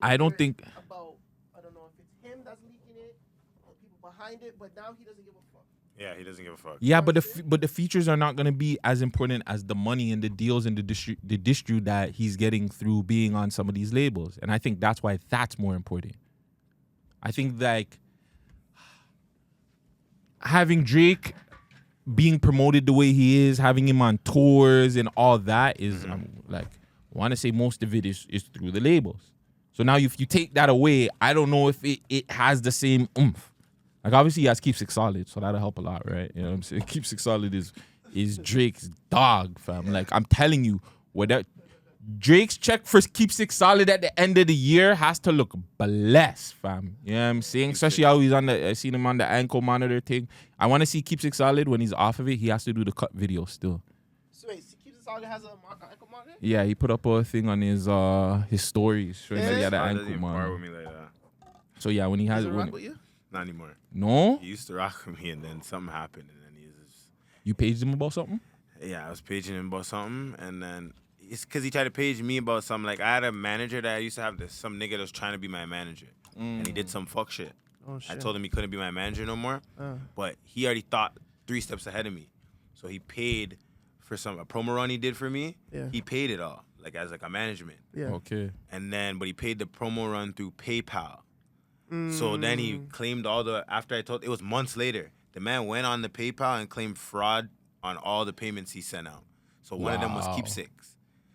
I don't think. About, I don't know if it's him that's leaking it or people behind it, but now he doesn't give a fuck. Yeah, he doesn't give a fuck. Yeah, but the features are not gonna be as important as the money and the deals and the distru that he's getting through being on some of these labels, and I think that's why that's more important. I think like having Drake being promoted the way he is, having him on tours and all that is like, I want to say most of it is through the labels. So now if you take that away, I don't know if it has the same oomph. Like obviously he has Keep6ixSolid, so that'll help a lot, right? You know what I'm saying? Keep6ixSolid is Drake's dog, fam. Like I'm telling you, whatever Drake's check for Keep6ixSolid at the end of the year has to look blessed, fam. You know what I'm saying? Especially how he's I seen him on the ankle monitor thing. I want to see Keep6ixSolid when he's off of it. He has to do the cut video still. So wait, Keep6ixSolid has a ankle monitor? Yeah, he put up a thing on his stories showing that he had an Doesn't ankle even bar monitor. with me like that. So yeah, when he has Does it, it rock with you? Not anymore. no, He used to rock with me, and then something happened, and then he's just... you paged him about something. Yeah, I was paging him about something, and then it's because he tried to page me about something. Like, I had a manager that I used to have some nigga that was trying to be my manager, and he did some fuck shit. Oh shit. I told him he couldn't be my manager no more, but he already thought 3 steps ahead of me. So he paid for a promo run he did for me. Yeah. He paid it all, like as like a management. Yeah. Okay. And then, but he paid the promo run through PayPal. So then he claimed after I told, it was months later, the man went on the PayPal and claimed fraud on all the payments he sent out. So one of them was Wow. Keep6.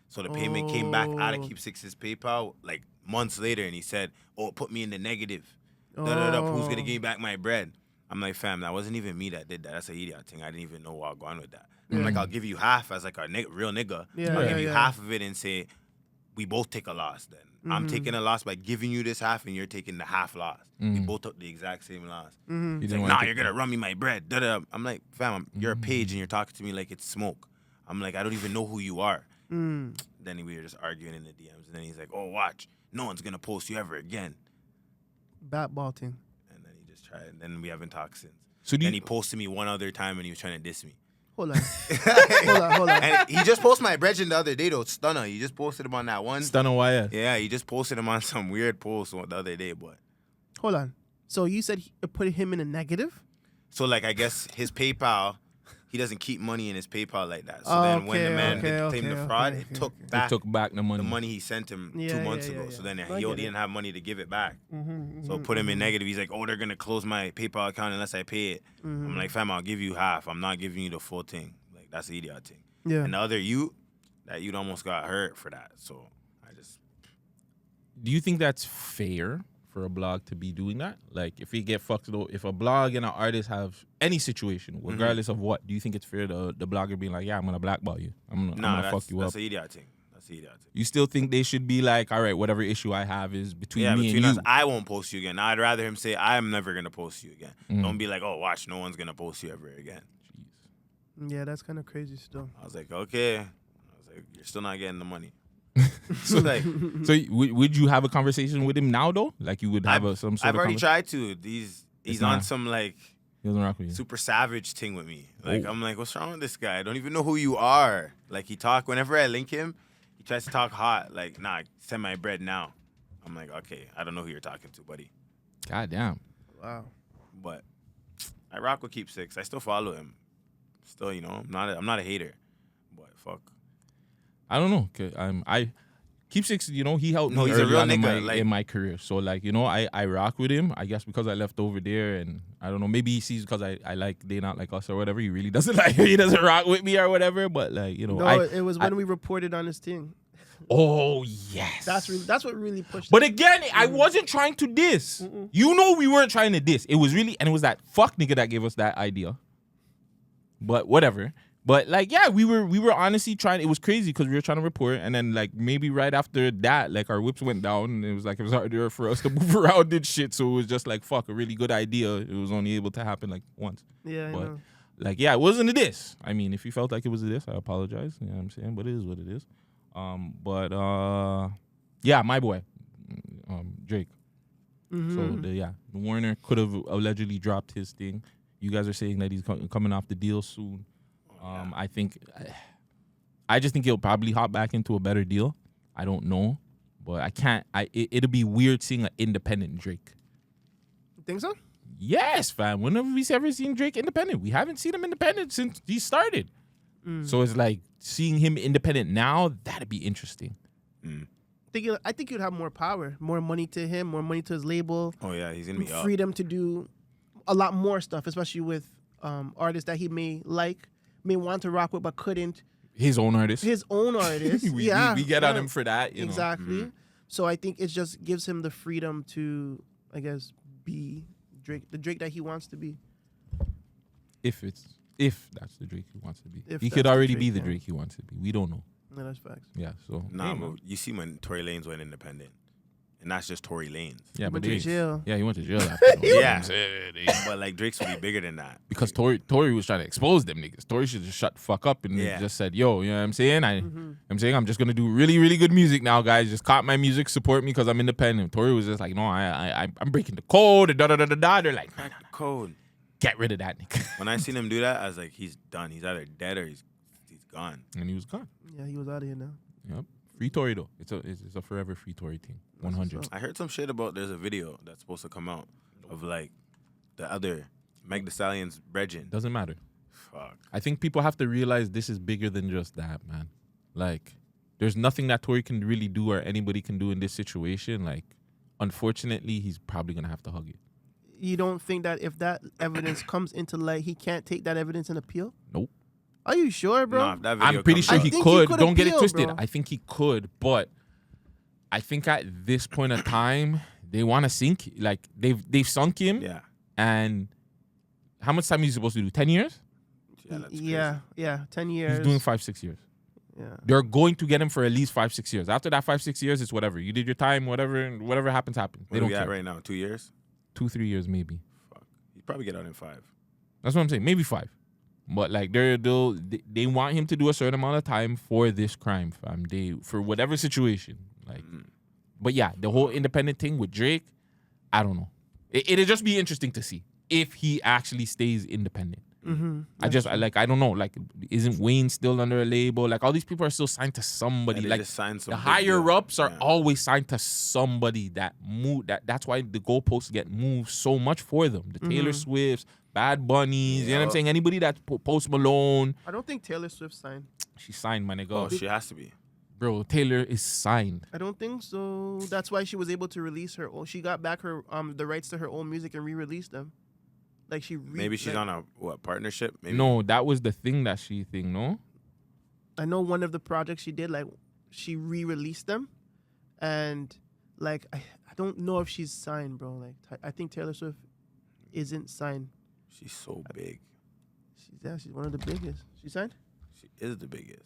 So the payment came back out of Keep6's PayPal like months later, and he said, "Oh, it put me in the negative. Who's gonna give me back my bread?" I'm like, "Fam, that wasn't even me that did that. That's an idiot thing. I didn't even know what was going with that." I'm like, "I'll give you half as like a real nigga. Yeah, I'll give yeah, you yeah. half of it and say we both take a loss. Then I'm taking a loss by giving you this half, and you're taking the half loss. We both took the exact same loss. He He's didn't like, wanna nah, take you're gonna run me my bread. Da-da. I'm like, fam, you're a page and you're talking to me like it's smoke. I'm like, I don't even know who you are. Then we were just arguing in the DMs, and then he's like, oh, watch, no one's gonna post you ever again. Bat ball thing. And then he just tried, and then we haven't talked since. So Then he posted me one other time, and he was trying to diss me. Hold on. hold on. And he just posted my brethren the other day, though. Stunner. He just posted him on that one. Stunner YS. Yeah, he just posted him on some weird post the other day, but. Hold on. So you said put him in a negative? So, like, I guess his PayPal, he doesn't keep money in his PayPal like that. So then when the man claimed the fraud, it took back the money. he sent him Yeah, 2 months yeah, ago. yeah. So then I he get didn't it. have money to give it back. So put him in negative. He's like, oh, they're going to close my PayPal account unless I pay it. I'm like, fam, I'll give you half. I'm not giving you the full thing. Like, that's the idiot thing. Yeah. And the other that you'd almost got hurt for that. So I just... Do you think that's fair for a blog to be doing that? Like, if we get fucked, though, if a blog and an artist have any situation, regardless of what, do you think it's fair to the blogger being like, yeah, I'm gonna blackball you. I'm gonna fuck you up. That's the idiot thing. That's the idiot thing. You still think they should be like, all right, whatever issue I have is between me between and us, you. I won't post you again. I'd rather him say, I'm never going to post you again. Don't be like, oh, watch, no one's going to post you ever again. Yeah, that's kind of crazy still. I was like, okay. I was like, you're still not getting the money. So, like, so would you have a conversation with him now, though? Like, you would have some sort I've of already tried to. He's on not- some, like, He doesn't rock with you. super savage thing with me. Like, Oh. I'm like, what's wrong with this guy? I don't even know who you are. Like, whenever I link him, he tries to talk hot. Like, nah, send my bread now. I'm like, okay, I don't know who you're talking to, buddy. God damn. Wow. But I rock with Keep6. I still follow him. Still, you know, I'm not a hater. But fuck. I don't know. I Keep6, you know, he helped No, me he's a early real on in nigga, my career. So, like, you know, I rock with him. I guess because I left over there, and I don't know, maybe he sees because I like They Not Like Us or whatever. He really doesn't like, he doesn't rock with me or whatever. But, like, you know, No, it was when we reported on his thing. oh yes, That's what really pushed. But it. again, I wasn't trying to diss. You know, we weren't trying to diss. It was really, and it was that fuck nigga that gave us that idea. But whatever. But like, yeah, we were honestly trying. It was crazy because we were trying to report, and then like maybe right after that, like our whips went down, and it was harder for us to move around and shit. So it was just like fuck, a really good idea. It was only able to happen like once. Yeah, I But know. like, yeah, it wasn't a diss. I mean, if you felt like it was a diss, I apologize. You know what I'm saying? But it is what it is. Yeah, my boy, Drake. So the Warner could have allegedly dropped his thing. You guys are saying that he's coming off the deal soon. I just think he'll probably hop back into a better deal. I don't know, But I can't. It'll be weird seeing an independent Drake. You think so? Yes, fam. When have we ever seen Drake independent? We haven't seen him independent since he started. So it's like seeing him independent now, that'd be interesting. I think you'd have more power, more money to him, more money to his label. Oh yeah, he's gonna be up. Freedom to do a lot more stuff, especially with artists that he may want to rock with but couldn't. His own artist. We get on him for that. Exactly. Mm-hmm. So I think it just gives him the freedom to, I guess, be Drake, the Drake that he wants to be. If that's the Drake he wants to be. If He that's could the already Drake, be the yeah. Drake he wants to be. We don't know. No, that's facts. Yeah, so. Nah, but you see when Tory Lanez went independent, and that's just Tory Lanez. Yeah, Went but to jail. Yeah, he went to jail after. Yeah. But like Drake's will be bigger than that. Because Tory was trying to expose them niggas. Tory should just shut the fuck up and just said, yo, you know what I'm saying? I'm saying I'm just gonna do really, really good music now, guys. Just cop my music, support me because I'm independent. Tory was just like, no, I'm breaking the code and da-da-da-da-da. They're like, Crack the code. Get rid of that nigga. When I seen him do that, I was like, he's done. He's either dead or he's gone. And he was gone. Yeah, he was out of here now. Yep. Free Tory though. It's a forever free Tory thing. 100. I heard some shit about there's a video that's supposed to come out of like the other Meg Thee Stallion's brethren. Doesn't matter. Fuck. I think people have to realize this is bigger than just that, man. Like, there's nothing that Tory can really do or anybody can do in this situation. Like, unfortunately, he's probably gonna have to hug it. You don't think that if that evidence comes into light, he can't take that evidence and appeal? Nope. Are you sure, bro? Nah, if that video I'm pretty comes sure out- he I think he could. could Don't get it appeal, twisted. bro. I think he could, but I think at this point of time, they want to sink. Like they've sunk him. Yeah. And how much time is he supposed to do? 10 years? Yeah, that's crazy. Yeah, 10 years. He's doing 5-6 years. Yeah. They're going to get him for at least 5-6 years. After that 5-6 years, it's whatever. You did your time, whatever happens, happens. They Where don't we at care. right now? 2 years? 2-3 years maybe. Fuck. He'd probably get out in 5. That's what I'm saying. Maybe 5. But like they want him to do a certain amount of time for this crime, fam. For whatever situation. Like, but yeah, the whole independent thing with Drake, I don't know. It'll just be interesting to see if he actually stays independent. I don't know. Like, isn't Wayne still under a label? Like, all these people are still signed to somebody. Yeah, they Like, just signed some the big higher deal. ups are Yeah. always signed to somebody that move. That's why the goalposts get moved so much for them. The Taylor Swifts, Bad Bunnies. You know what I'm saying? Anybody that's Post Malone. I don't think Taylor Swift signed. She signed, my nigga. Oh, she has to be. Bro, Taylor is signed. I don't think so. That's why she was able to release her own. She got back her the rights to her own music and re-released them. Like Maybe she's on a partnership? Maybe. No, that was the thing that she thing, no? I know one of the projects she did, like, she re-released them, and like I don't know if she's signed, bro. Like, I think Taylor Swift isn't signed. She's so big. She's one of the biggest. She signed? She is the biggest.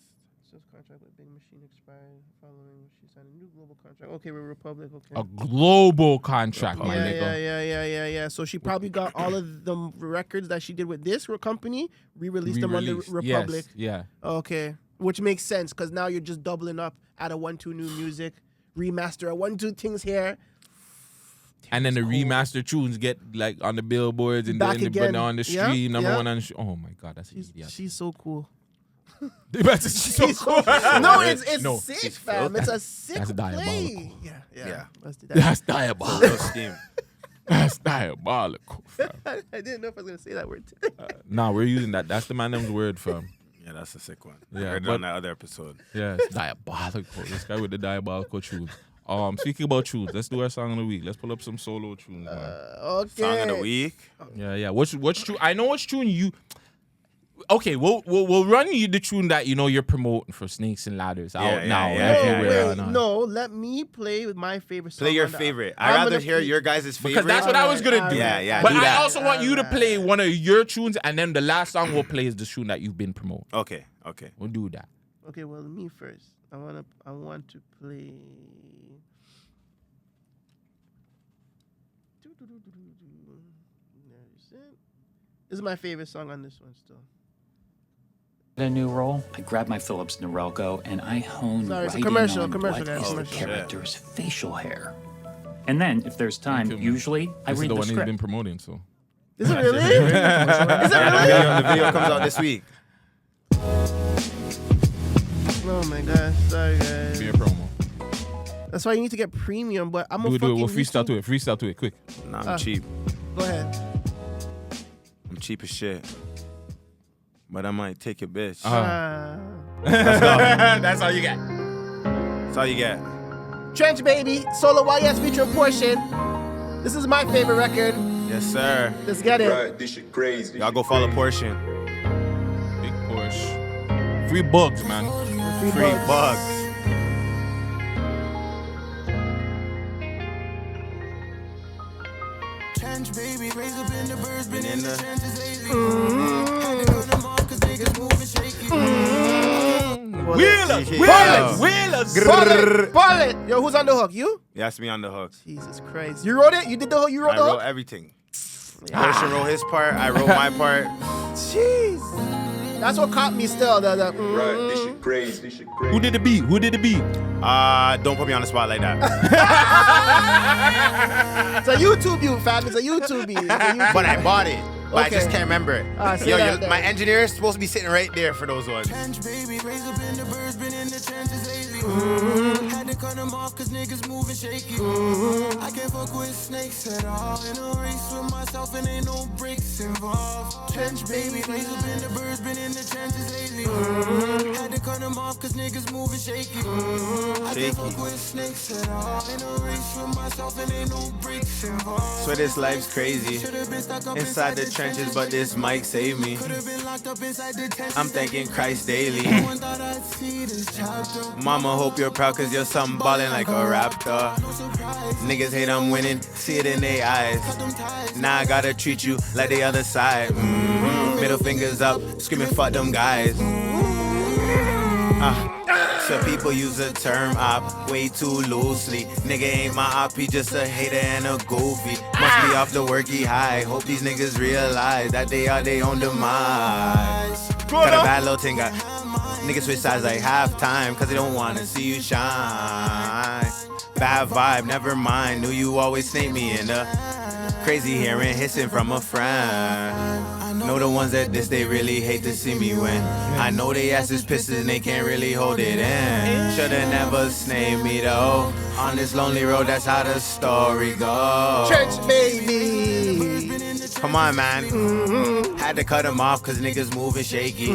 Swift's contract with Big Machine expired. Following, she signed a new global contract. Okay, with Republic. Okay. A global contract, my Yeah, nigga. yeah. So she probably got all of the records that she did with this company, re-released them under Re-released. Republic. Yes, yeah. Okay, which makes sense because now you're just doubling up. Add a 1-2 new music, remaster a 1-2 things here. And then the remaster tunes get like on the billboards and Back then again. on the Yeah, street, number yeah. one on the street. Oh my God, that's an idiot. She's so cool. She's so cool. No, it's No, sick, she's fam. filthy. It's a sick That's play. diabolical. Yeah. Let's do that. That's No diabolical. steam. That's diabolical, fam. I didn't know if I was gonna say that word today. Nah, we're using that. That's the Man Dem's word, fam. Yeah, that's a sick one. Yeah, I heard it but- on that other episode. Yeah, it's diabolical. This guy with the diabolical tunes. Speaking about tunes, let's do our song of the week. Let's pull up some solo tunes, man. Okay. Song of the week. Yeah. Which tune? I know which tune you. Okay, we'll run you the tune that you know you're promoting for Snakes and Ladders out now everywhere. Wait, no, let me play with my favorite song. Play your on the- favorite. I'm I'd rather gonna hear play- your guys' favorite. Because that's what I was gonna do. Yeah, But do I that. also want you to play one of your tunes, and then the last song we'll play is the tune that you've been promoting. Okay. We'll do that. Okay, well, me first. I want to play. This is my favorite song on this one still. A new role, I grab my Philips Norelco and I hone Sorry, it's a right commercial, in on commercial, what guys, is the commercial. character's facial hair. And then, if there's time, Thank you, man. usually I This is read the the one he's script. been promoting, so. Is it really? Is it really? The video comes out this week. Oh my gosh, sorry guys. Be a promo. That's why you need to get premium. But I'm Do a it. fucking We'll freestyle YouTube- to it. Freestyle to it. Quick. Nah, I'm cheap. Go ahead. I'm cheap as shit. But I might take your bitch. That's all you got. That's all you get. Trench Baby, Solo YS featuring Portion. This is my favorite record. Yes, sir. Let's get it. Right, this shit crazy. Y'all go follow Portion. Big Porsche. Free bugs, man. Free bugs. Trench baby, raise up in the birds, been in the trenches lately. Had to cut them off 'cause niggas moving shaky. Wheelers. Ball it. Yo, who's on the hook? You? He has to be on the hook. Jesus Christ. You wrote it? You did the hook? You wrote I the wrote hook? everything. Portion wrote his part. I wrote my part. Jeez. That's what caught me still. Right, this shit crazy. This shit crazy. Who did the beat? Don't put me on the spot like that. It's a YouTube beat, fam. It's a YouTube beat. But I bought it. But I just Okay. can't remember it. say Yo, that then. my engineer is supposed to be sitting right there for those ones. Trench baby, raise up in the birds, been in the trenches lately. Had to cut them off 'cause niggas moving shaky. I can't fuck with snakes at all. In a race with myself and ain't no breaks involved. Trench baby, raise up in the birds, been in the trenches lately. Had to cut them off 'cause niggas moving shaky. I can't fuck with snakes at all. In a race with myself and ain't no breaks involved. So this life's crazy. Should've been stuck up Inside the trenches, but this mic saved me. Could've been locked up inside the tent. I'm thanking Christ daily. One thought I'd see this chapter. Mama, hope you're proud cause your son ballin' like a raptor. No surprise. Niggas hate I'm winning, see it in their eyes. Them ties. Now I gotta treat you like the other side. Middle fingers up, screaming fuck them guys. So people use the term op way too loosely. Nigga ain't my op, he just a hater and a goofy. Must be off the worky high. Hope these niggas realize that they are their own demise. Got a bad little thing, got niggas switch sides like halftime, cause they don't wanna see you shine. Bad vibe, never mind. Knew you always snake me in the crazy hearing hissing from a friend. Know the ones that this they really hate to see me win. I know they asses pissed and they can't really hold it in. Shoulda never snaked me though. On this lonely road, that's how the story goes. Trench Baby. Come on, man. Had to cut them off cause niggas moving shaky.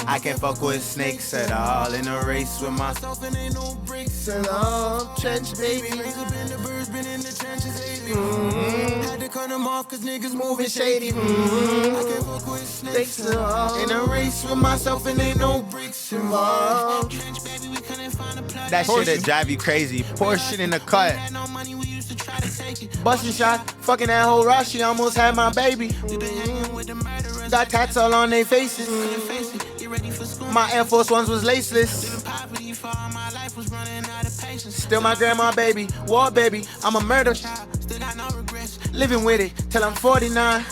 I can't fuck with snakes at all. In a race with myself and ain't no breaks at all. Trench Baby. Raise up in the birds, been in the trenches lately. Had to cut them off 'cause niggas moving Shady. I can't fuck with snakes at all. In a race with myself and ain't no bricks involved. Trench baby, we couldn't find a plot. That shit'll drive you crazy. Portion in the cut. Had no money, we used to try to take it. Bustin' shot, fucking that whole rush, she almost had my baby. We been hanging with the murderers. Got tats all on their faces. Couldn't face it. Get ready for school. My Air Force Ones was laceless. Living poverty for all my life was running out of patience. Still my grandma baby, war baby, I'm a murder. Still got no regrets. Living with it till I'm 49.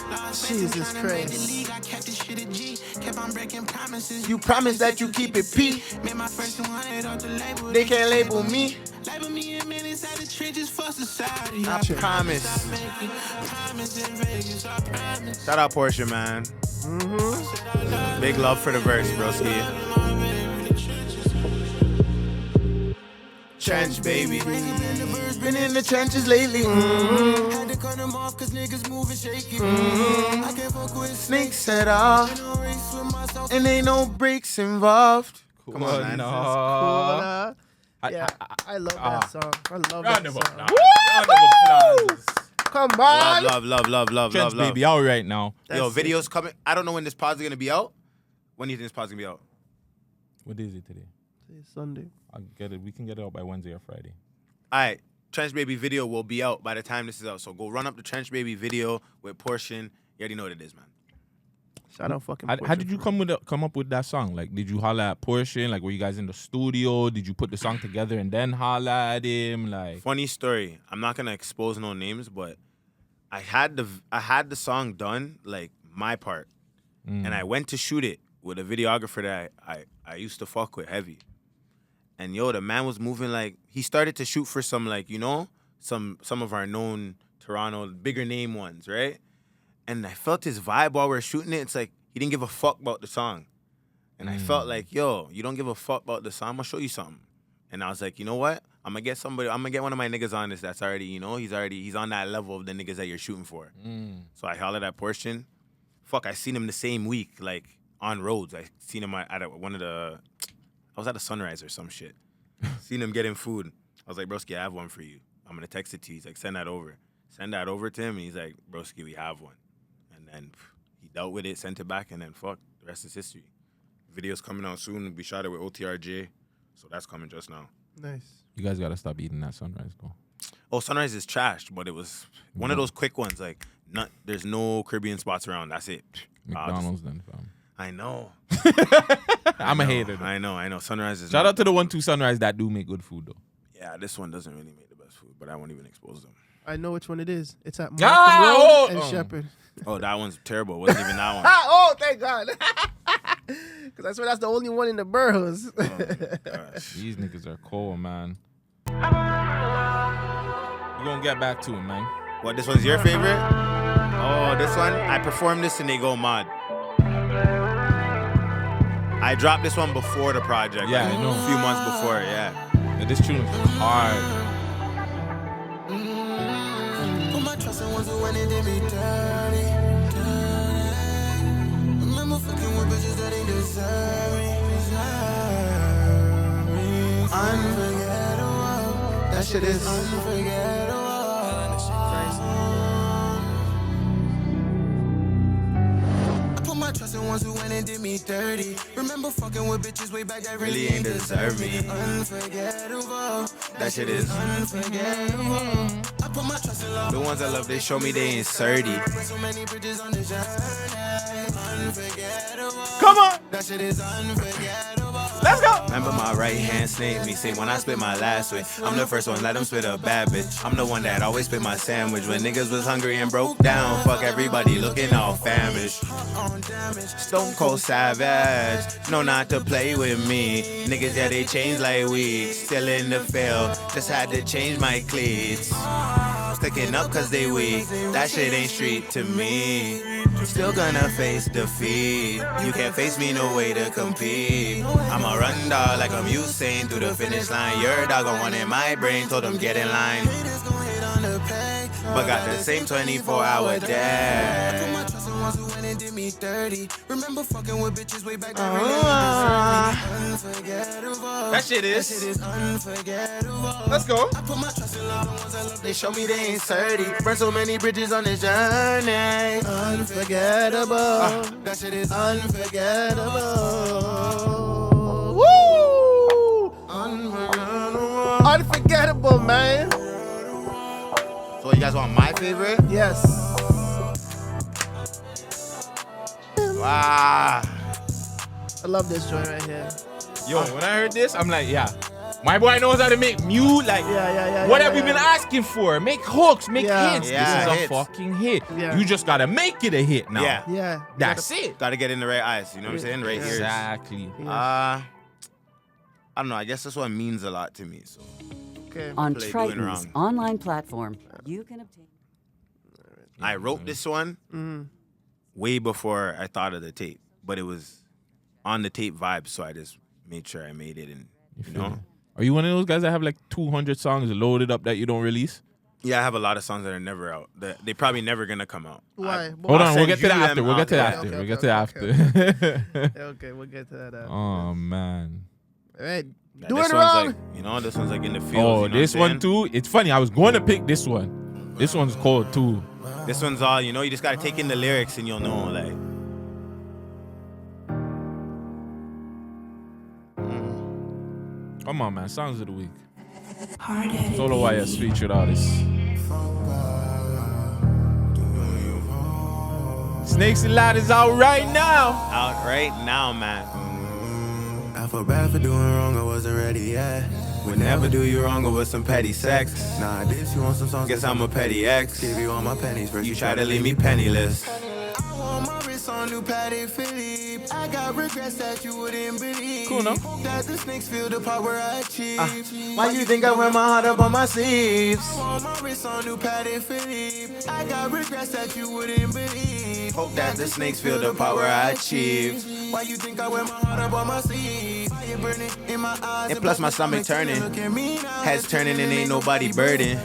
Jesus Christ. I kept this shit a G. Kept on breaking promises. You promise that you keep it P. Made my first 200 off the label. They can't label me. Label me a man inside the trenches for society. I promise. Promise in Vegas, I promise. Shout out Portia, man. Big love for the verse, broski. Trench baby. Been in the trenches lately. Had to cut them off 'cause niggas moving shaky. I can't fuck with Snakes at all. no race with myself. And ain't no breaks involved. Come on, man. Yeah, I love that song. I love Round that of song. applause. Round of applause. Come on. Love. Trench baby out right now. Yo, videos coming. I don't know when this pod is gonna be out. When do you think this pod's gonna be out? What is it today? It's Sunday. I'll get it. We can get it out by Wednesday or Friday. All right, Trench Baby video will be out by the time this is out. So go run up the Trench Baby video with Portion. You already know what it is, man. Shout out fucking How Portia did you for- come up with that song? Like, did you holla at Portion? Like, were you guys in the studio? Did you put the song together and then holla at him? Like, Funny story. I'm not gonna expose no names, but I had the song done, like my part, and I went to shoot it with a videographer that I used to fuck with heavy. And yo, the man was moving like he started to shoot for some like, you know, some of our known Toronto bigger name ones, right? And I felt his vibe while we were shooting it. It's like he didn't give a fuck about the song. And I felt like, yo, you don't give a fuck about the song, I'm gonna show you something. And I was like, you know what? I'm gonna get somebody. I'm gonna get one of my niggas on this. That's already, he's on that level of the niggas that you're shooting for. So I hollered at Portion. Fuck, I seen him the same week, like on roads. I seen him at one of the. I was at a Sunrise or some shit. Seen him getting food. I was like, broski, I have one for you. I'm gonna text it to you. He's like, send that over. Send that over to him, and he's like, broski, we have one. And then he dealt with it, sent it back, and then fuck, the rest is history. Video's coming out soon. We shot it with OTRJ, so that's coming just now. Nice. You guys gotta stop eating that Sunrise, though. Oh, Sunrise is trashed, but it was one of those quick ones. Like, there's no Caribbean spots around. That's it. McDonald's then, fam. I know. I'm a hater, though. I know. Sunrise is. Shout out to the 1-2 Sunrise that do make good food, though. Yeah, this one doesn't really make the best food, but I won't even expose them. I know which one it is. It's at Markham Road and Shepherd. Oh, that one's terrible. It wasn't even that one. Oh, thank God. Because I swear that's the only one in the boroughs. Oh, gosh. These niggas are cold, man. We're gonna get back to it, man. What, this one's your favorite? Oh, this one? I performed this and they go mad. I dropped this one before the project. Yeah, like, I know. A few months before, yeah. This tune is hard. Put my trust in ones who went and did me dirty. Remember fucking with bitches that ain't deserve me. Unforgettable. That shit is unforgettable. I put my trust in ones who went and did me dirty. Remember fucking with bitches way back that really ain't deserve me. Unforgettable. That shit is unforgettable. I put my trust in love. The ones I love, they show me they ain't 30. So many bridges on the journey. Unforgettable. Come on. That shit is unforgettable. Let's go. Remember my right hand snake me. Say when I spit my last way, I'm the first one, let them spit a bad bitch. I'm the one that always spit my sandwich. When niggas was hungry and broke down, fuck everybody looking all famished. Stone Cold Savage, no not to play with me. Niggas, yeah, they change like weed. Still in the field, just had to change my cleats. Sticking up cause they weak, that shit ain't street to me. Still gonna face defeat. You can't face me, no way to compete. I'm a run dog like I'm Usain through the finish line. Your dog on one in my brain, told them get in line. But got the same 24-hour day. Remember fucking with bitches way back then. That shit is. Unforgettable. Let's go. I put my trust in love, the ones I love, they show me they ain't 30. Burn so many bridges on this journey. Unforgettable. That shit is unforgettable. Woo! Unforgettable. Unforgettable, man. So you guys want my favorite? Yes. Wow. I love this joint right here. Yo, when I heard this, I'm like, yeah. My boy knows how to make mute. Like, Yeah. what have we been asking for? Make hooks, make Yeah. hits. Yeah, this is hits. a fucking hit. Yeah. You just gotta make it a hit now. Yeah. Yeah. That's it. Gotta get in the right eyes, you know what I'm saying? Right here. Exactly. I don't know. I guess this one means a lot to me. So Okay. On Play doing Triton's wrong. online platform, you can obtain. I wrote this one way before I thought of the tape, but it was on the tape vibe, so I just made sure I made it, and you know. Are you one of those guys that have like 200 songs loaded up that you don't release? Yeah, I have a lot of songs that are never out. They probably never gonna come out. Why? Hold on, send we'll get to you that them after. We'll get to that out. after. Okay, We'll get okay, to that okay, after. Okay, we'll get to that. Oh man. All right. Yeah, Doing this it one's wrong. like, this one's like in the field. Oh, you know this what I'm one too. It's funny. I was going to pick this one. This one's cold too. saying? This one's all, you just gotta take in the lyrics and you'll know, like. Come on, man. Songs of the week. Solo YS featured artists. Snakes and Ladders out right now. Out right now, man. I feel bad for doing wrong, I wasn't ready yet. Would never do you wrong over some petty sex. Nah, this you want some songs. Guess I'm a petty ex. Give you all my pennies first. You try to leave me penniless. I want my wrist on new Patty Philippe. I got regrets that you wouldn't believe. Cool, no? That the snakes feel the power I achieve. Why you think I wear my heart up on my sleeves? I want my wrist on new Patty Philippe. I got regrets that you wouldn't believe. Hope that the snakes feel the power I achieved. Why you think I wear my heart up on my sleeve? fire burning in my eyes. And plus my stomach turning, heads turning and ain't nobody burden.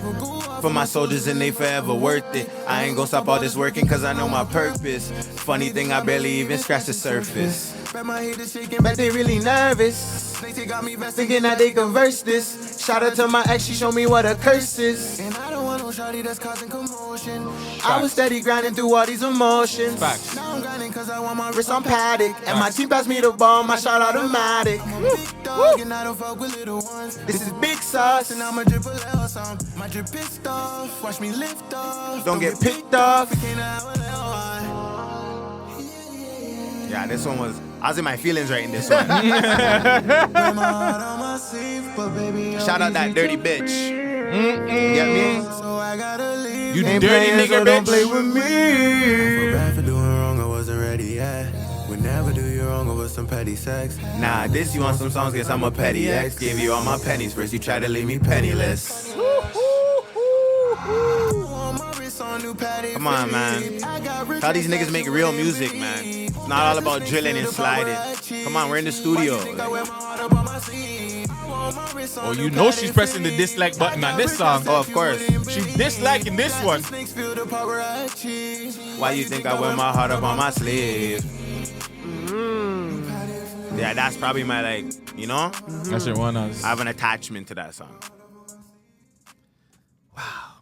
For my soldiers and they forever worth it. I ain't gonna stop all this working cause I know my purpose. Funny thing, I barely even scratch the surface. But they really nervous. Thinking that they converse this. Shout out to my ex, she showed me what a curse is. And I don't want no shawty that's causing commotion. I was steady grinding through all these emotions. Facts. Now I'm grinding cause I want my Wrist on paddock, and my team passed me the ball, my shot automatic. big dog, and I don't fuck with little ones. This is big sauce, And I'm a drip a little song. My drip pissed off. Watch me lift off. don't get picked off. Can't have a little one. Yeah, this one was, I was in my feelings right in this one. Put my heart on my sleeve, but baby, Shout out that dirty bitch. Get me? so I gotta leave. You Ain't dirty playing, nigga, so don't play bitch. with me. Feel bad for doing wrong, I wasn't ready yet. Would never do you wrong over some petty sex. Nah, this you on some songs, guess I'm a petty ex. Gave you all my pennies, first you tried to leave me penniless. Come on, man. How these niggas make real music, man. It's not all about drilling and sliding. Come on, we're in the studio. Oh, you know she's pressing the dislike button on this song. Oh, of course. She's disliking this one. Why you think I wear my heart up on my sleeve? Yeah, that's probably my, like, you know? That's your one. I have an attachment to that song.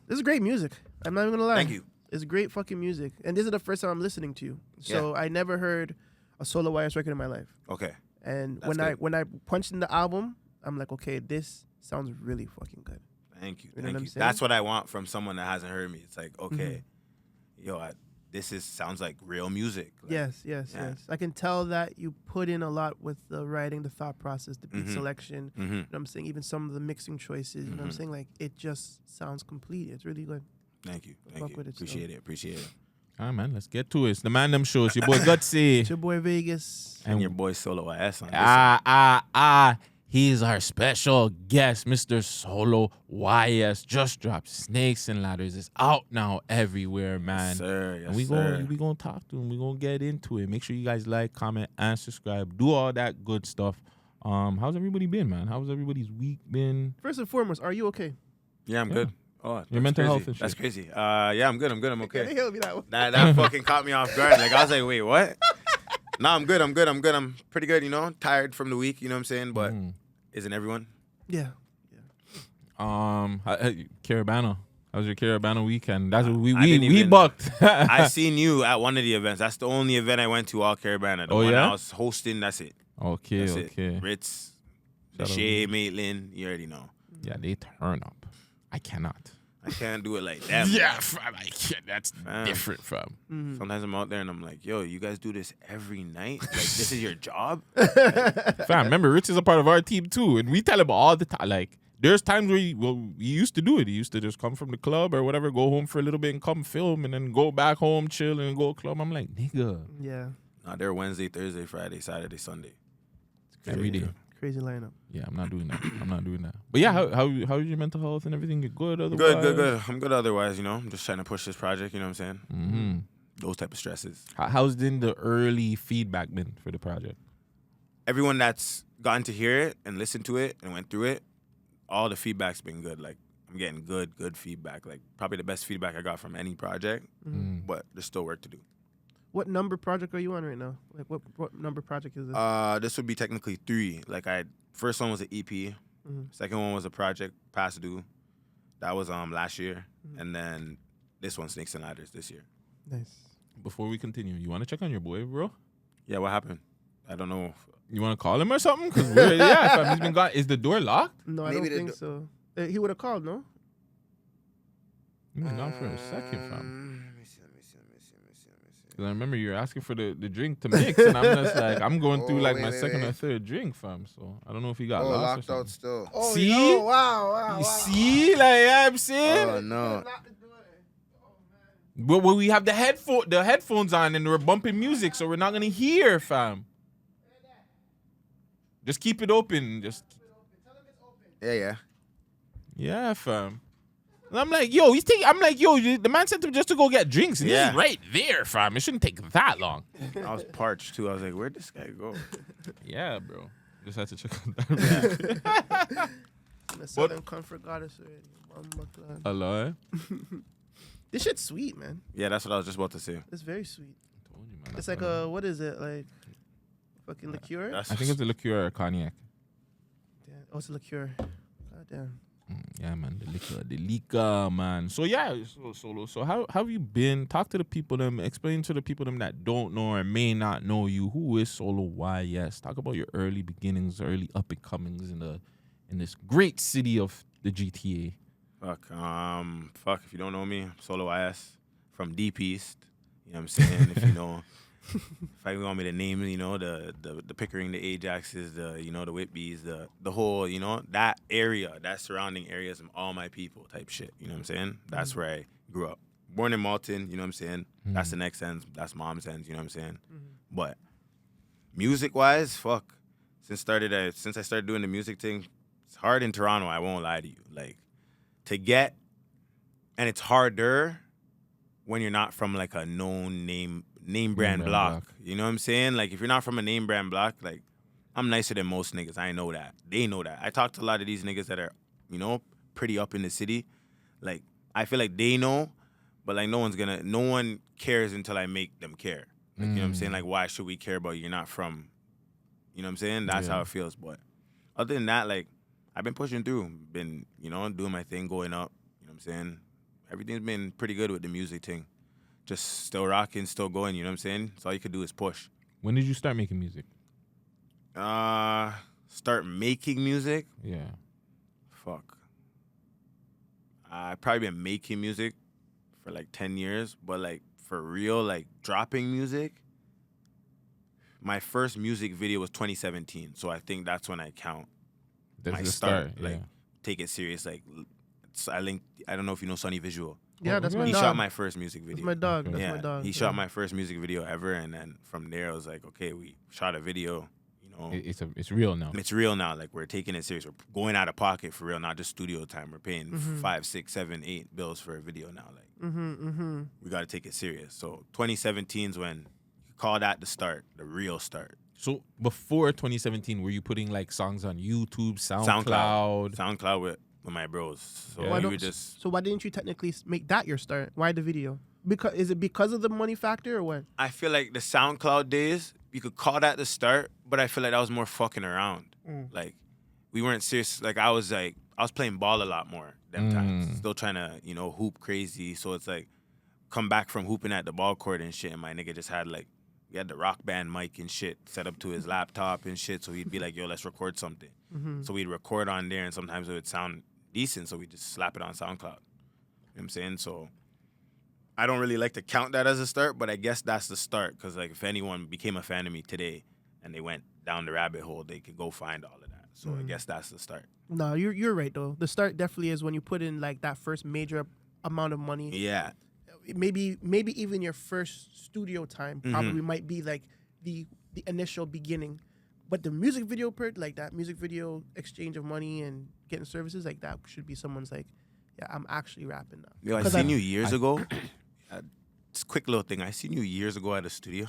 This is great music. I'm not even gonna lie. Thank you. It's great fucking music, and this is the first time I'm listening to you. So I never heard a solo YS record in my life. Okay. And That's when good. when I punched in the album, I'm like, okay, this sounds really fucking good. Thank you. You know Thank what I'm you. saying? That's what I want from someone that hasn't heard me. It's like, okay, this sounds like real music. Like, Yes. yeah. I can tell that you put in a lot with the writing, the thought process, the beat Mhm. selection. Mhm. You know what I'm saying? Even some of the mixing choices. You know what I'm saying? Like, it just sounds complete. It's really good. Thank you. Fuck Thank you. with it, Appreciate it. Appreciate it. All right, man. Let's get to it. It's the Man Dem show. It's your boy Gutsy. It's your boy Vegas. And your boy Solo YS on this He's our special guest, Mr. Solo YS. Just dropped Snakes and Ladders. It's out now everywhere, man. Yes, sir. Yes, And we sir. gonna talk to him. We gonna get into it. Make sure you guys like, comment, and subscribe. Do all that good stuff. How's everybody been, man? How's everybody's week been? First and foremost, are you okay? Yeah, I'm good. Oh, Your that's mental crazy. health and shit. That's crazy. Yeah, I'm good. I'm They okay. held me that one. That fucking caught me off guard. Like, I was like, wait, what? No, I'm good. I'm pretty good, you know? Tired from the week, you know what I'm saying? But isn't everyone? Yeah. Carabana. How was your Carabana weekend? That's what I we didn't even- bucked. I seen you at one of the events. That's the only event I went to all Carabana. The Oh, one yeah? I was hosting, that's it. Okay, That's okay. it. Ritz, the Shout out. Shea, Maitland, you already know. Yeah, they turn up. I cannot. I can't do it like that. fam, I can't. That's Fam. different, fam. Sometimes I'm out there and I'm like, yo, you guys do this every night? Like, this is your job? Fam, remember, Rich is a part of our team too, and we tell him all the time. Like, there's times where he used to do it. He used to just come from the club or whatever, go home for a little bit and come film, and then go back home, chill, and go club. I'm like, nigga, Yeah. Nah, they're Wednesday, Thursday, Friday, Saturday, Sunday. every day. Crazy lineup. Yeah, I'm not doing that. I'm not doing that. But yeah, how is your mental health and everything? You're good otherwise? Good. I'm good otherwise, you know. I'm just trying to push this project, you know what I'm saying? Mm-hmm. Those type of stresses. How's then the early feedback been for the project? Everyone that's gotten to hear it and listened to it and went through it, all the feedback's been good. Like, I'm getting good feedback. Like, probably the best feedback I got from any project, but there's still work to do. What number project are you on right now? Like, what number project is this? This would be technically 3. Like, first one was an EP. Second one was a project past due. That was last year. And then this one, Snakes and Ladders, this year. Nice. Before we continue, you want to check on your boy, bro? Yeah, what happened? I don't know. You want to call him or something? Cause fam, he's been gone. Is the door locked? No, I Maybe don't think so. He would have called, no? He's been gone for a second, fam. Let me see. Cause I remember you were asking for the drink to mix, and I'm just like, I'm going through like my wait, second wait. or third drink, fam. So I don't know if he got Oh, lost or locked something. out still. Oh, See? no. Wow. You see, like yeah, I'm saying. Oh no. But when we have the headphones on and we're bumping music, so we're not gonna hear, fam. Just keep it open. Yeah, fam. And I'm like, yo, the man said to just to go get drinks, and Yeah. he's right there, fam. It shouldn't take that long. I was parched, too. I was like, where'd this guy go? Yeah, bro. Just had to check on that. The Southern Comfort Goddess already. Mama clan. Hello. This shit's sweet, man. Yeah, that's what I was just about to say. It's very sweet. Told you, man, It's that's like what what is it? Like fucking liqueur? That's I think it's a liqueur or cognac. Damn. Oh, it's a liqueur. God damn. Yeah, man, the liquor, man. So yeah, so how have you been? Talk to the people them, explain to the people them that don't know or may not know you. Who is Solo? Why? Yes. Talk about your early beginnings, early up and comings in this great city of the GTA. Fuck, if you don't know me, I'm Solo IS from Deep East. You know what I'm saying? If you know, if I want me to name, you know, the Pickering, the Ajaxes, the Whitbees, the whole, you know, that area, that surrounding areas, and all my people type shit. You know what I'm saying? That's where I grew up. Born in Malton, you know what I'm saying? That's the next ends, that's mom's ends, you know what I'm saying? But music-wise, fuck. Since I started doing the music thing, it's hard in Toronto, I won't lie to you. Like, to get, and it's harder when you're not from like a known name brand block. You know what I'm saying? Like, if you're not from a name brand block, like, I'm nicer than most niggas. I know that. They know that. I talk to a lot of these niggas that are, you know, pretty up in the city. Like, I feel like they know, but like no one cares until I make them care. Like, you know what I'm saying? Like, why should we care about you? You're not from, you know what I'm saying? That's how it feels. But other than that, like, I've been pushing through, been, you know, doing my thing, going up. You know what I'm saying? Everything's been pretty good with the music thing. Just still rocking, still going, you know what I'm saying? So all you could do is push. When did you start making music? Start making music? Yeah. Fuck. I've probably been making music for like 10 years, but like for real, like dropping music, my first music video was 2017. So I think that's when I count That's my the start. yeah. Like, take it serious. Like, I don't know if you know Sonny Visual. Yeah, that's my He dog. shot my first music video. That's my dog. That's yeah, my dog. he shot my first music video ever, and then from there I was like, okay, we shot a video. You know, It's real now. it's real now. Like, we're taking it serious. We're going out of pocket for real, not just studio time. We're paying 5, 6, 7, 8 bills for a video now. Like, we got to take it serious. So 2017 is when you call that the start, the real start. So before 2017, were you putting like songs on YouTube, SoundCloud? with my bros. So Yeah. we would just. So why didn't you technically make that your start? Why the video? Is it because of the money factor or what? I feel like the SoundCloud days, you could call that the start, but I feel like that was more fucking around. Like, we weren't serious. Like, I was playing ball a lot more them times. Still trying to, you know, hoop crazy. So it's like, come back from hooping at the ball court and shit, and my nigga just had like, we had the Rock Band mic and shit set up to his laptop and shit. So he'd be like, yo, let's record something. So we'd record on there, and sometimes it would sound decent, so we just slap it on SoundCloud. You know what I'm saying? So I don't really like to count that as a start, but I guess that's the start, because like, if anyone became a fan of me today and they went down the rabbit hole, they could go find all of that. So I guess that's the start. No, you're right though. The start definitely is when you put in like that first major amount of money. Yeah. Maybe even your first studio time probably might be like the initial beginning. But the music video like that music video exchange of money and getting services, like that should be someone's like, yeah, I'm actually rapping now. Yo, I 'Cause seen you years ago. It's a quick little thing. I seen you years ago at a studio.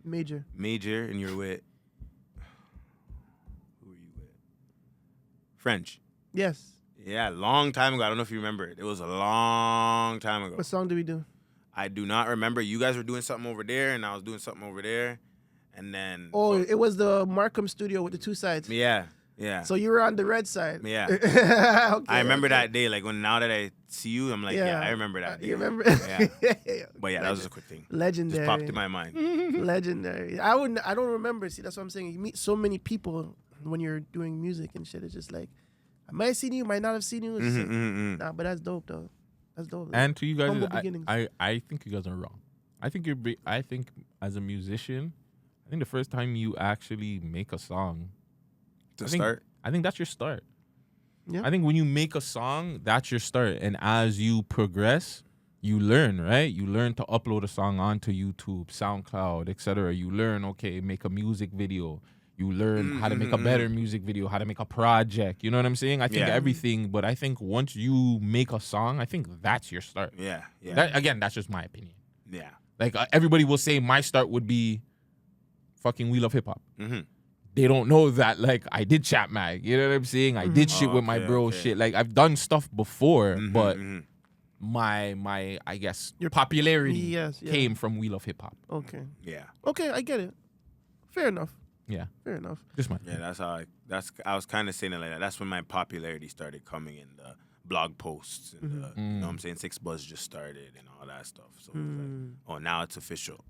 Major. And you're with. Who were you with? French. Yes. Yeah, long time ago. I don't know if you remember it. It was a long time ago. What song did we do? I do not remember. You guys were doing something over there, and I was doing something over there. And then. Oh, it was the Markham studio with the two sides. Yeah. Yeah. So you were on the red side. Yeah. Okay, I remember that day. Like, now that I see you, I'm like, yeah, I remember that day. You remember? Yeah. But yeah, that was just a quick thing. Legendary. Just popped in my mind. Legendary. I don't remember. See, that's what I'm saying. You meet so many people when you're doing music and shit. It's just like, I might have seen you, might not have seen you. Nah, but that's dope though. That's dope. And to you guys, Humble beginnings. I think you guys are wrong. I think as a musician, I think the first time you actually make a song, I think that's your start. Yeah. I think when you make a song, that's your start. And as you progress, you learn, right? You learn to upload a song onto YouTube, SoundCloud, etc. You learn, okay, make a music video. You learn how to make a better music video, how to make a project. You know what I'm saying? I think everything, but I think once you make a song, I think that's your start. Yeah. Yeah. That's just my opinion. Yeah. Like, everybody will say my start would be fucking We Love Hip Hop. they don't know that like I did chat mag. You know what I'm saying? I did shit with my bro. okay. Shit, like I've done stuff before, but mm-hmm. my I guess Your popularity Yes, yeah. came from We Love Hip Hop. Okay. Yeah. Okay, I get it. Fair enough. Yeah, Fair enough. just my Yeah, that's how I was kind of saying it like that. That's when my popularity started coming in the blog posts and the, you know what I'm saying, 6 Buzz just started and all that stuff. So it was like, oh, now it's official.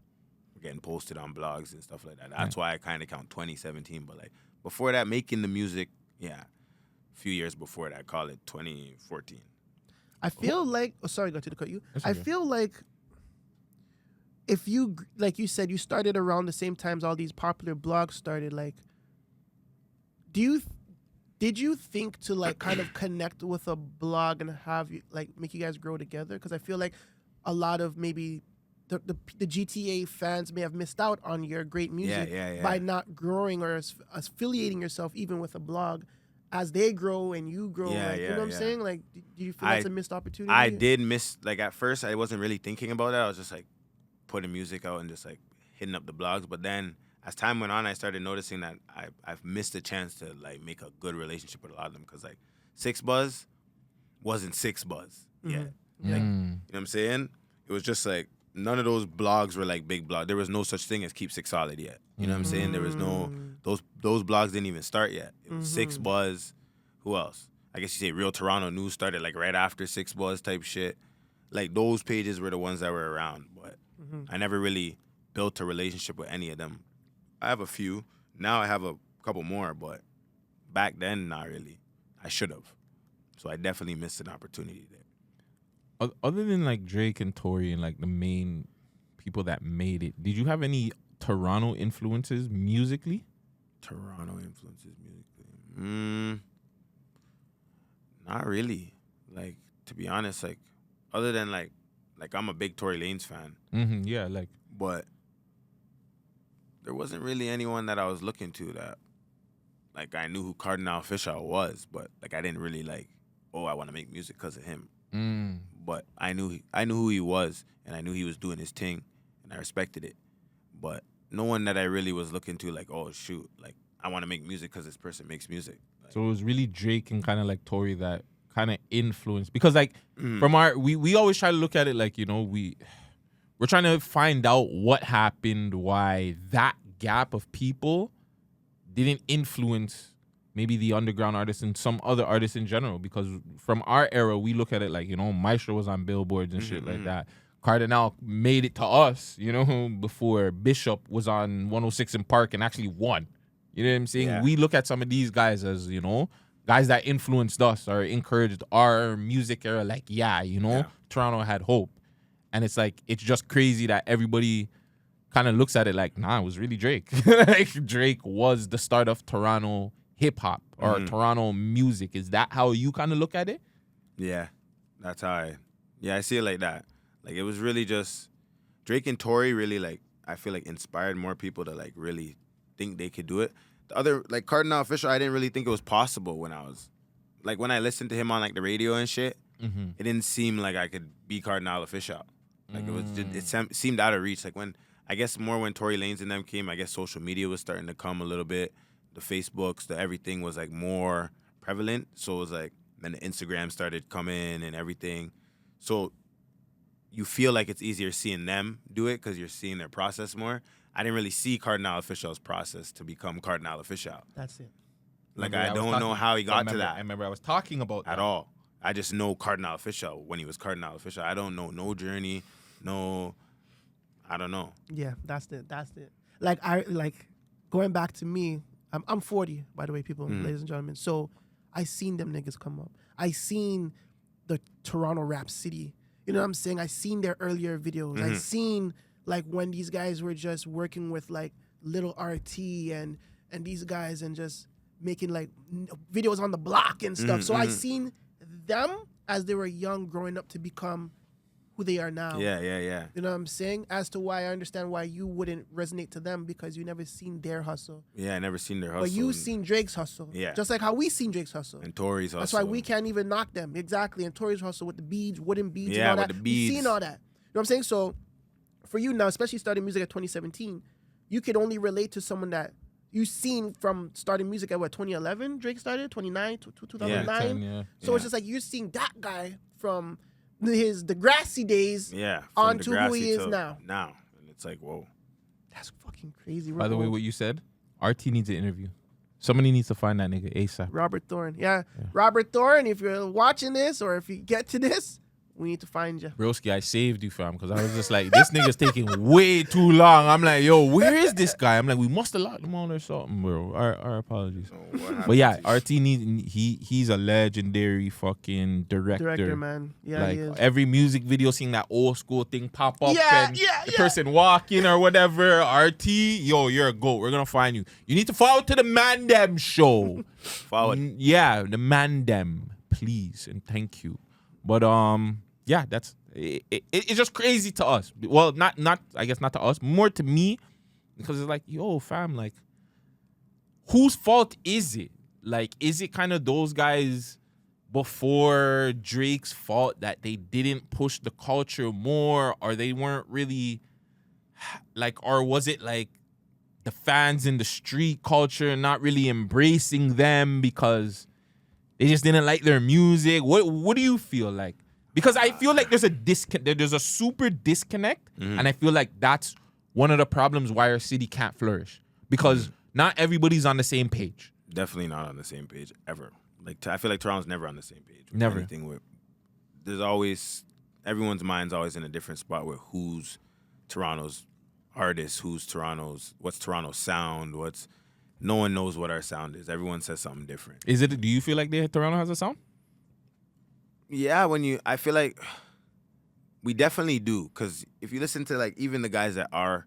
We're getting posted on blogs and stuff like that. That's why I kind of count 2017. But like before that, making the music, yeah, a few years before that, call it 2014. I feel like, sorry, got to cut you. That's I okay. feel like if you, like you said, you started around the same times all these popular blogs started, like, did you think to like kind of connect with a blog and have you like make you guys grow together? Because I feel like a lot of maybe the GTA fans may have missed out on your great music by not growing or affiliating yourself even with a blog as they grow and you grow. You know what I'm saying? Like, do you feel that's a missed opportunity? I did miss, like at first I wasn't really thinking about that. I was just like putting music out and just like hitting up the blogs. But then as time went on, I started noticing that I've missed a chance to like make a good relationship with a lot of them because like 6 Buzz wasn't 6 Buzz yet. Like, you know what I'm saying? It was just like none of those blogs were like big blogs. There was no such thing as Keep6ixSolid yet. You know what I'm saying? There was no those blogs didn't even start yet. It was 6 Buzz. Who else? I guess you say Real Toronto News started like right after 6 Buzz type shit. Like those pages were the ones that were around, but I never really built a relationship with any of them. I have a few. Now I have a couple more, but back then, not really. I should have. So I definitely missed an opportunity there. Other than like Drake and Tory and like the main people that made it, did you have any Toronto influences musically? Toronto influences musically? Not really. Like, to be honest, like, other than like I'm a big Tory Lanez fan. Yeah, like. But there wasn't really anyone that I was looking to that, like, I knew who Cardinal Fisher was, but like I didn't really like, oh, I want to make music because of him. But I knew who he was, and I knew he was doing his thing, and I respected it. But no one that I really was looking to, like, oh shoot, like I want to make music because this person makes music. Like, So it was really Drake and kind of like Tory that kind of influenced, because like from our we always try to look at it like, you know, we're trying to find out what happened, why that gap of people didn't influence maybe the underground artists and some other artists in general. Because from our era, we look at it like, you know, Maestro was on billboards and shit like that. Cardinal made it to us, you know, before Bishop was on 106 in Park and actually won. You know what I'm saying? Yeah. We look at some of these guys as, you know, guys that influenced us or encouraged our music era. Like, yeah, you know, Toronto had hope. And it's like, it's just crazy that everybody kind of looks at it like, nah, it was really Drake. Like, Drake was the start of Toronto hip-hop or Toronto music. Is that how you kind of look at it? yeah, that's how I see it like that. Like, it was really just Drake and Tory really, like, I feel like inspired more people to like really think they could do it. The other, like, Cardinal Fisher, I didn't really think it was possible when I listened to him on like the radio and shit. It didn't seem like I could be Cardinal Official. Like, it was just, it seemed out of reach. Like, when I guess more when Tory Lanez and them came, I guess social media was starting to come a little bit. The Facebooks, the everything was like more prevalent. So it was like, then the Instagram started coming and everything. So you feel like it's easier seeing them do it because you're seeing their process more. I didn't really see Cardinal Official's process to become Cardinal Official. That's it. Like, Remember, I don't know how he got to that I remember I was talking about at all. I just know Cardinal Official when he was Cardinal Official. I don't know no journey, I don't know. Yeah, that's it. Like, going back to me, I'm 40, by the way, people, ladies and gentlemen. So I seen them niggas come up. I seen the Toronto Rap City. You know what I'm saying? I seen their earlier videos. I seen like when these guys were just working with like Little RT and these guys and just making like videos on the block and stuff. So I seen them as they were young growing up to become who they are now. Yeah. You know what I'm saying? As to why I understand why you wouldn't resonate to them because you never seen their hustle. Yeah, I never seen their hustle. But you seen Drake's hustle. Yeah. Just like how we seen Drake's hustle. And Tory's hustle. That's why we can't even knock them. Exactly. And Tory's hustle with the beads, wooden beads Yeah, and all with that. the beads. We seen all that. You know what I'm saying? So for you now, especially starting music at 2017, you could only relate to someone that you've seen from starting music at what 2011 Drake started 2009. 10, yeah. So it's just like you're seeing that guy from his Degrassi days Yeah. from on to who Degrassi he is to now. Now. And it's like, whoa. That's fucking crazy. By the way, what you said, RT needs an interview. Somebody needs to find that nigga ASAP. Robert Thorne. Yeah. Robert Thorne, if you're watching this or if you get to this, we need to find you. Broski, I saved you, fam, because I was just like, this nigga's taking way too long. I'm like, yo, where is this guy? I'm like, we must have locked him on or something, bro. Our apologies. But yeah, RT needs, he's a legendary fucking Director, man. Yeah, like he is. every music video, seeing that old school thing pop up Yeah, and yeah, the yeah. person walking or whatever. RT, yo, you're a goat. We're gonna find you. You need to follow to the Man Dem show. Forward. Yeah, the Man Dem, please and thank you. But yeah, that's it's just crazy to us. Well, not I guess not to us, more to me, because it's like, yo, fam, like, whose fault is it? Like, is it kind of those guys before Drake's fault that they didn't push the culture more, or they weren't really like, or was it like the fans in the street culture not really embracing them because they just didn't like their music? What do you feel like? Because I feel like there's a super disconnect, and I feel like that's one of the problems why our city can't flourish, because not everybody's on the same page. Definitely not on the same page ever. Like I feel like Toronto's never on the same page. With Never. anything with, there's always, everyone's mind's always in a different spot with who's Toronto's artist, what's Toronto's sound, no one knows what our sound is. Everyone says something different. Do you feel like Toronto has a sound? Yeah, I feel like we definitely do, because if you listen to like even the guys that are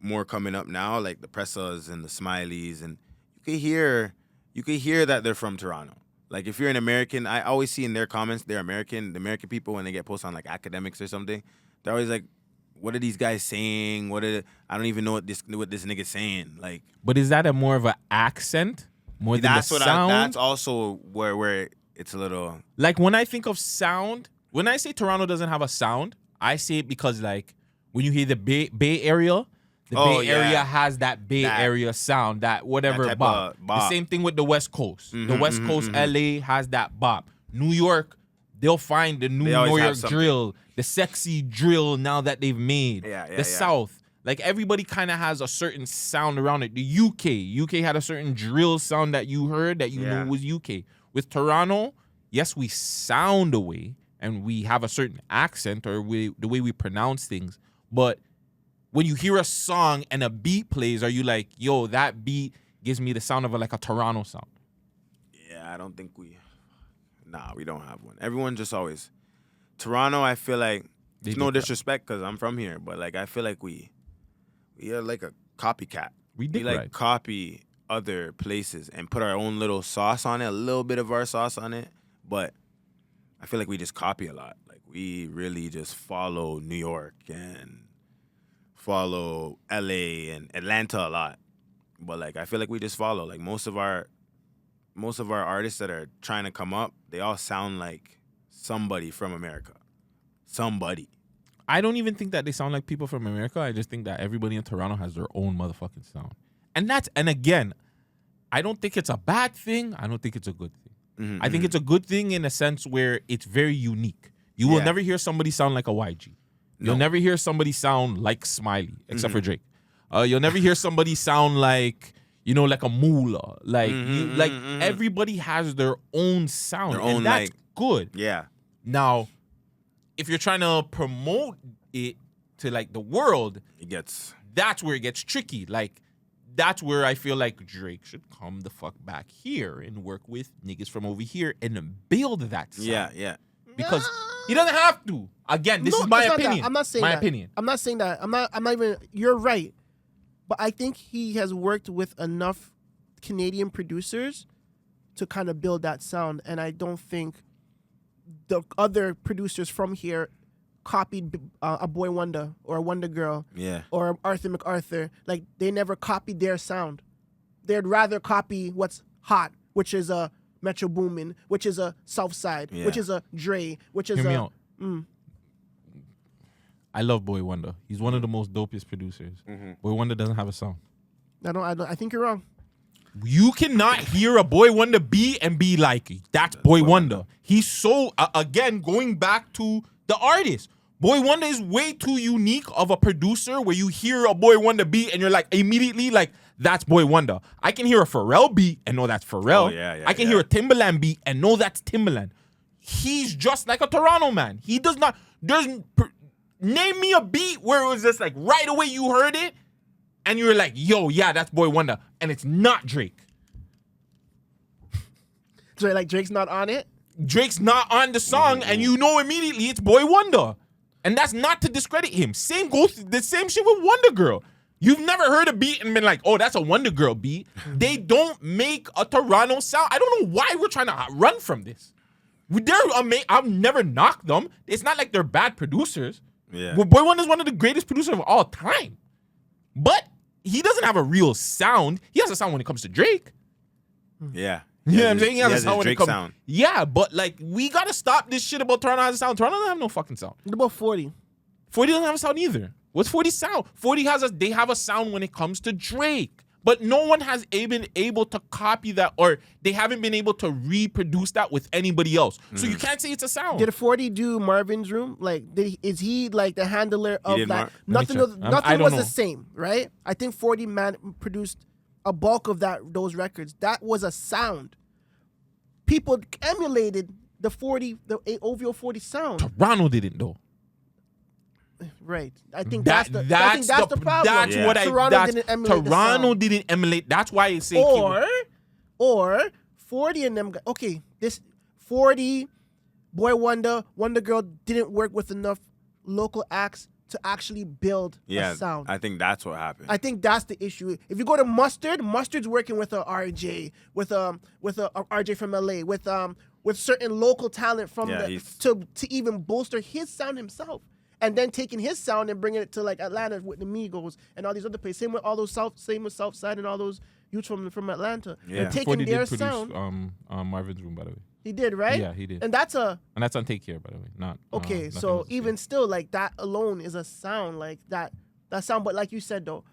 more coming up now, like the Pressas and the Smileys, and you could hear that they're from Toronto. Like if you're an American, I always see in their comments they're American. The American people, when they get posted on like academics or something, they're always like, "What are these guys saying? I don't even know what this nigga's saying." Like, but is that a more of an accent more than the sound? That's also where it's a little, like, when I think of sound, when I say Toronto doesn't have a sound, I say it because, like, when you hear the Bay Area, Bay Area has that Bay Area sound, that whatever that bop. The same thing with the West Coast. The West Coast, LA has that bop. New York, they'll find the New York drill, the sexy drill now that they've made. The South, like, everybody kind of has a certain sound around it. The UK had a certain drill sound that you heard that you knew was UK. With Toronto, yes, we sound a way and we have a certain accent or the way we pronounce things. But when you hear a song and a beat plays, are you like, yo, that beat gives me the sound of like a Toronto sound? Yeah, I don't think we don't have one. Everyone just always, Toronto, I feel like, it's no disrespect because I'm from here, but like I feel like we are like a copycat. We like copy other places and put our own little sauce on it, a little bit of our sauce on it, but I feel like we just copy a lot. Like we really just follow New York and follow LA and Atlanta a lot. But like I feel like we just follow. Like most of our artists that are trying to come up, they all sound like somebody from America. Somebody. I don't even think that they sound like people from America. I just think that everybody in Toronto has their own motherfucking sound. And again, I don't think it's a bad thing. I don't think it's a good thing. I think it's a good thing in a sense where it's very unique. You will never hear somebody sound like a YG. You'll never hear somebody sound like Smiley, except for Drake. You'll never hear somebody sound like, like a Moolah. Like, everybody has their own sound, and that's good. Yeah. Now, if you're trying to promote it to like the world, that's where it gets tricky. Like, that's where I feel like Drake should come the fuck back here and work with niggas from over here and build that sound. Yeah. Because he doesn't have to. Again, this is my opinion. I'm not saying my that. opinion. I'm not saying that. I'm not even, you're right. But I think he has worked with enough Canadian producers to kind of build that sound. And I don't think the other producers from here copied a Boy Wonder or a Wonder Girl or Arthur MacArthur. Like, they never copied their sound. They'd rather copy what's hot, which is a Metro Boomin, which is a Southside, which is a Dre, which is Hear me out. I love Boy Wonder. He's one of the most dopest producers. Boy Wonder doesn't have a sound. I think you're wrong. You cannot hear a Boy Wonder beat and be like, that's Boy Wonder. He's so, again, going back to the artist. Boy Wonder is way too unique of a producer where you hear a Boy Wonder beat and you're like, immediately like, that's Boy Wonder. I can hear a Pharrell beat and know that's Pharrell. Oh, yeah, I can hear a Timbaland beat and know that's Timbaland. He's just like a Toronto man. He does not, name me a beat where it was just like, right away you heard it and you were like, yo, yeah, that's Boy Wonder. And it's not Drake. So like Drake's not on it? Drake's not on the song, and you know immediately it's Boy Wonder. And that's not to discredit him. The same shit with Wonder Girl. You've never heard a beat and been like, oh, that's a Wonder Girl beat. They don't make a Toronto sound. I don't know why we're trying to run from this. I've never knocked them. It's not like they're bad producers. Yeah. Well, Boy Wonder is one of the greatest producers of all time. But he doesn't have a real sound. He has a sound when it comes to Drake. Yeah. You know what I'm saying? He has a his sound when it Drake comes. sound. Yeah, but like we gotta stop this shit about Toronto has a sound. Toronto doesn't have no fucking sound. What about 40? 40 doesn't have a sound either. What's 40's sound? 40 they have a sound when it comes to Drake. But no one has been able to copy that, or they haven't been able to reproduce that with anybody else. So you can't say it's a sound. Did 40 do Marvin's Room? Like, is he like the handler of did that? Let me Nothing check. I don't was know. the same, right? I think 40 produced a bulk of those records. That was a sound. People emulated the OVO 40 sound. Toronto didn't though. Right. I think That's the problem. That's what Toronto didn't emulate the Toronto sound. didn't emulate. That's why it's saying Or 40 and them. Okay, this 40, Boy Wonder, Wonder Girl didn't work with enough local acts to actually build a sound. I think that's what happened. I think that's the issue. If you go to Mustard's working with a RJ, with a RJ from LA, with certain local talent from to even bolster his sound himself. And then taking his sound and bringing it to like Atlanta with the Migos and all these other places. Same with all those Southside and all those youths from Atlanta. Yeah. And taking their sound. Marvin's Room, by the way. He did, right? Yeah, he did. And that's on Take Care, by the way. Not okay. nothing So else to even say. still, like that alone is a sound like that sound. But like you said though,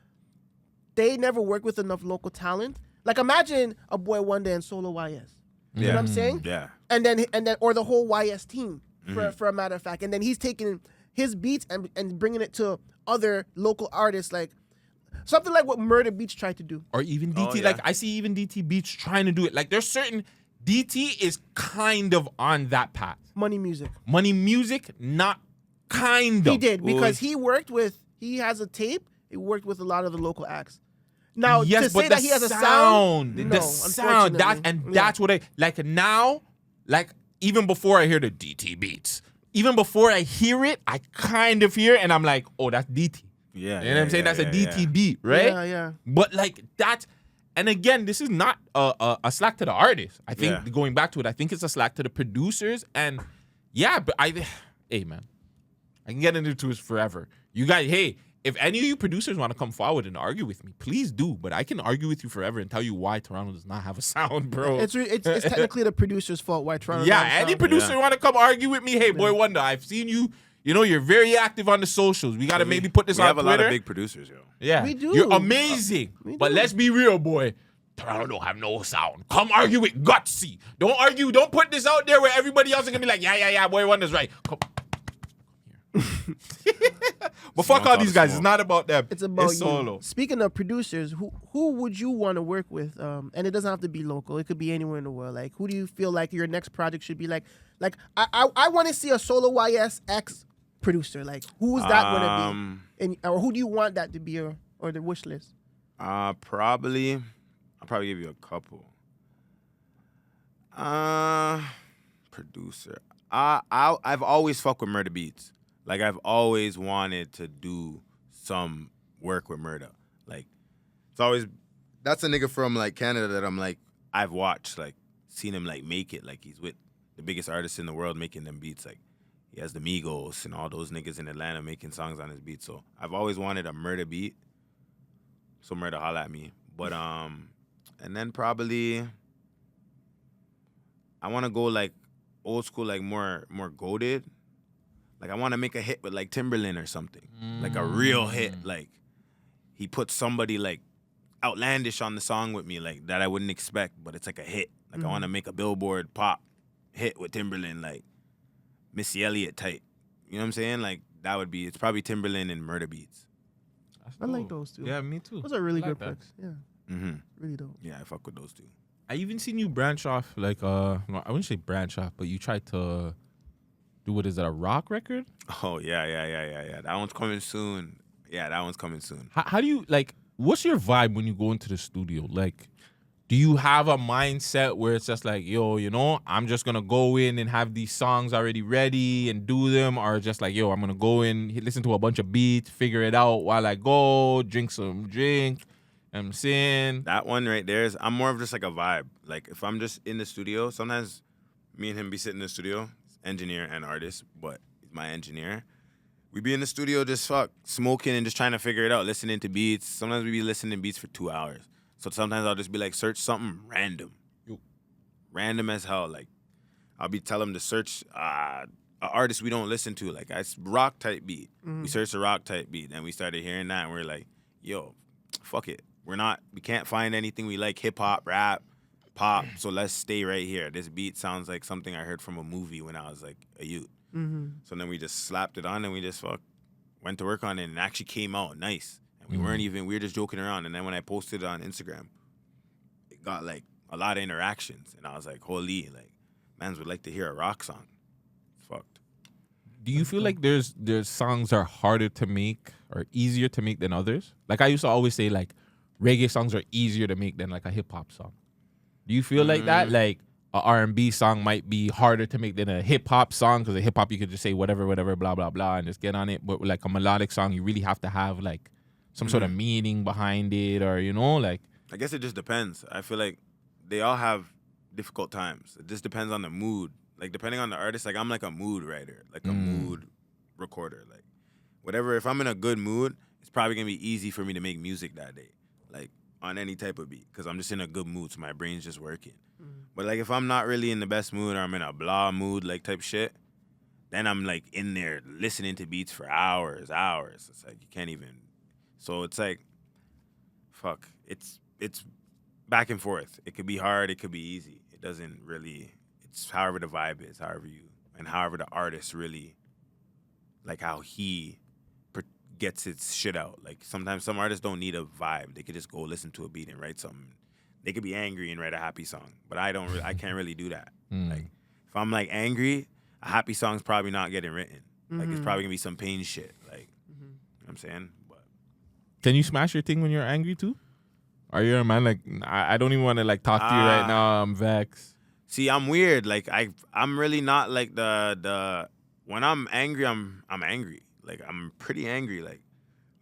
they never work with enough local talent. Like imagine a Boy Wonder and Solo YS. You know what I'm saying? Yeah. And then or the whole YS team for a matter of fact. And then he's taking his beats and bringing it to other local artists, like something like what Murder Beats tried to do. Or even DT. Like I see even DT Beats trying to do it. Like there's certain DT is kind of on that path. Money Music, not kind of. He did because he has a tape. He worked with a lot of the local acts. Now to say that he has a sound, no, the sound. That's what I like now. Like even before I hear the DT Beats. Even before I hear it, I kind of hear it and I'm like, oh, that's DT. Yeah. You know what I'm saying? That's a DT beat, right? Yeah. But like that's, and again, this is not a slack to the artist. I think going back to it, I think it's a slack to the producers. And yeah, but hey man, I can get into this forever. You guys, hey, if any of you producers want to come forward and argue with me, please do. But I can argue with you forever and tell you why Toronto does not have a sound, bro. It's technically the producer's fault why Toronto. Yeah, any producer want to come argue with me? Hey, Boy Wonder, I've seen you. You know, you're very active on the socials. We got to maybe put this on Twitter. We have a lot of big producers, yo. Yeah. We do. You're amazing. But let's be real, boy. Toronto don't have no sound. Come argue with Gutsy. Don't argue. Don't put this out there where everybody else is going to be like, yeah, Boy Wonder's right. Come here. But fuck all these guys. It's not about them. It's about Solo. you. Speaking of producers, who would you want to work with? And it doesn't have to be local. It could be anywhere in the world. Like, who do you feel like your next project should be like? Like, I want to see a Solo YS X producer. Like, who is that going to be? And or who do you want that to be, or the wish list? I'll probably give you a couple. Producer. I've always fucked with Murder Beats. Like, I've always wanted to do some work with Murder. Like, it's always, that's a nigga from, like, Canada that I'm, like, I've watched, like, seen him, like, make it. Like, he's with the biggest artists in the world making them beats. Like, he has the Migos and all those niggas in Atlanta making songs on his beat. So, I've always wanted a Murder beat. So, Murder, holla at me. But, and then probably, I want to go, like, old school, like, more goated. Like, I want to make a hit with, like, Timberland or something. Like, a real hit. Like, he put somebody, like, outlandish on the song with me, like that I wouldn't expect, but it's like a hit. Like I want to make a Billboard pop hit with Timberland, like Missy Elliott type. You know what I'm saying? Like that would be. It's probably Timberland and Murder Beats. I like those two. Yeah, me too. Those are really I like good that. picks. Yeah, Mm-hmm. really dope. Yeah, I fuck with those two. I even seen you branch off like no, I wouldn't say branch off, but you tried to do what is it, a rock record? Oh yeah. That one's coming soon. Yeah, that one's coming soon. How do you like? What's your vibe when you go into the studio? Like, do you have a mindset where it's just like, yo, you know, I'm just gonna go in and have these songs already ready and do them, or just like, yo, I'm gonna go in, listen to a bunch of beats, figure it out while I go, drink some drink. I'm saying That one right there is, I'm more of just like a vibe. Like if I'm just in the studio, sometimes me and him be sitting in the studio, engineer and artist, but he's my engineer. We be in the studio just smoking and just trying to figure it out, listening to beats. Sometimes we be listening to beats for 2 hours. So sometimes I'll just be like, search something random. Random as hell. Like I'll be telling him to search an artist we don't listen to. Like rock type beat. We searched a rock type beat and we started hearing that and we're like, yo, fuck it. We can't find anything we like, hip hop, rap, pop, so let's stay right here. This beat sounds like something I heard from a movie when I was like a youth. So then we just slapped it on and we just went to work on it and it actually came out nice. And we we were just joking around. And then when I posted it on Instagram, it got like a lot of interactions. And I was like, holy, like, mans would like to hear a rock song. It's fucked. do you feel like there's songs are harder to make or easier to make than others? Like I used to always say, like reggae songs are easier to make than like a hip hop song. Do you feel like that? Like a R&B song might be harder to make than a hip hop song, because a hip hop you could just say whatever, blah blah blah, and just get on it. But like a melodic song, you really have to have like some sort of meaning behind it, or you know, like. I guess it just depends. I feel like they all have difficult times. It just depends on the mood. Like depending on the artist, like I'm like a mood writer, like a mood recorder. Like whatever, if I'm in a good mood, it's probably gonna be easy for me to make music that day. Like on any type of beat, because I'm just in a good mood, so my brain's just working. But like if I'm not really in the best mood, or I'm in a blah mood, like type shit, then I'm like in there listening to beats for hours. It's like you can't even. So it's like, fuck. It's back and forth. It could be hard. It could be easy. It doesn't really. It's however the vibe is, however the artist really, like how he gets his shit out. Like sometimes some artists don't need a vibe. They could just go listen to a beat and write something. They could be angry and write a happy song, but I can't really do that. Like if I'm like angry, a happy song's probably not getting written. Like it's probably gonna be some pain shit. Like you know what I'm saying? But Can you smash your thing when you're angry too? Are you a man like I don't even want to like talk to you right now? I'm vexed. See, I'm weird. Like I'm really not like the when I'm angry, I'm angry. Like I'm pretty angry. Like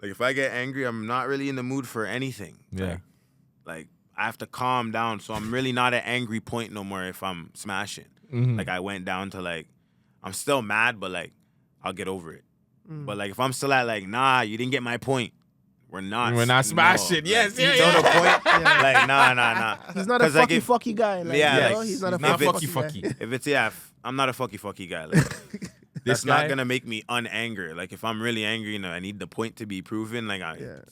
if I get angry, I'm not really in the mood for anything. Yeah. Like I have to calm down. So I'm really not at angry point no more if I'm smashing. Like I went down to like, I'm still mad, but like I'll get over it. But like if I'm still at like, nah, you didn't get my point. We're not smashing. No. Yes, Like, yeah, you know yeah. the point? Like nah. He's not a 'Cause, like, fucky guy. Like, Yeah, you know? like, He's not a he's not fucky guy. If it's I'm not a fucky guy. Like, that's not gonna make me unanger. Like if I'm really angry and I need the point to be proven, like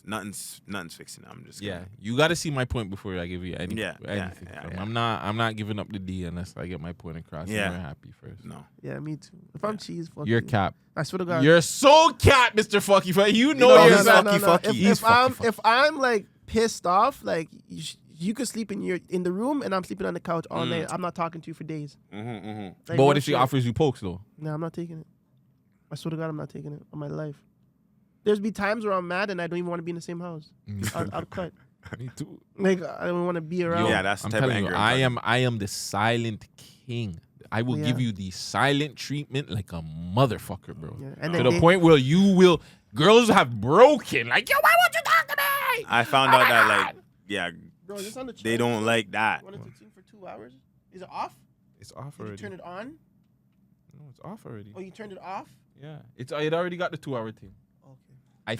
nothing's fixing it. I'm just Yeah, you got to see my point before I give you anything. Yeah. I'm not giving up the D unless I get my point across. Yeah. And we're happy first. No. Yeah, me too. If I'm cheese, fuck You're you. cap. I swear to God. You're so cap, Mr. Fucky Fucky. You know No, you're he's not. fucky. If I'm like pissed off, like you could sleep in the room and I'm sleeping on the couch all night. I'm not talking to you for days. Like, But what no if she shit. offers you pokes though? No, I'm not taking it. I swear to God, I'm not taking it on my life. There's be times where I'm mad and I don't even want to be in the same house. I'll cut. Me too. Like I don't want to be around. Yeah, that's the I'm type of telling you, anger I'm talking. I am the silent king. I will give you the silent treatment like a motherfucker, bro. Yeah, and To then the point where girls have broken. Like, yo, why won't you talk to me? I found out that like Bro, is this on the they don't like that. Want it to tune for 2 hours? Is it off? It's off Did you already. turn it on? No, it's off already. Oh, you turned it off? Yeah, it already got the 2 hour thing. Okay. I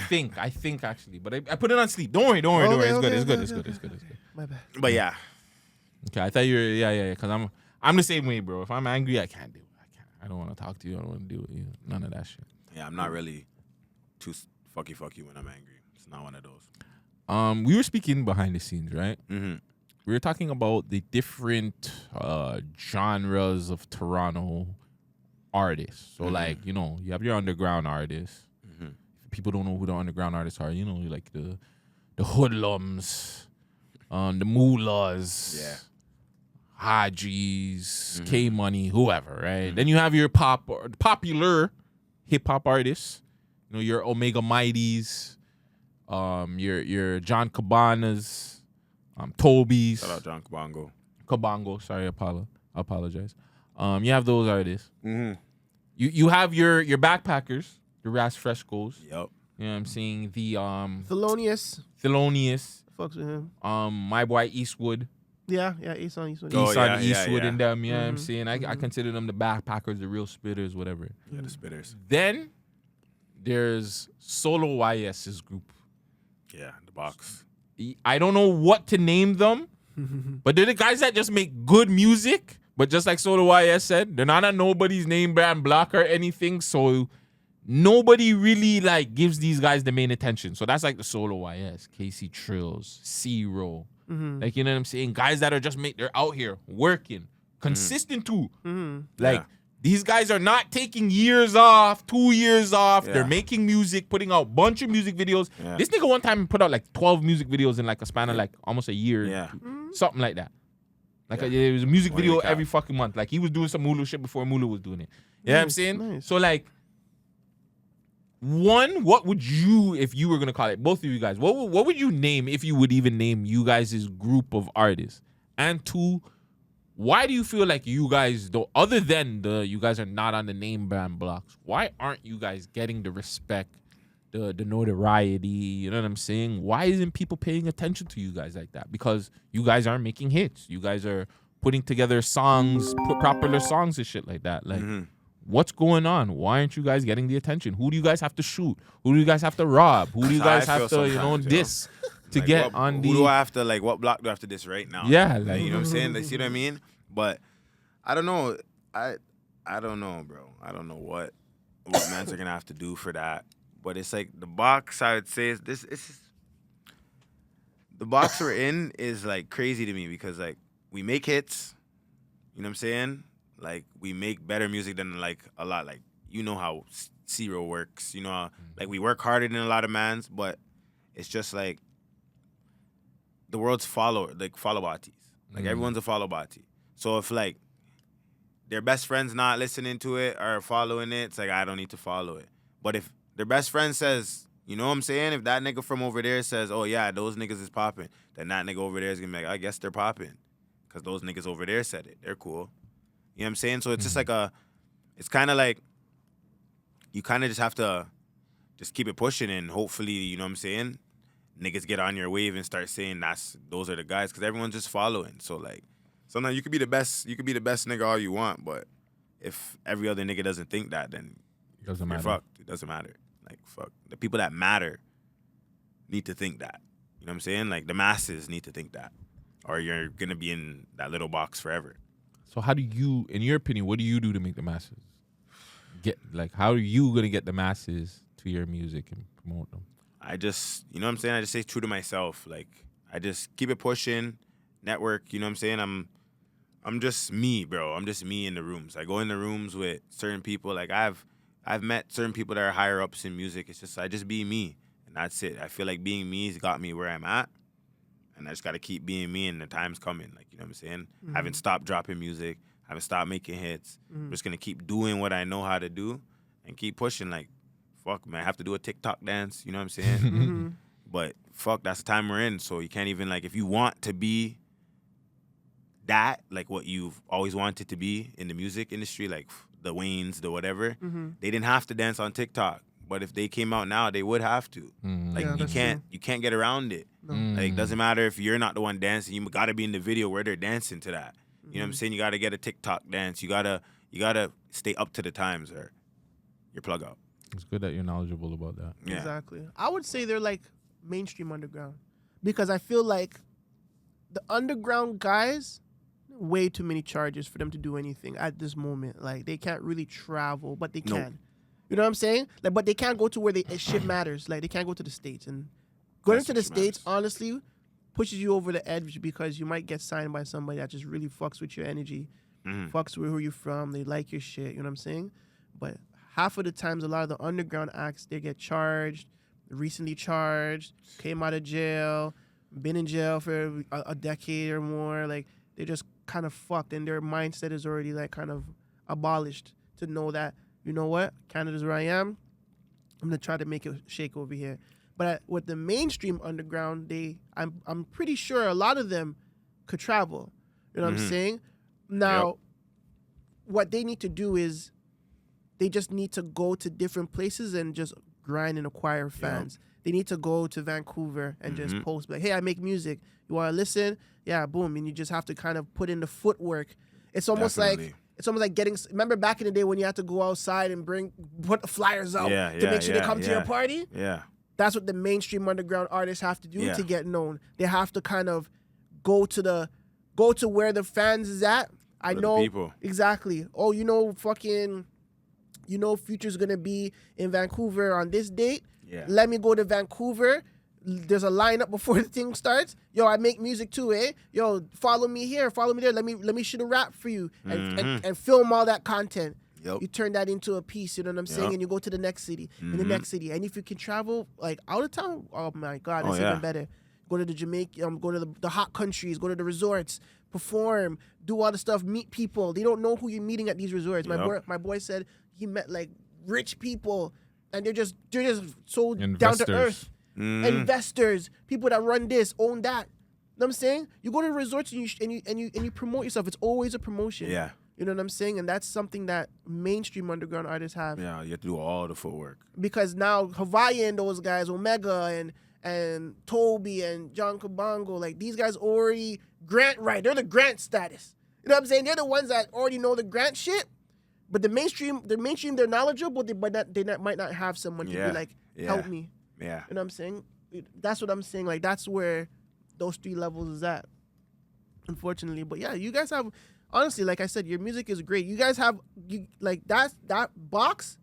think actually, but I put it on sleep. Don't worry. It's good. It's good. My bad. But yeah, Okay, I thought you were yeah. Because I'm the same way, bro. If I'm angry, I can't do it. I don't want to talk to you. I don't want to deal with you. None of that shit. I'm not really too fucky when I'm angry. It's not one of those. We were speaking behind the scenes, right? Mm-hmm. We were talking about the different genres of Toronto artists. So, like, you know, you have your underground artists. If people don't know who the underground artists are, you know, like the hoodlums, the mullahs, Hajis, K-Money, whoever, right? Then you have your popular hip-hop artists. You know, your Omega Mighties, your John Cabanas, Toby's. Shout out John Kabongo. Kabongo, sorry, I apologize. You have those artists. Mm-hmm. You have your backpackers, your Ras Frescos. Yep. You know what I'm saying? The Thelonious. Fucks with him. my boy Eastwood. Yeah, Easton Eastwood. Oh, Easton yeah, Eastwood yeah. and them, you know what I'm saying? I consider them the backpackers, the real spitters, whatever. Yeah, the spitters. Then there's Solo YS's group. Yeah, the box. I don't know what to name them, but they're the guys that just make good music. But just like Solo YS said, they're not a nobody's name brand block or anything. So nobody really like gives these guys the main attention. So that's like the Solo YS, KC Trills, C-Row. Like, you know what I'm saying? Guys that are just they're out here working, consistent too. Like, Yeah. these guys are not taking years off, 2 years off. Yeah. They're making music, putting out a bunch of music videos. Yeah. This nigga one time put out like 12 music videos in like a span of like almost a year. Yeah. Something like that. Like Yeah. it was a music What do video you got? every fucking month. Like he was doing some Mulu shit before Mulu was doing it. You know what I'm saying? Nice. So like, one, what would you, if you were gonna call it, both of you guys, what would you name, if you would even name you guys' group of artists? And two, why do you feel like you guys don't, other than you guys are not on the name brand blocks, why aren't you guys getting the respect, the notoriety, you know what I'm saying? Why isn't people paying attention to you guys like that? Because you guys aren't making hits. You guys are putting together songs, popular songs and shit like that. Like, what's going on? Why aren't you guys getting the attention? Who do you guys have to shoot? Who do you guys have to rob? Who do you guys I have feel to, you know, sometimes, yo. diss to Like, get what, on the... Who do I have to, like, what block do I have to diss right now? Yeah, Like, like, you know what I'm saying? Like, see what I mean? But I don't know. I don't know, bro. I don't know what mans are gonna have to do for that. But it's like the box, I would say, the box we're in is like crazy to me because like we make hits, you know what I'm saying? Like we make better music than like a lot. Like you know how Zero works, you know how, like we work harder than a lot of mans, but it's just like the world's follow batis. Like everyone's a follow bati. So if like their best friend's not listening to it or following it, it's like I don't need to follow it. But if their best friend says, you know what I'm saying? If that nigga from over there says, oh yeah, those niggas is popping, then that nigga over there is gonna be like, I guess they're popping. Because those niggas over there said it. They're cool. You know what I'm saying? So it's just like it's kind of like, you kind of just have to just keep it pushing and hopefully, you know what I'm saying? Niggas get on your wave and start saying those are the guys because everyone's just following. So like, sometimes you could be the best nigga all you want, but if every other nigga doesn't think that, then doesn't you're matter. fucked. It doesn't matter. Like, fuck. The people that matter need to think that. You know what I'm saying? Like, the masses need to think that. Or you're going to be in that little box forever. So how do you, in your opinion, what do you do to make the masses how are you going to get the masses to your music and promote them? I just, you know what I'm saying? I just stay true to myself. Like, I just keep it pushing, network, you know what I'm saying? I'm just me, bro. I'm just me in the rooms. I go in the rooms with certain people. Like, I've met certain people that are higher ups in music. It's just, I just be me. And that's it. I feel like being me has got me where I'm at. And I just got to keep being me and the time's coming. Like, you know what I'm saying? I haven't stopped dropping music. I haven't stopped making hits. I'm just going to keep doing what I know how to do and keep pushing. Like, fuck, man, I have to do a TikTok dance. You know what I'm saying? But fuck, that's the time we're in. So you can't even, like, if you want to be that, like what you've always wanted to be in the music industry, like the Waynes, the whatever, they didn't have to dance on TikTok. But if they came out now, they would have to. Like, Yeah, you can't get around it. Like, doesn't matter if you're not the one dancing. You got to be in the video where they're dancing to that. You know what I'm saying? You got to get a TikTok dance. You gotta stay up to the times or your plug out. It's good that you're knowledgeable about that. Yeah. Exactly. I would say they're like mainstream underground because I feel like the underground guys, way too many charges for them to do anything at this moment. Like, they can't really travel, but they can. Nope. You know what I'm saying? Like, but they can't go to where shit matters. Like, they can't go to the States and Going That's into the what matters. States, honestly, pushes you over the edge because you might get signed by somebody that just really fucks with your energy, fucks with who you're from, they like your shit, you know what I'm saying? But half of the times, a lot of the underground acts, they get charged, recently charged, came out of jail, been in jail for a decade or more. Like, they're just kind of fucked, and their mindset is already, like, kind of abolished to know that, you know what, Canada's where I am, I'm going to try to make it shake over here. But with the mainstream underground, I'm pretty sure a lot of them could travel. You know what I'm saying? Now, what they need to do is they just need to go to different places and just grind and acquire fans. They need to go to Vancouver and just post, like, hey, I make music. You want to listen? Yeah, boom. And you just have to kind of put in the footwork. It's almost Definitely. like getting. Remember back in the day when you had to go outside and put the flyers out to make sure they come to your party? Yeah. That's what the mainstream underground artists have to do to get known. They have to kind of go to where the fans is at. I Where the know people. exactly. Oh, Future's gonna be in Vancouver on this date. Yeah. Let me go to Vancouver. There's a lineup before the thing starts. Yo, I make music too, eh? Yo, follow me here, follow me there. Let me shoot a rap for you and film all that content. Yep. You turn that into a piece, you know what I'm saying? Yep. And you go to the next city, and the next city. And if you can travel like out of town, oh my God, that's yeah. even better. Go to the Jamaica, go to the hot countries, go to the resorts, perform, do all the stuff, meet people. They don't know who you're meeting at these resorts. Yep. My boy said he met like rich people, and they're just so down Investors. to earth. Investors, people that run this, own that. You know what I'm saying? You go to the resorts and you promote yourself. It's always a promotion. Yeah. You know what I'm saying? And that's something that mainstream underground artists have. Yeah, you have to do all the footwork. Because now Hawaii and those guys, Omega and Toby and John Kabongo, like these guys already grant right. They're the grant status. You know what I'm saying? They're the ones that already know the grant shit. But the mainstream, they're knowledgeable, but they might not have someone to be like, help me. Yeah. You know what I'm saying? That's what I'm saying. Like, that's where those three levels is at, unfortunately. But yeah, you guys have, honestly, like I said, your music is great. You guys have, that box,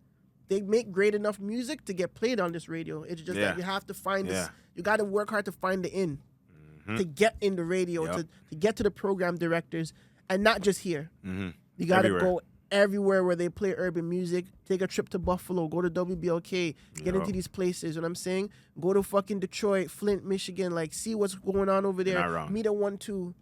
they make great enough music to get played on this radio. It's just that you have to find this, you got to work hard to find the in, to get in the radio, to get to the program directors, and not just here. You got to go everywhere where they play urban music. Take a trip to Buffalo, go to WBLK, get into these places, you know what I'm saying? Go to fucking Detroit, Flint, Michigan, like see what's going on over there. Not wrong. Meet a 1-2.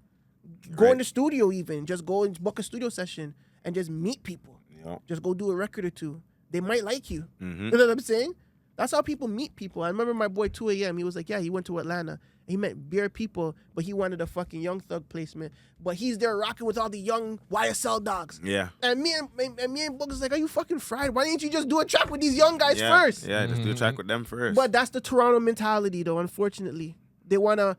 Go in the studio even. Just go and book a studio session and just meet people. Yep. Just go do a record or two. They might like you. You know what I'm saying? That's how people meet people. I remember my boy 2 a.m. He was like, yeah, he went to Atlanta. He met bare people, but he wanted a fucking Young Thug placement. But he's there rocking with all the young YSL dogs. Yeah. And me and Book is like, are you fucking fried? Why didn't you just do a track with these young guys first? Yeah, just do a track with them first. But that's the Toronto mentality, though. Unfortunately, they wanna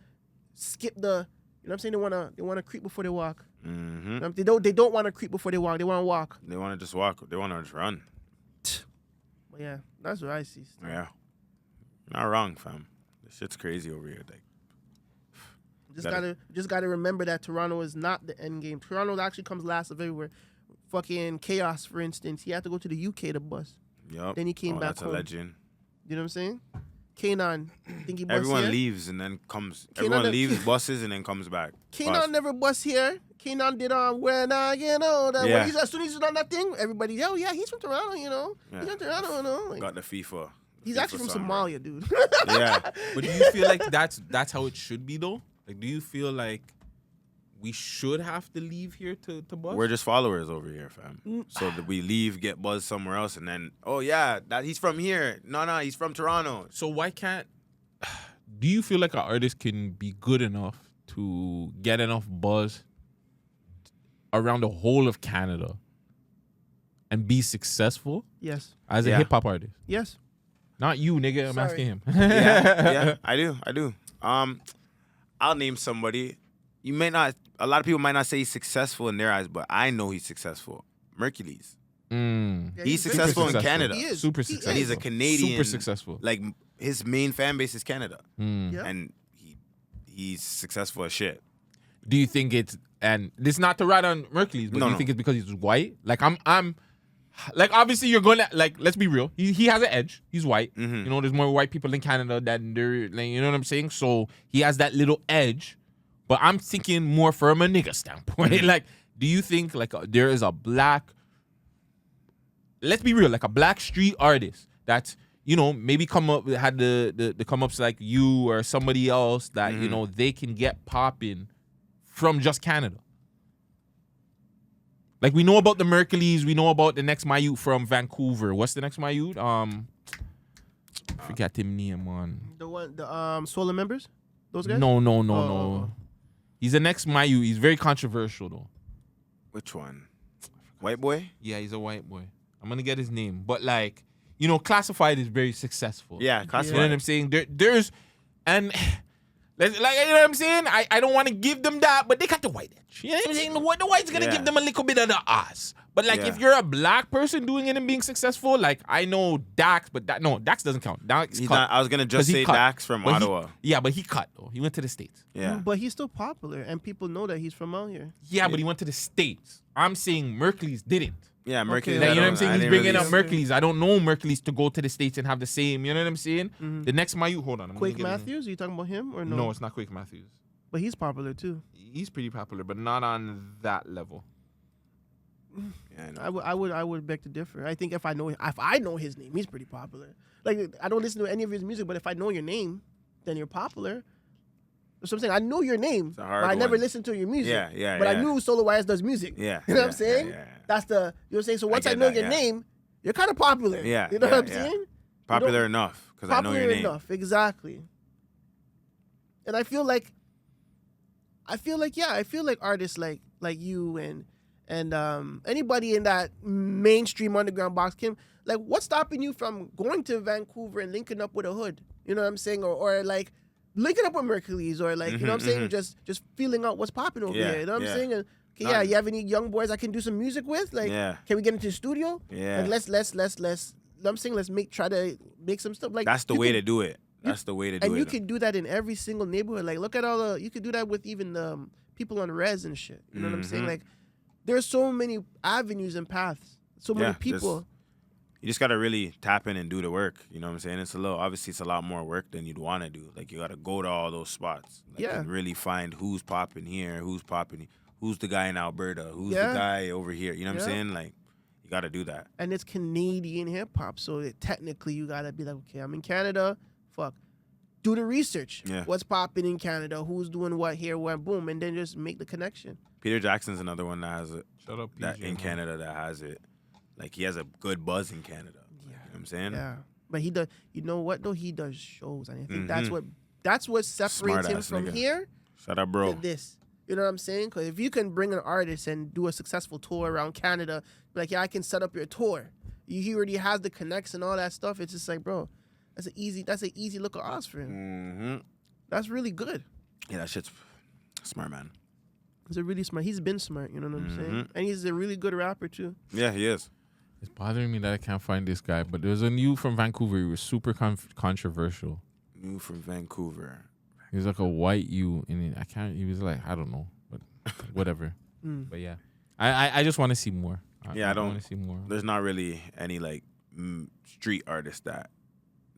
skip the. You know what I'm saying? They wanna creep before they walk. They don't want to creep before they walk. They want to walk. They want to just walk. They want to just run. But yeah, that's what I see. Yeah. You're not wrong, fam. This shit's crazy over here. Like, Just gotta remember that Toronto is not the end game. Toronto actually comes last of everywhere. Fucking Chaos, for instance, he had to go to the UK to bus. yup. Then he came back that's home. a legend. You know what I'm saying? Kanan, I think he bus Everyone here. leaves and then comes. Kanan Everyone the- leaves buses and then comes back. Kanan Bus. never bus here. Kanan did when I get older. Yeah. As soon as he's on that thing, everybody, oh yeah, he's from Toronto, you know. Yeah. He's from Toronto, you know. Like, Got the FIFA. he's FIFA actually from song, Somalia, dude. Yeah. But do you feel like that's how it should be though? Like, do you feel like we should have to leave here to buzz? We're just followers over here, fam. So that we leave, get buzzed somewhere else, and then, oh yeah, that he's from here. No, he's from Toronto. So why can't? Do you feel like an artist can be good enough to get enough buzz around the whole of Canada and be successful Yes. as a Yeah. hip hop artist? Yes. Not you, nigga. I'm Sorry. asking him. Yeah, I do. I'll name somebody. You may not. A lot of people might not say he's successful in their eyes, but I know he's successful. Mercules. Mm. Yeah, He's very successful in successful. Canada. He is. Super He is. successful. And he's a Canadian. Super successful. Like his main fan base is Canada, Yeah. and he's successful as shit. Do you think it's, and this is not to ride on Mercules, but No, do you no. think it's because he's white? Like I'm like obviously you're gonna like. Let's be real. He has an edge. He's white. Mhm. You know, there's more white people in Canada than there. Like, you know what I'm saying? So he has that little edge. But I'm thinking more from a nigga standpoint. Like, do you think like there is a black? Let's be real, like a black street artist that, you know, maybe had the come ups like you or somebody else that you know they can get popping from just Canada. Like we know about the Mercules, we know about the next Mayute from Vancouver. What's the next Mayute? Forget him name, man. The Swollen Members, those guys. No. He's the next Mayute. He's very controversial though. Which one? White boy? Yeah, he's a white boy. I'm gonna get his name, but like, you know, Classified is very successful. Yeah, Classified. You know what I'm saying? There's and. Like, you know what I'm saying? I don't want to give them that, but they got the white edge. You know what I'm saying? The white's going to give them a little bit of the ass. But, like, if you're a black person doing it and being successful, like, I know Dax, but Dax doesn't count. Dax cut. I was going to just say Dax from Ottawa. But he cut, though. He went to the States. Yeah. But he's still popular, and people know that he's from out here. Yeah, but he went to the States. I'm saying Mercules didn't. Yeah, Mercules. Okay. Like, you know what I'm saying? He's bringing up really- Mercules. I don't know Mercules to go to the States and have the same. You know what I'm saying? The next Mayute, hold on. Quake Matthews, are you talking about him or no? No, it's not Quake Matthews. But he's popular too. He's pretty popular, but not on that level. Yeah, I know. I would beg to differ. I think if I know his name, he's pretty popular. Like I don't listen to any of his music, but if I know your name, then you're popular. That's what I'm saying. I know your name, but I never listened to your music. Yeah. But I knew Solo Wires does music. Yeah. You know what I'm saying? Yeah. That's the, you know what I'm saying? So once I get know that, your yeah. name, you're kind of popular. Yeah, You know yeah, what I'm yeah. saying? Popular enough because I know your name. Enough, exactly. And I feel like artists like you and anybody in that mainstream underground box, Kim, like what's stopping you from going to Vancouver and linking up with a hood? You know what I'm saying? Or like linking up with Mercules or like, you know what I'm saying? Just feeling out what's popping over here. You know what I'm saying? And, okay, yeah, you have any young boys I can do some music with? Like, can we get into the studio? Yeah. Like, let's you know what I'm saying? Let's try to make some stuff. Like That's the way to do it. That's the way to do it. And you can do that in every single neighborhood. Like, look at you could do that with even the people on res and shit. You know what I'm saying? Like, there's so many avenues and paths. So many people. You just gotta really tap in and do the work. You know what I'm saying? Obviously it's a lot more work than you'd want to do. Like you gotta go to all those spots. Like, and really find who's popping here, who's the guy in Alberta, who's the guy over here. You know what I'm saying? Like you gotta do that. And it's Canadian hip hop, so technically you gotta be like, okay, I'm in Canada. Fuck. Do the research. Yeah. What's popping in Canada? Who's doing what here? Where? Boom, and then just make the connection. Peter Jackson's another one that has it. Shut up, That PJ, in man. Canada that has it. Like he has a good buzz in Canada. You know what I'm saying? Yeah, but he does. You know what though? He does shows, and I think that's what separates him Smart-ass from nigga. here. Shut up, bro. To this. You know what I'm saying? Because if you can bring an artist and do a successful tour around Canada, be like, yeah, I can set up your tour. He already has the connects and all that stuff. It's just like, bro, that's an easy look of odds for him. Mm-hmm. That's really good. Yeah, that shit's smart, man. He's a really smart. He's been smart. You know what I'm saying? And he's a really good rapper too. Yeah, he is. It's bothering me that I can't find this guy, but there's a new from Vancouver. He was super controversial. New from Vancouver. He was like a white you, and he was like, I don't know, but whatever. But yeah, I just want to see more. I don't want to see more. There's not really any like street artists that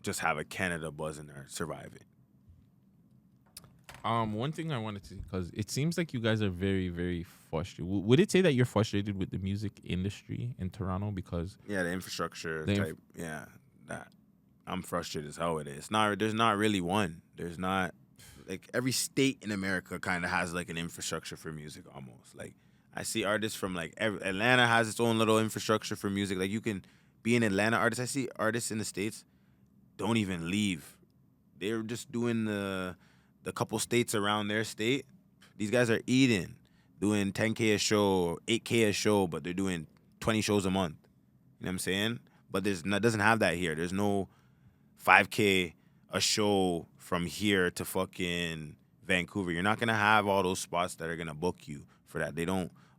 just have a Canada buzz and are surviving. One thing I wanted to, because it seems like you guys are very, very frustrated. Would it say that you're frustrated with the music industry in Toronto? Because Yeah, the infrastructure type. Yeah, that I'm frustrated as hell with it. There's not really one. There's not like every state in America kind of has like an infrastructure for music almost. Like I see artists from like Atlanta has its own little infrastructure for music. Like you can be an Atlanta artist. I see artists in the States don't even leave. They're just doing the couple states around their state. These guys are eating, doing 10K a show, 8K a show, but they're doing 20 shows a month. You know what I'm saying? But doesn't have that here. There's no 5K a show from here to fucking Vancouver. You're not gonna have all those spots that are gonna book you for that.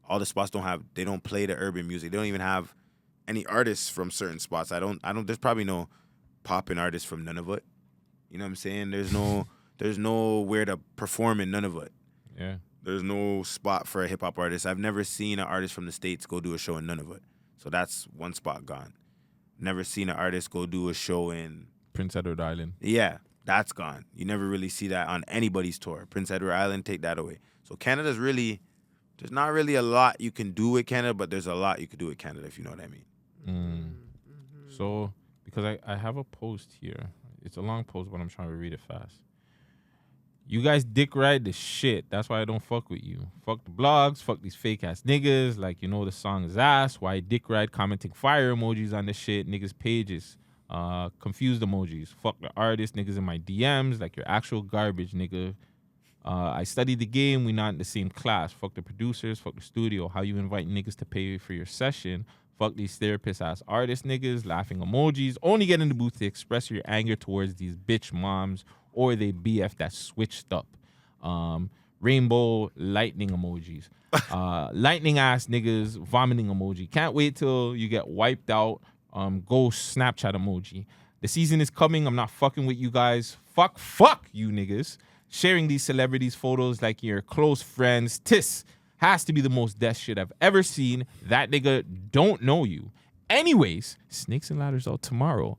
All the spots they don't play the urban music. They don't even have any artists from certain spots. There's probably no poppin' artists from Nunavut. You know what I'm saying? There's nowhere to perform in Nunavut. yeah, There's no spot for a hip hop artist. I've never seen an artist from the States go do a show in Nunavut. So that's one spot gone. Never seen an artist go do a show in Prince Edward Island. Yeah, that's gone. You never really see that on anybody's tour. Prince Edward Island, take that away. So Canada's really, there's not really a lot you can do with Canada, but there's a lot you can do with Canada, if you know what I mean. So, because I have a post here. It's a long post, but I'm trying to read it fast. You guys dick ride the shit. That's why I don't fuck with you. Fuck the blogs. Fuck these fake ass niggas. Like, you know the song is ass. Why dick ride commenting fire emojis on the shit. Niggas pages. Confused emojis. Fuck the artist. Niggas in my DMs. Like, you're actual garbage, nigga. I studied the game. We not in the same class. Fuck the producers. Fuck the studio. How you invite niggas to pay for your session. Fuck these therapist ass artist niggas. Laughing emojis. Only get in the booth to express your anger towards these bitch moms or they BF that switched up. Rainbow lightning emojis. Lightning ass niggas vomiting emoji. Can't wait till you get wiped out. Ghost Snapchat emoji. The season is coming. I'm not fucking with you guys. Fuck you niggas. Sharing these celebrities' photos like your close friends. Tis has to be the most death shit I've ever seen. That nigga don't know you. Anyways, Snakes and Ladders out tomorrow.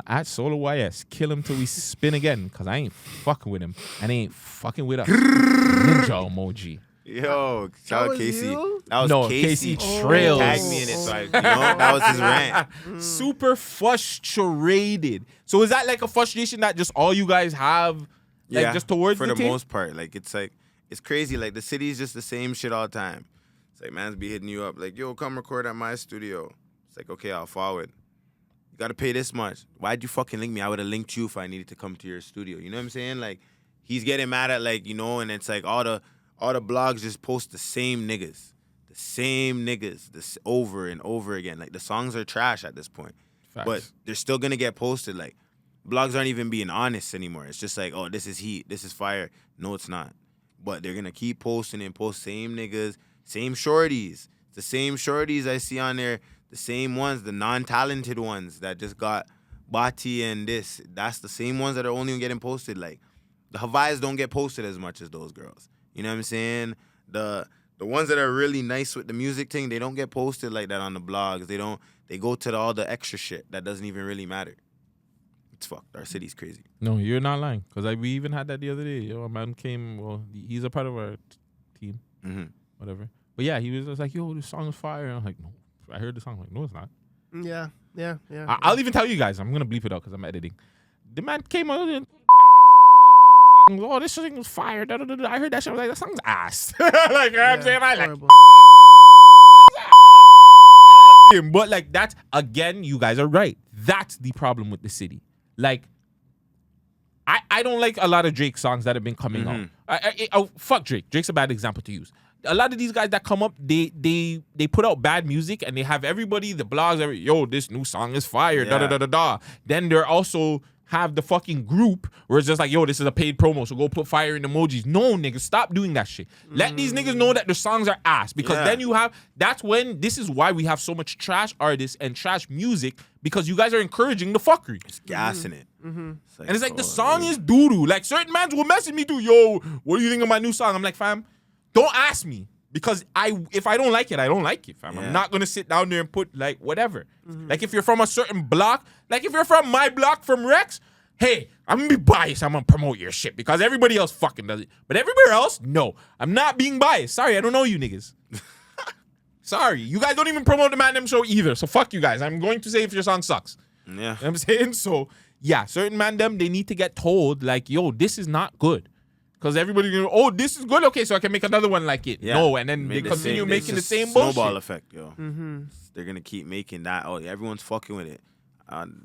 At Solo YS. Kill him till we spin again. Cause I ain't fucking with him. And he ain't fucking with us. Ninja emoji. Yo, shout out Casey. You? That was No, Casey. Casey Trails. Tagged me in it, so that was his rant. Super frustrated. So is that like a frustration that just all you guys have? Like just towards for the the team? most part. Like it's crazy. Like the city's just the same shit all the time. It's like man's be hitting you up like, yo, come record at my studio. It's like, okay, I'll forward. You gotta pay this much. Why'd you fucking link me? I would have linked you if I needed to come to your studio. You know what I'm saying? Like he's getting mad at like, you know, and it's like all the blogs just post the same niggas. The same niggas. This over and over again. Like the songs are trash at this point. Facts. But they're still gonna get posted. Like blogs aren't even being honest anymore. It's just like, oh, this is heat. This is fire. No, it's not. But they're gonna keep posting and post same niggas, same shorties. The same shorties I see on there, the same ones, the non-talented ones that just got Bati and this. That's the same ones that are only getting posted. Like the Hawaii's don't get posted as much as those girls. You know what I'm saying? The ones that are really nice with the music thing, they don't get posted like that on the blogs. They go to all the extra shit that doesn't even really matter. It's fucked. Our city's crazy. No, you're not lying. Because we even had that the other day. Yo, a man came, well, he's a part of our team. Mm-hmm. Whatever. But yeah, he was just like, yo, this song is fire. And I'm like, no. I heard the song. I'm like, no, it's not. Yeah. I'll even tell you guys. I'm going to bleep it out because I'm editing. The man came out and oh, this thing was fire. Da, da, da, da. I heard that shit. I was like, that song's ass. Like, you know what I'm saying? I like Horrible. him. But like that's again, you guys are right. That's the problem with the city. Like, I don't like a lot of Drake songs that have been coming out. Fuck Drake. Drake's a bad example to use. A lot of these guys that come up, they put out bad music and they have everybody, the blogs, yo, this new song is fire, da da da da da. Then they're also have the fucking group where it's just like, yo, this is a paid promo, so go put fire in emojis. No, niggas, stop doing that shit. Let these niggas know that their songs are ass. Because then you have, this is why we have so much trash artists and trash music, because you guys are encouraging the fuckery. It's gassing it. Mm-hmm. Like, And it's like, the song is doo-doo. Like, certain mans will message me too, yo, what do you think of my new song? I'm like, fam, don't ask me. Because if I don't like it, I don't like it, fam. I'm not going to sit down there and put, like, whatever. Like, if you're from a certain block, like, if you're from my block from Rex, hey, I'm going to be biased. I'm going to promote your shit because everybody else fucking does it. But everywhere else, no. I'm not being biased. Sorry, I don't know you niggas. Sorry. You guys don't even promote the Man Dem show either. So fuck you guys. I'm going to say if your song sucks. Yeah. You know what I'm saying? So, yeah, certain Man Dem, they need to get told, like, yo, this is not good. Because everybody goes, oh, this is good. Okay, so I can make another one like it. Yeah. No, and then they continue making the same bullshit. Snowball effect, yo. They're going to keep making that. Oh, everyone's fucking with it.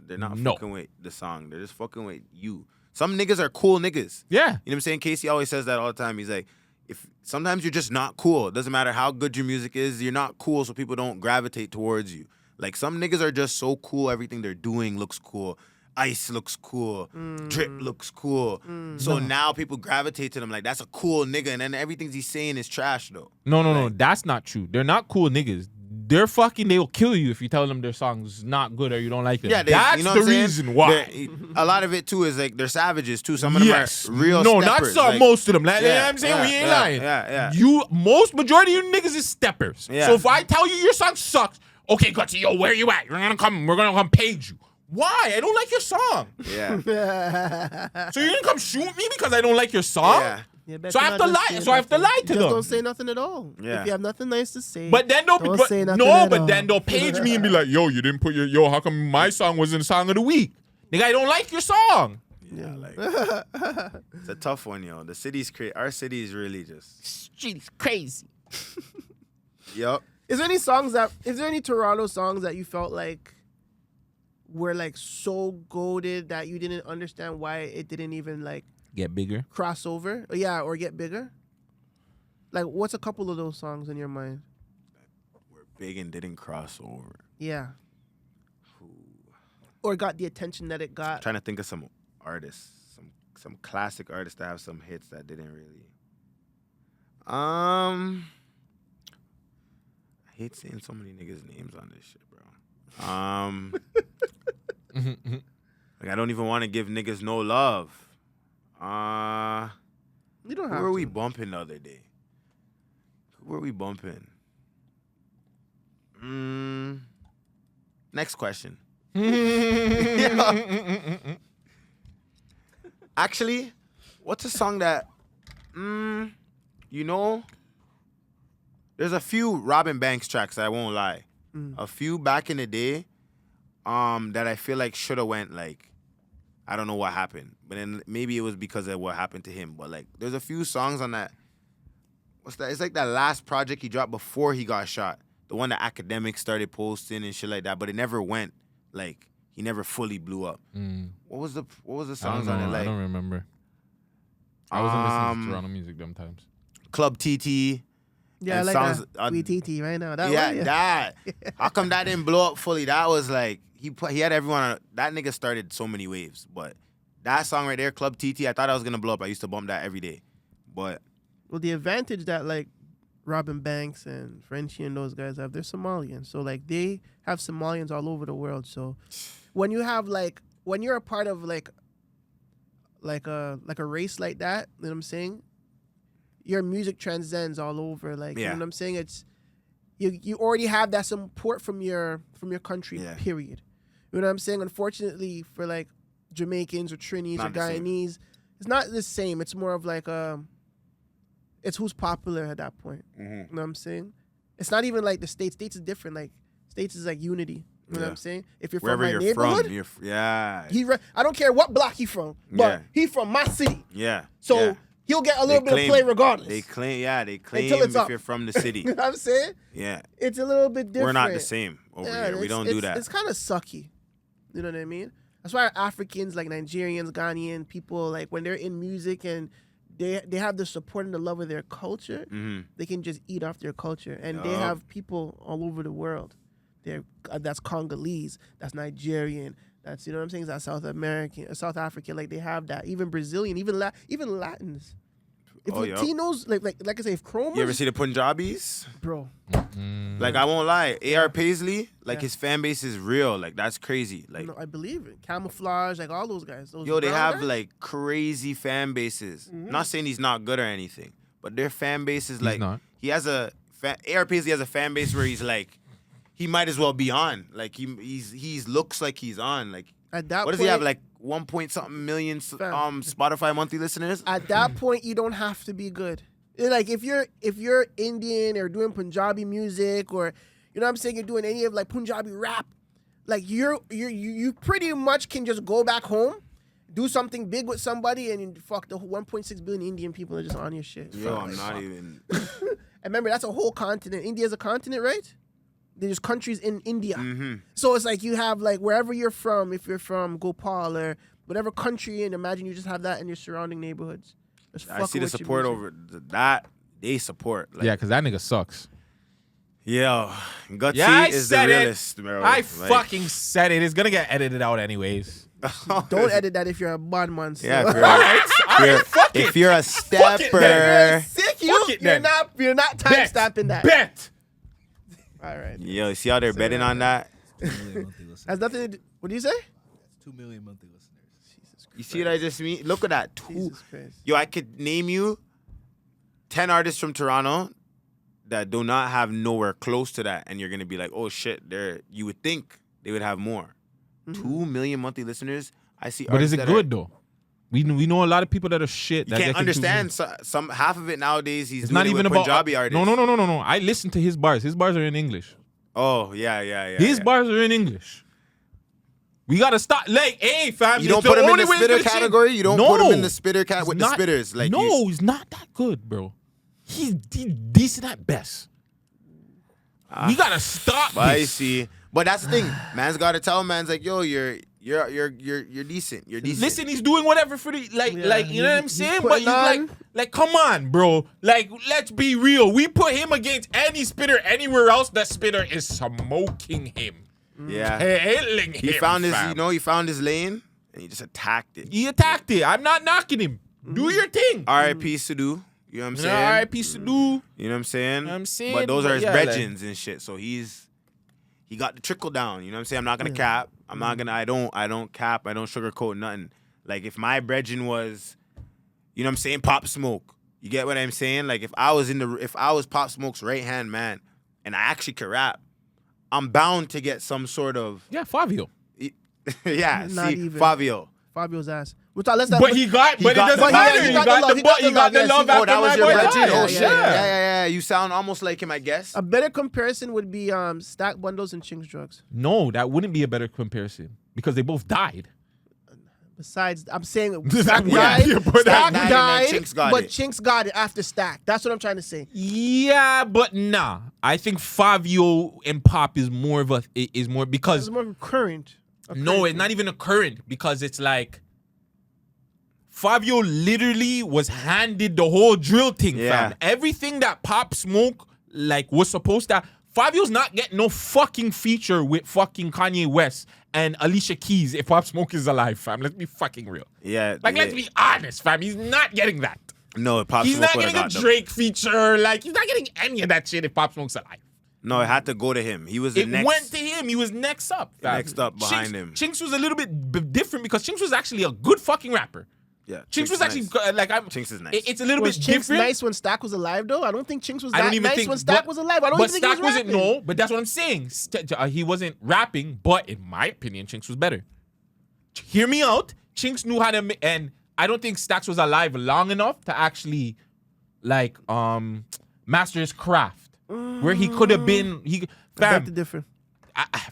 They're not fucking with the song. They're just fucking with you. Some niggas are cool niggas. Yeah. You know what I'm saying? Casey always says that all the time. He's like, if sometimes you're just not cool. It doesn't matter how good your music is. You're not cool, so people don't gravitate towards you. Like, some niggas are just so cool. Everything they're doing looks cool. Ice looks cool. Drip looks cool. So now people gravitate to them like, that's a cool nigga. And then everything he's saying is trash, though. No. That's not true. They're not cool niggas. They're fucking, they will kill you if you tell them their song's not good or you don't like them. Yeah, that's you know the what I'm saying? reason why. A lot of it, too, is like they're savages, too. Some of them are real No, steppers. not some, like, most of them. Like, you know what I'm saying? We ain't lying. Yeah. Majority of you niggas is steppers. Yeah. So if I tell you your song sucks, okay, Gutsy, yo, where you at? We're gonna come page you. Why? I don't like your song. Yeah. So you're gonna come shoot me because I don't like your song? Yeah. Yeah, bet So I you're have not to gonna lie. say So I have to nothing. lie to Just them. don't say nothing at all. Yeah. If you have nothing nice to say. But then they'll Don't say nothing at all. then they'll page me and be like, yo, you didn't put your how come my song wasn't song of the week? Nigga, I don't like your song. Yeah, like it's a tough one, yo. The city's crazy. Our city is really just Street's crazy. yup. Is there any Toronto songs that you felt like were like so goated that you didn't understand why it didn't even like Get bigger. cross over? Yeah, or get bigger? Like, what's a couple of those songs in your mind? We're big and didn't cross over. Yeah. Or got the attention that it got? Trying to think of some artists, some classic artists that have some hits that didn't really. I hate saying so many niggas' names on this shit, bro. Like I don't even want to give niggas no love. You don't Who have were to. we bumping the other day? Who were we bumping? Next question. Actually, what's a song that, you know, there's a few Robin Banks tracks, I won't lie. A few back in the day that I feel like should have went like, I don't know what happened. But then maybe it was because of what happened to him. But like, there's a few songs on that. What's that? It's like that last project he dropped before he got shot. The one that academics started posting and shit like that. But it never went, like, he never fully blew up. What was the songs on it? Like, I don't remember. I wasn't listening to Toronto music them times. Club TT. Yeah, I and like songs, that. VTT right now. That yeah, one, that. How come that didn't blow up fully? That was like, he had everyone on, that nigga started so many waves. But that song right there, Club TT, I thought I was going to blow up. I used to bump that every day. But Well, the advantage that like Robin Banks and Frenchie and those guys have, they're Somalian. So like they have Somalians all over the world. So when you have like, when you're a part of like a race like that, you know what I'm saying? Your music transcends all over. Like, you know what I'm saying? It's, you already have that support from your country, period. You know what I'm saying? Unfortunately for like Jamaicans or Trinis or Guyanese, it's not the same. It's more of like it's who's popular at that point. You know what I'm saying? It's not even like the States. States is different. Like States is like unity. You know what I'm saying? If you're wherever from my you're neighborhood, from, I don't care what block he from, but he from my city. Yeah. So he'll get a little bit of play regardless. They claim Until it's if up. you're from the city. You know what I'm saying? Yeah. It's a little bit different. We're not the same over here. We don't do that. It's kind of sucky. You know what I mean? That's why Africans, like Nigerians, Ghanaian people, like when they're in music and they have the support and the love of their culture, they can just eat off their culture. And they have people all over the world. That's Congolese, that's Nigerian, that's, you know what I'm saying, that's South American, South African. Like they have that. Even Brazilian, even Latins. If Latinos, like I say, if Chromas, you ever see the Punjabis? bro. Like I won't lie, A.R. Paisley, like his fan base is real. Like that's crazy. Like No, I believe it. Camouflage, like all those guys. Those yo, they brown have guys? like crazy fan bases. Not saying he's not good or anything, but their fan base is like not. he has A.R. Paisley has a fan base where he's like he might as well be on. Like he's looks like he's on. Like At that what does point, he have? Like 1 point something million Spotify monthly listeners. At that point, you don't have to be good. Like if you're Indian or doing Punjabi music, or you know what I'm saying, you're doing any of like Punjabi rap, like you pretty much can just go back home, do something big with somebody, and fuck the 1.6 billion Indian people are just on your shit. Yo, Fuck, I'm like, not fuck. even. And remember, that's a whole continent. India's a continent, right? There's countries in India. So it's like you have like wherever you're from, if you're from Gopal or whatever country you're in, imagine you just have that in your surrounding neighborhoods. I see the support over that. They support. Like, Yeah, because that nigga sucks. Yo, Gutsy Yeah, I is the said it. realest, bro. I Like, fucking said it. It's gonna get edited out anyways. Don't edit that if you're a bad man. So. Yeah, If you're a stepper. Sick, Fuck it then. you're not time stamping that. Bet. All right. Yo, see how they're betting on that? 2 million monthly listeners. Has nothing to do. What do you say? That's 2 million monthly listeners. You see what I just mean? Look at that. Jesus Christ. Yo, I could name you 10 artists from Toronto that do not have nowhere close to that, and you're gonna be like, oh shit, you would think they would have more. 2 million monthly listeners. I see. But is it artists that good though? We know a lot of people that are shit. You that can't get into- understand some half of it nowadays. He's It's doing not it even with about Punjabi artists. No. I listen to his bars. His bars are in English. Oh yeah. His bars are in English. We gotta stop. Like, hey, fam, You don't it's put him in only the way spitter good shit. category. You don't No. put him in the spitter He's with not- the spitters. Like no, he's not that good, bro. He's decent at best. We gotta stop I this. see. But that's the thing. Man's got to tell man's like, yo, you're decent. You're decent. Listen, he's doing whatever for the you know what I'm he's saying? But putting you on. like, come on, bro. Like, let's be real. We put him against any spitter anywhere else. That spitter is smoking him, Yeah. killing him. He found his, fam. he found his lane and he just attacked it. He attacked it. I'm not knocking him. Do your thing. R.I.P. Sadu. You know what I'm saying? R.I.P. Sadu. You know what I'm saying? I'm saying, But those are his but yeah, like- bretgens and shit. So he got the trickle down. You know what I'm saying? I'm not gonna cap. I'm not gonna. I don't cap. I don't sugarcoat nothing. Like if my brethren was, you know what I'm saying, Pop Smoke. You get what I'm saying? Like if I was Pop Smoke's right hand man, and I actually could rap, I'm bound to get some sort of Yeah, Fabio. yeah. Not See, even. Fabio. Fabio's ass. But But it doesn't but matter. he He got got the the love, butt. He got the yes, love he- Oh, after that was my your boy brethren. died. Oh yeah, shit. yeah. Yeah. You sound almost like him, I guess. a better comparison would be Stack Bundles and Chinks Drugs. No, that wouldn't be a better comparison because they both died. Besides, I'm saying Yeah, Stack yeah, died, but Stack that- died, Chinks got but it. Chinks got it after Stack. That's what I'm trying to say. Yeah, but nah. I think Fabio and Pop is more because It's more current. no, it's not even a current because it's like Fabio literally was handed the whole drill thing, Yeah. fam. Everything that Pop Smoke like was supposed to. Fabio's not getting no fucking feature with fucking Kanye West and Alicia Keys if Pop Smoke is alive, fam. Let's be fucking real. Yeah. Like, let's be honest, fam. He's not getting that. No, Pop He's Smoke not would've getting a got them. Drake feature. Like, he's not getting any of that shit if Pop Smoke's alive. No, it had to go to him. He was the It next. went to him. He was next up. fam. Next up behind him. Chinks was a little bit different because Chinks was actually a good fucking rapper. Yeah. Chinks was actually nice. I'm. Chinks is nice. It's a little Was bit Chinks different. nice when Stack was alive, though? I don't think Chinks was I don't that even nice think when Stack but- was alive. I don't but even think Stack he was wasn't. rapping. No, but that's what I'm saying. He wasn't rapping, but in my opinion, Chinks was better. Hear me out. Chinks knew how to, and I don't think Stacks was alive long enough to actually, like, master his craft. Where he could have been, I fam. beg to differ.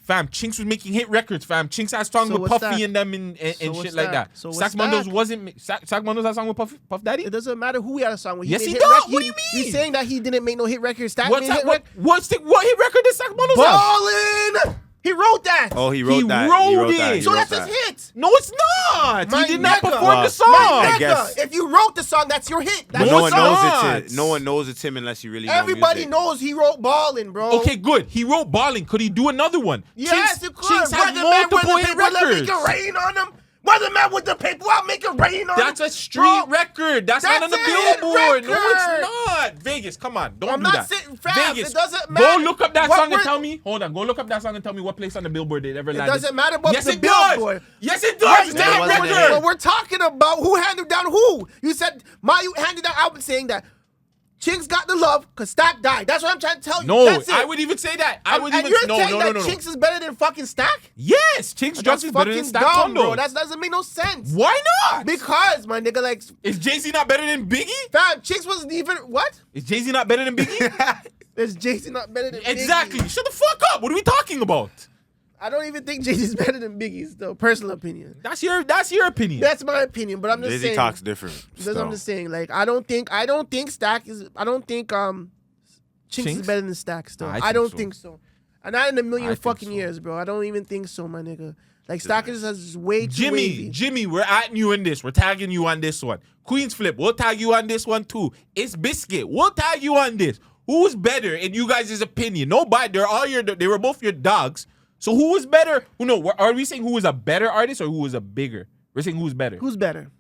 Fam, Chinks was making hit records, fam. Chinks had songs So with what's Puffy that? and them and So shit what's like that? that. So what's Stack Bundles that? wasn't Stack Bundles had a song with Puff Daddy? It doesn't matter who he had a song with. Yes, made he hit does. rec- What do you mean? You saying that he didn't make no hit record? Stack What's made that? hit What hit record did Stack Bundles have? Ballin'! He wrote that. Oh, he wrote that. wrote He wrote it. that. He so wrote that's that. his hit. No, it's not. My He did not nigga. perform the song. My I nigga, guess. if you wrote the song, that's your hit. That's But No, no your one it's song. knows not. it's him. No one knows it's him unless you really know Everybody music. knows he wrote Ballin', bro. Okay, good. He wrote Ballin'. Could he do another one? Yes, Chinks- you could. Chinks has Brother man with multiple the hit paper, let records. make it rain on him. Brother man with the paper, I'll make it rain on him. That's a street Bro, record. That's not on the that's a hit Billboard. No, record. it's not. Vegas, come on. Don't I'm do not that. saying- fam, Vegas, it doesn't Go matter. look up that What song and we're- tell me. Hold on. Go look up that song and tell me what place on the Billboard it ever It landed. doesn't matter about Yes, the it does. Billboard. Yes, it does. Right It's now, a hit wasn't record. but we're talking about who handed down who. You said you handed down album saying that Chinks got the love because Stack died. That's what I'm trying to tell you. No, That's it. I would even say that. I would and even you're no, saying no, that no, no. Chinks is better than fucking Stack? Yes, Chinks That's Drugs is better than fucking Stack dumb, bro. Bundles. That doesn't make no sense. Why not? Because my nigga, like, Is Jay-Z not better than Biggie? fam, Chinks wasn't even what? Is Jay-Z not better than Biggie? Is Jay-Z not better than Exactly. Biggie? Shut the fuck up. What are we talking about? I don't even think Jay-Z's better than Biggie's, though. Personal opinion. That's your opinion. That's my opinion, but I'm just Jay-Z saying. talks different. That's what I'm still. just saying. Like, I don't think Stack is. I don't think Chinks Chinks? is better than Stack. Still, I I, think don't so. think so. And not in a million I think fucking so. years, bro. I don't even think so, my nigga. Like Stack is way too wavy. Jimmy, we're atting you in this. We're tagging you on this one. Queen's Flip, we'll tag you on this one too. It's Biscuit, we'll tag you on this. Who's better in you guys' opinion? Nobody. They were both your dogs. So who was better? Are we saying who was a better artist or who was a bigger? We're saying who's better. Who's better?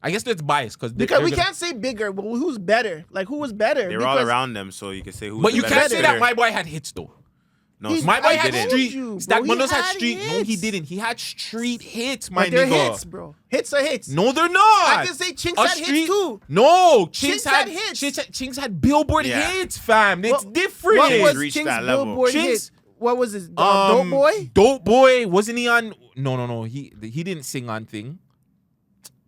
I guess that's biased because We can't say bigger, but who's better? Like, who was better? They were all around them, so you can say who's But the you better can't say that spitter. my boy had hits though. No, My boy I had didn't. street. You, Stack bro, he Bundles had had street. No, he hits. didn't. He had street hits, my But they're nigga. hits, bro. Hits are hits. No, they're not. I can say Chinks A had hits too. No, Chinks Chinks had had hits. Chinks had Billboard Yeah. hits, fam. It's What- different. What was reached Chinks' that level. Billboard Chinks- hit? What was his Dope Boy? Dope Boy, wasn't he on? No. He didn't sing on thing.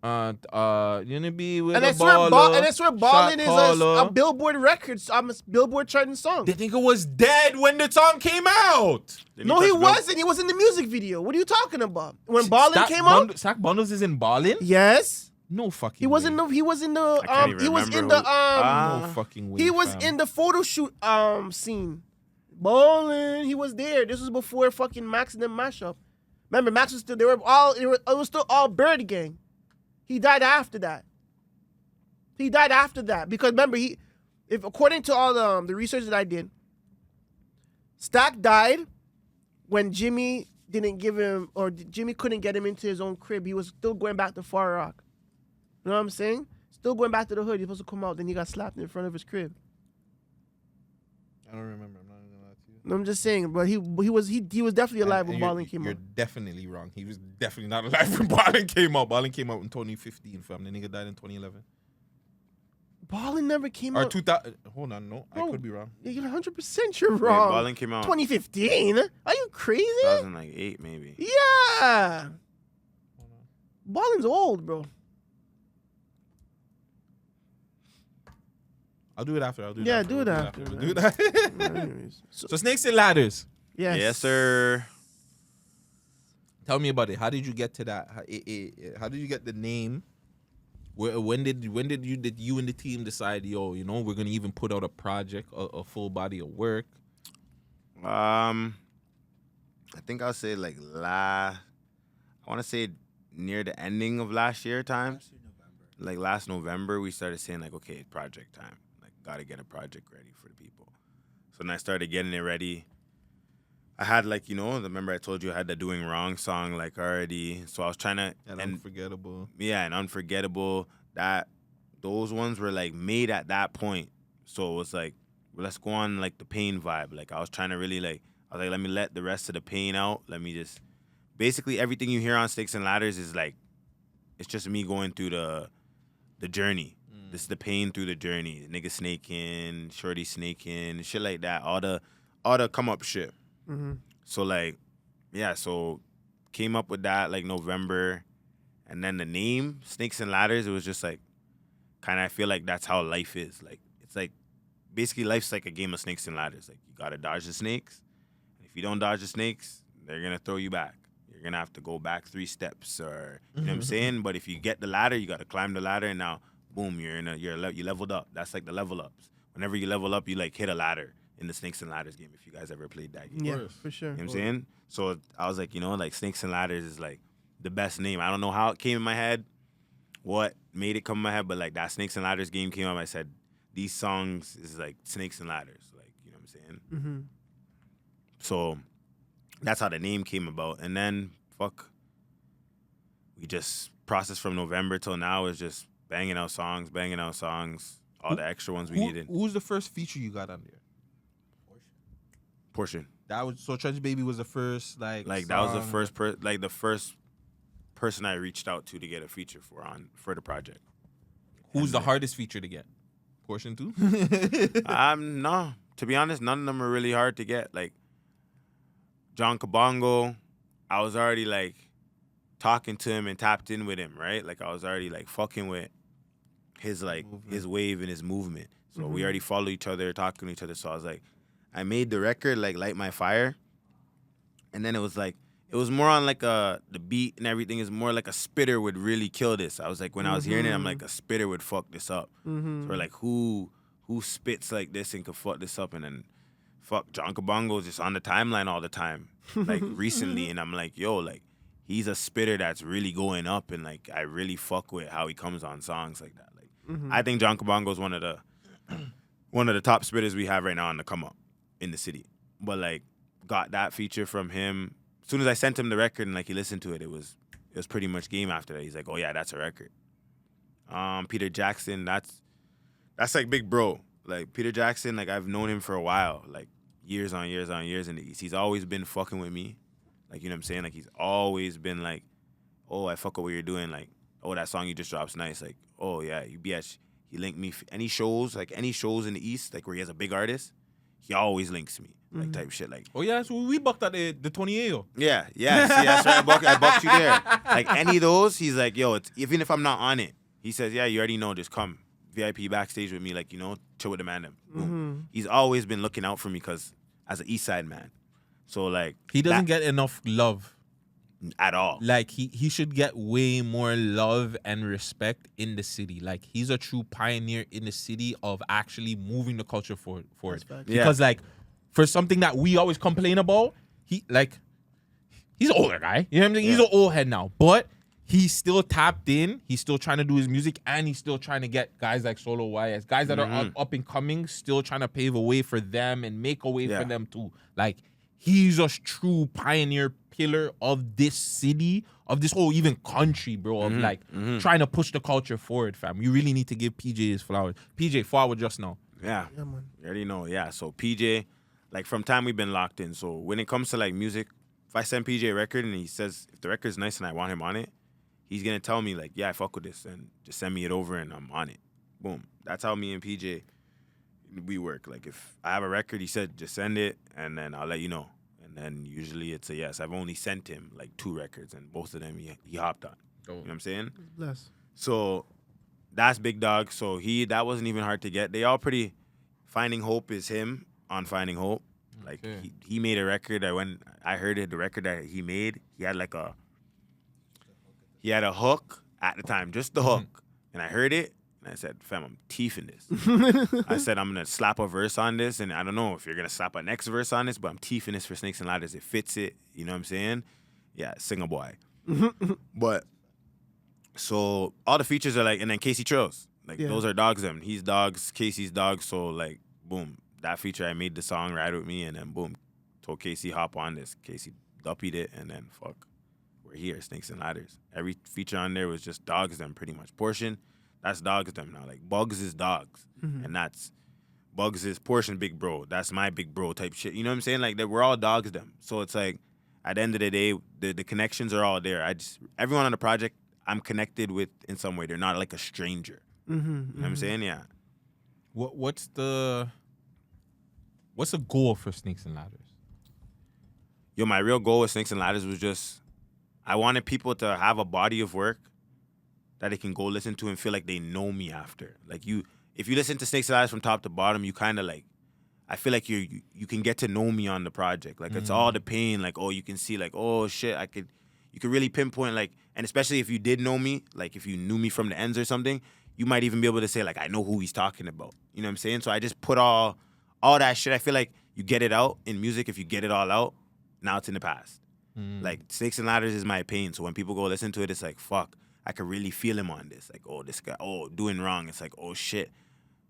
You be with And a I swear, baller, and I swear, Ballin' shot is caller. a Billboard records, a Billboard charting song. The nigga was dead when the song came out. No, he wasn't. He was in the music video. What are you talking about? When Ballin' Stack came out? Stack Bundles is in Ballin'? Yes. No fucking He was way. in the. He was in the. I can't even He was remember in the. who- No fucking way. He was fam. in the photo shoot scene. Ballin'. He was there. This was before fucking Max and them mashup. Remember, Max was still. It was still all Bird Gang. He died after that. Because remember, if according to all the research that I did, Stack died when Jimmy didn't give him, or Jimmy couldn't get him into his own crib. He was still going back to Far Rock. You know what I'm saying? Still going back to the hood. He was supposed to come out. Then he got slapped in front of his crib. I don't remember. I'm not gonna lie to you. I'm just saying, but he was definitely alive when Ballin' came You're out. definitely wrong. He was definitely not alive when Ballin' came out. Ballin' came out in 2015, fam. The nigga died in 2011. Ballin' never came Or out. 2000. Hold on, no. I Bro, could be wrong. You're 100% you're Wait, wrong. Ballin' came out 2015? Are you crazy? 2008 maybe. Yeah. Ballin's old, bro. I'll do it after. Yeah, do it after, We'll man. do that. Anyways. So Snakes and Ladders. Yes. Yes, sir. Tell me about it. How did you get to that? How did you get the name? When did you and the team decide, yo, you know, we're gonna even put out a project, a full body of work? I think I'll say like I want to say near the ending of last year time. Like last November, we started saying like, okay, project time. Like, gotta get a project ready for the people. So then I started getting it ready. I had like, you know, remember I told you I had the Doing Wrong song like already. So I was trying to And Unforgettable. Yeah, and Unforgettable. Those ones were like made at that point. So it was like, well, let's go on like the Pain vibe. Like I was trying to really like, I was like, let me let the rest of the pain out. Let me just, basically everything you hear on Sticks and Ladders is like, it's just me going through the journey. This is the pain through the journey. Nigga snaking, shorty snaking, shit like that. All the come up shit. Mm-hmm. So like, yeah, so came up with that like November, and then the name Snakes and Ladders. It was just like, kind of I feel like that's how life is. Like it's like basically life's like a game of snakes and ladders. Like you gotta dodge the snakes. If you don't dodge the snakes, they're gonna throw you back. You're gonna have to go back 3 steps, or you know what I'm saying. But if you get the ladder, you gotta climb the ladder, and now boom, you leveled up. That's like the level ups. Whenever you level up, you like hit a ladder in the Snakes and Ladders game. If you guys ever played that game, Yeah, for sure. you know what I'm saying? So I was like, you know, like Snakes and Ladders is like the best name. I don't know how it came in my head, what made it come in my head, but like that Snakes and Ladders game came up. I said, these songs is like Snakes and Ladders. Like, you know what I'm saying? Mm-hmm. So that's how the name came about. And then, we just processed from November till now is just banging out songs, all the extra ones we needed. Who was the first feature you got on there? Portion. That was so Trench Baby was the first like That was the song. first person I reached out to get a feature for the project. Who's the hardest feature to get? Portion 2? No. To be honest, none of them are really hard to get. Like John Kabongo, I was already like talking to him and tapped in with him, right? Like I was already like fucking with his like his wave and his movement. So we already follow each other, talking to each other. So I was like, I made the record like Light My Fire. And then it was more on like the beat and everything is more like a spitter would really kill this. I was like, when I was hearing it, I'm like, a spitter would fuck this up. Mm-hmm. So we're like, who spits like this and could fuck this up? And then John Kabongo's just on the timeline all the time, like recently. And I'm like, yo, like he's a spitter that's really going up, and like I really fuck with how he comes on songs like that. Like I think John Kabongo's one of the top spitters we have right now on the come up in the city. But like got that feature from him. As soon as I sent him the record and like he listened to it, it was pretty much game after that. He's like, oh yeah, that's a record. Peter Jackson, that's like big bro. Like Peter Jackson, like I've known him for a while. Like years on years on years in the East. He's always been fucking with me. Like, you know what I'm saying? Like, he's always been like, oh, I fuck with what you're doing. Like, oh, that song you just dropped's nice. Like, oh, yeah, he linked me. Any shows in the East, like, where he has a big artist, he always links me. Like, type shit. Like, Oh yeah, so we bucked at the 28. yeah. See, that's right. I bucked you there. Like, any of those, he's like, yo, even if I'm not on it, he says, yeah, you already know, just come. VIP backstage with me, like, you know, chill with the Man Dem. He's always been looking out for me because as an East Side man. So, like, He doesn't get enough love. at all. Like he should get way more love and respect in the city. Like he's a true pioneer in the city of actually moving the culture forward. facts. Because like for something that we always complain about, he's an older guy. You know what I'm saying? He's an old head now, but he's still tapped in. He's still trying to do his music, and he's still trying to get guys like Solo YS, guys that are up and coming, still trying to pave a way for them and make a way for them too. Like he's a true pioneer pillar of this city, of this whole even country, bro, of like trying to push the culture forward, fam. You really need to give PJ his flowers. PJ, forward just now. Yeah. Yeah, man. You already know. Yeah. So PJ, like from time we've been locked in. So when it comes to like music, if I send PJ a record and he says if the record's nice and I want him on it, he's gonna tell me like, yeah, I fuck with this, and just send me it over and I'm on it. Boom. That's how me and PJ we work. Like if I have a record, he said just send it and then I'll let you know. And then usually it's a yes. I've only sent him like 2 records and both of them he hopped on. You know what I'm saying? Bless. So that's Big Dog. So that wasn't even hard to get. They all pretty. Finding Hope is him on Finding Hope. Like he made a record. I heard it. The record that he made, he had a hook at the time, just the hook, and I heard it. And I said, fam, I'm teething this. I said, I'm going to slap a verse on this. And I don't know if you're going to slap a next verse on this, but I'm teething this for Snakes and Ladders. It fits it. You know what I'm saying? Yeah, sing a boy. But, so, all the features are like, and then Casey Trills. Like, those are dogs them. He's dogs, Casey's dogs. So, like, boom. That feature, I made the song Ride With Me. And then, boom, told Casey, hop on this. Casey duppied it. And then, fuck, we're here, Snakes and Ladders. Every feature on there was just dogs them pretty much. Portion. That's dogs them now. Like Bugs is dogs, and that's Bugs is Portion big bro. That's my big bro type shit. You know what I'm saying? Like we're all dogs them. So it's like at the end of the day, the connections are all there. Everyone on the project I'm connected with in some way. They're not like a stranger. You know what I'm saying? Yeah. What's the goal for Snakes and Ladders? Yo, my real goal with Snakes and Ladders was just I wanted people to have a body of work that they can go listen to and feel like they know me after. Like if you listen to Snakes and Ladders from top to bottom, you kind of like, I feel like you can get to know me on the project. Like it's all the pain. Like you can see like shit. You could really pinpoint like, and especially if you did know me, like if you knew me from the ends or something, you might even be able to say like I know who he's talking about. You know what I'm saying? So I just put all that shit. I feel like you get it out in music. If you get it all out, now it's in the past. Like Snakes and Ladders is my pain. So when people go listen to it, it's like fuck. I could really feel him on this. Like, this guy, doing wrong. It's like, shit.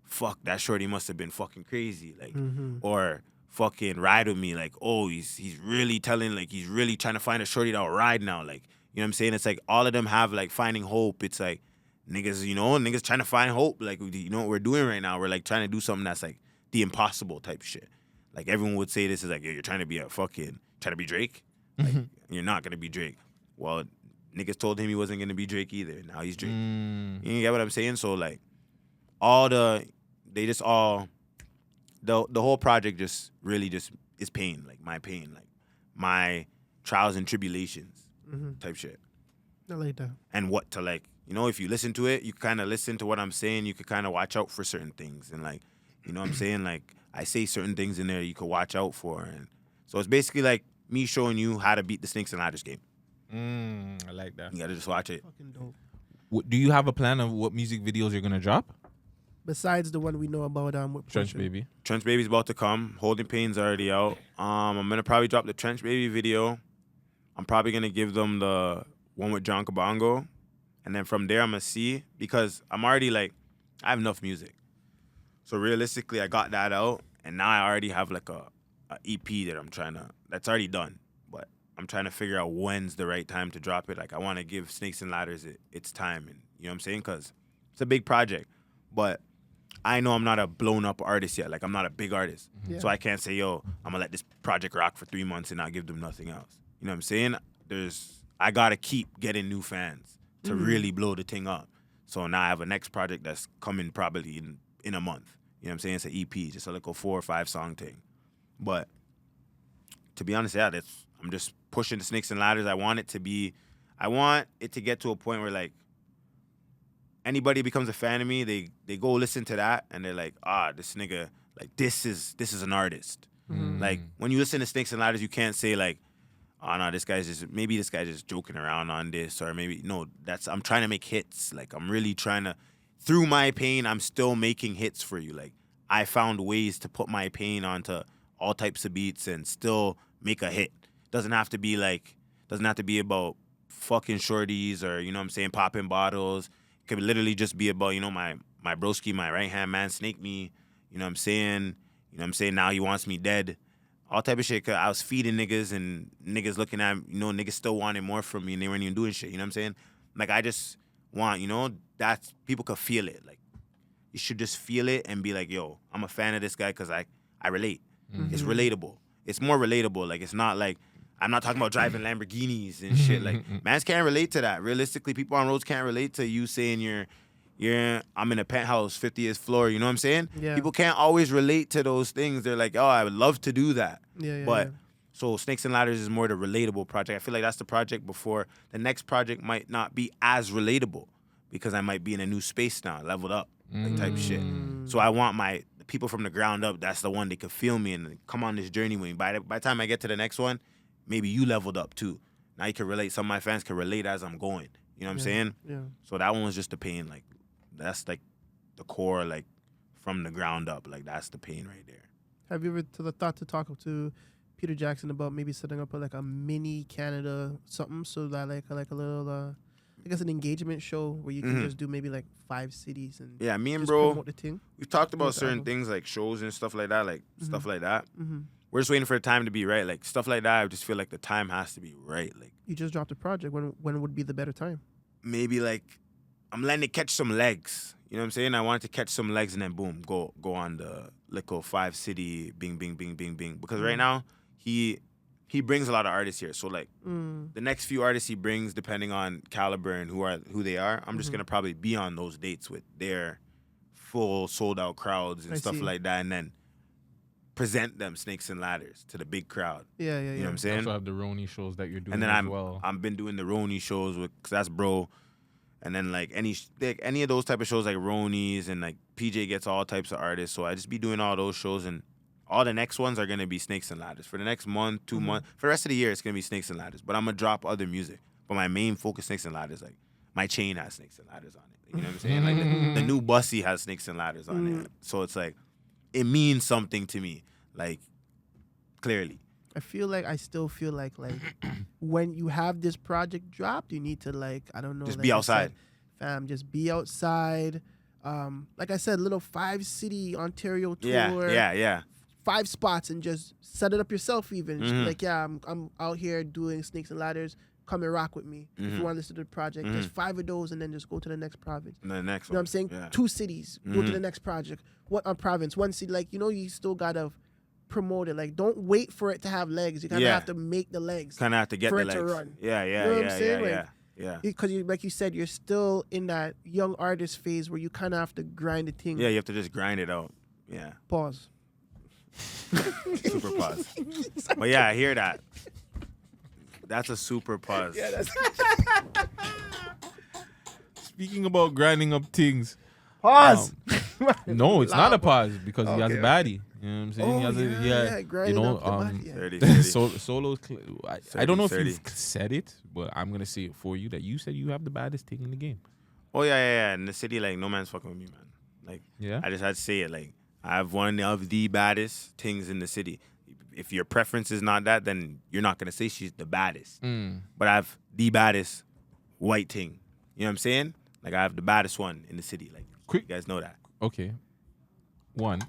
Fuck, that shorty must have been fucking crazy. Like, or fucking ride with me. Like, he's really telling, like, he's really trying to find a shorty that'll ride now. Like, you know what I'm saying? It's like all of them have, like, finding hope. It's like, niggas trying to find hope. Like, you know what we're doing right now? We're, like, trying to do something that's, like, the impossible type shit. Like, everyone would say this is like, you're trying to be trying to be Drake? Like, you're not going to be Drake. Well, niggas told him he wasn't gonna be Drake either. Now he's Drake. You get what I'm saying? So like, the whole project just really just is pain, like my trials and tribulations type shit. I like that. And what to like, if you listen to it, you kind of listen to what I'm saying. You could kind of watch out for certain things, and like, you know what I'm saying? Like I say certain things in there you could watch out for, and so it's basically like me showing you how to beat the Snakes and Ladders game. I like that. You gotta just watch it. Fucking dope. Do you have a plan of what music videos you're gonna drop? Besides the one we know about with Trench Portia. Baby. Trench Baby's about to come. Holding Pain's already out. I'm gonna probably drop the Trench Baby video. I'm probably gonna give them the one with John Kabongo, and then from there I'm gonna see, because I'm already like I have enough music. So realistically, I got that out, and now I already have like a EP that's already done. But I'm trying to figure out when's the right time to drop it. Like, I want to give Snakes and Ladders its time, and you know what I'm saying? Because it's a big project. But I know I'm not a blown up artist yet. Like I'm not a big artist. Yeah. So I can't say, yo, I'm gonna let this project rock for 3 months and not give them nothing else. You know what I'm saying? I gotta keep getting new fans to really blow the thing up. So now I have a next project that's coming probably in a month. You know what I'm saying? It's an EP, just a little 4 or 5 song thing. But to be honest, yeah, I'm just pushing the Snakes and Ladders. I want it to get to a point where like anybody becomes a fan of me, they go listen to that and they're like, this nigga, like this is an artist. Like when you listen to Snakes and Ladders, you can't say like, oh no, this guy's just joking around on this, or maybe no, I'm trying to make hits. Like I'm really trying to, through my pain, I'm still making hits for you. Like I found ways to put my pain onto all types of beats and still make a hit. Doesn't have to be about fucking shorties or, you know what I'm saying, popping bottles. It could literally just be about, you know, my broski, my right hand man snaked me. You know what I'm saying? Now he wants me dead. All type of shit. Cause I was feeding niggas and niggas looking at, you know, niggas still wanted more from me and they weren't even doing shit. You know what I'm saying? Like I just want, you know, that's, people could feel it. Like you should just feel it and be like, yo, I'm a fan of this guy because I relate. It's relatable. It's more relatable. Like it's not like, I'm not talking about driving Lamborghinis and shit. Like mans can't relate to that. Realistically, people on roads can't relate to you saying I'm in a penthouse, 50th floor. You know what I'm saying? Yeah. People can't always relate to those things. They're like, oh, I would love to do that. But so Snakes and Ladders is more the relatable project. I feel like that's the project before. The next project might not be as relatable because I might be in a new space now, leveled up, like type shit. So I want my people from the ground up. That's the one they could feel me and come on this journey with me. By the time I get to the next one, maybe you leveled up too. Now you can relate. Some of my fans can relate as I'm going. You know what I'm saying? Yeah. So that one was just the pain. Like that's like the core, like from the ground up. Like that's the pain right there. Have you ever thought to talk to Peter Jackson about maybe setting up a mini Canada something, so that like a little I guess an engagement show where you can just do maybe like 5 cities and yeah, me and just bro, promote the thing? we've talked about Promote the certain album. things like shows and stuff like that, stuff like that. Mm-hmm. We're just waiting for the time to be right. Like stuff like that, I just feel like the time has to be right. Like You just dropped a project. When would be the better time? maybe like I'm letting it catch some legs. You know what I'm saying? I wanted to catch some legs and then boom, go on the little 5 city bing bing bing bing bing. Because right now he brings a lot of artists here. So like the next few artists he brings, depending on caliber and who they are, I'm just gonna probably be on those dates with their full sold out crowds and I stuff see. like that, and then present them Snakes and Ladders to the big crowd. Yeah. You know what I'm You saying? also have the Roni shows that you're doing And then as well. I've been doing the Roni shows cause that's bro. And then like any of those type of shows like Roni's and like PJ gets all types of artists. So I just be doing all those shows, and all the next ones are gonna be Snakes and Ladders. For the next month, 2 months, for the rest of the year, it's gonna be Snakes and Ladders. But I'm gonna drop other music. But my main focus Snakes and Ladders. Like my chain has Snakes and Ladders on it. You know what I'm saying? Like the new Bussy has Snakes and Ladders on it. So it's like it means something to me. Like clearly. I still feel like when you have this project dropped, you need to I don't know. Just like be you outside. said, fam, just be outside. Like I said, little 5 city Ontario tour. Yeah. 5 spots and just set it up yourself even. Just be Mhm. like, yeah, I'm out here doing Snakes and Ladders. Come and rock with me. If you want to listen to the project, just 5 of those and then just go to the next province. And the next You know what I'm one. saying? Yeah. 2 cities. Go to the next project. What province? 1 city. Like, you still gotta promote it. Like, don't wait for it to have legs. You kind of Yeah. have to make the legs. Kind of have to get for the it legs. to run. Yeah. You know what I'm saying? Yeah. Because like you said, you're still in that young artist phase where you kind of have to grind the thing. Yeah, you have to just grind it out. Yeah. Pause. Super pause. But yeah, I hear that. That's a super pause. Yeah, that's Speaking about grinding up things. Pause. No, it's not a pause because he has a Okay. baddie. You know what I'm saying? Oh, he has yeah, grinding up the body, yeah. 30. Solo's. I don't know if 30. you've said it, but I'm gonna say it for you that you said you have the baddest thing in the game. Oh yeah. In the city, like no man's fucking with me, man. Like Yeah? I just had to say it. Like I have one of the baddest things in the city. If your preference is not that, then you're not gonna say she's the baddest. But I have the baddest white thing. You know what I'm saying? Like I have the baddest one in the city. Like Quick. you guys know that. Okay. One.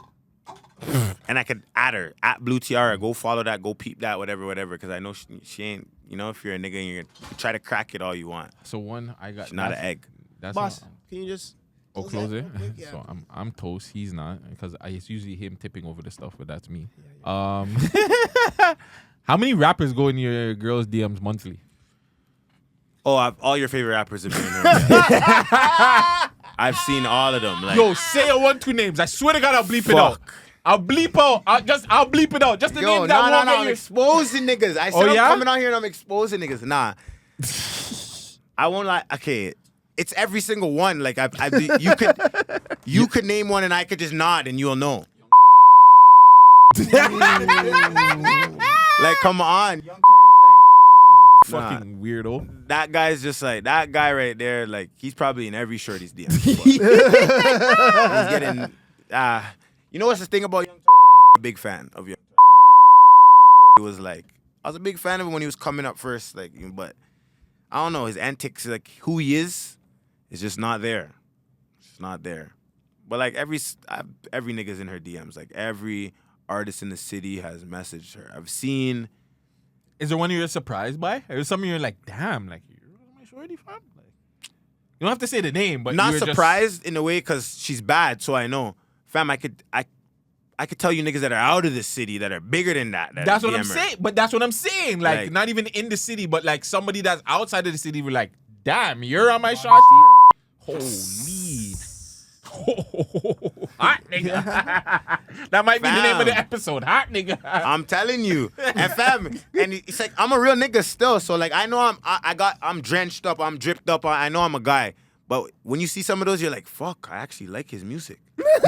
And I could add her at Blue Tiara. Go follow that. Go peep that. Whatever. Because I know she ain't. You know, if you're a nigga, and you try to crack it all you want. So one, I got. She's not an that's- egg. That's Boss, not- can you just Oh, Close close that it. real quick, yeah, So please. I'm toast. He's not because it's usually him tipping over the stuff, but that's me. Yeah. How many rappers go in your girls' DMs monthly? Oh, all your favorite rappers have been in here. I've seen all of them. Like, Yo, say a 1, 2 names. I swear to God, I'll bleep it out. Fuck. I'll bleep out. I'll bleep it out. Just the yo, names that won't I'm get you. exposing niggas. I said Oh, I'm yeah? coming out here and I'm exposing niggas. Nah, I won't lie. Okay, it's every single one. Like you could name one and I could just nod and you'll know. Like, come on. Fucking weirdo. That guy's just like, that guy right there, like, he's probably in every shorty's DM. He's getting, you know what's the thing about Young Tory? I used to be a big fan of Young Tory. He was like, I was a big fan of him when he was coming up first, like, but I don't know, his antics, like, who he is just not there. It's not there. But, like, every nigga's in her DMs. Like, every artist in the city has messaged her. I've seen... Is there one you're surprised by? Or something you're like, damn, like, you're my shorty fam? Like, you don't have to say the name, but not you're surprised in a way because she's bad, so I know. Fam, I could tell you niggas that are out of the city that are bigger than that. That's what I'm saying. But that's what I'm saying. Like, Like- not even in the city, but like somebody that's outside of the city. We're like, damn, you're on my shorty. Holy. Hot nigga. That might be the name of the Fam. episode. Hot nigga. I'm telling you. And fam, and it's like, I'm a real nigga still. So like, I know I'm drenched up, I'm dripped up. I know I'm a guy. But when you see some of those, you're like, fuck, I actually like his music. it's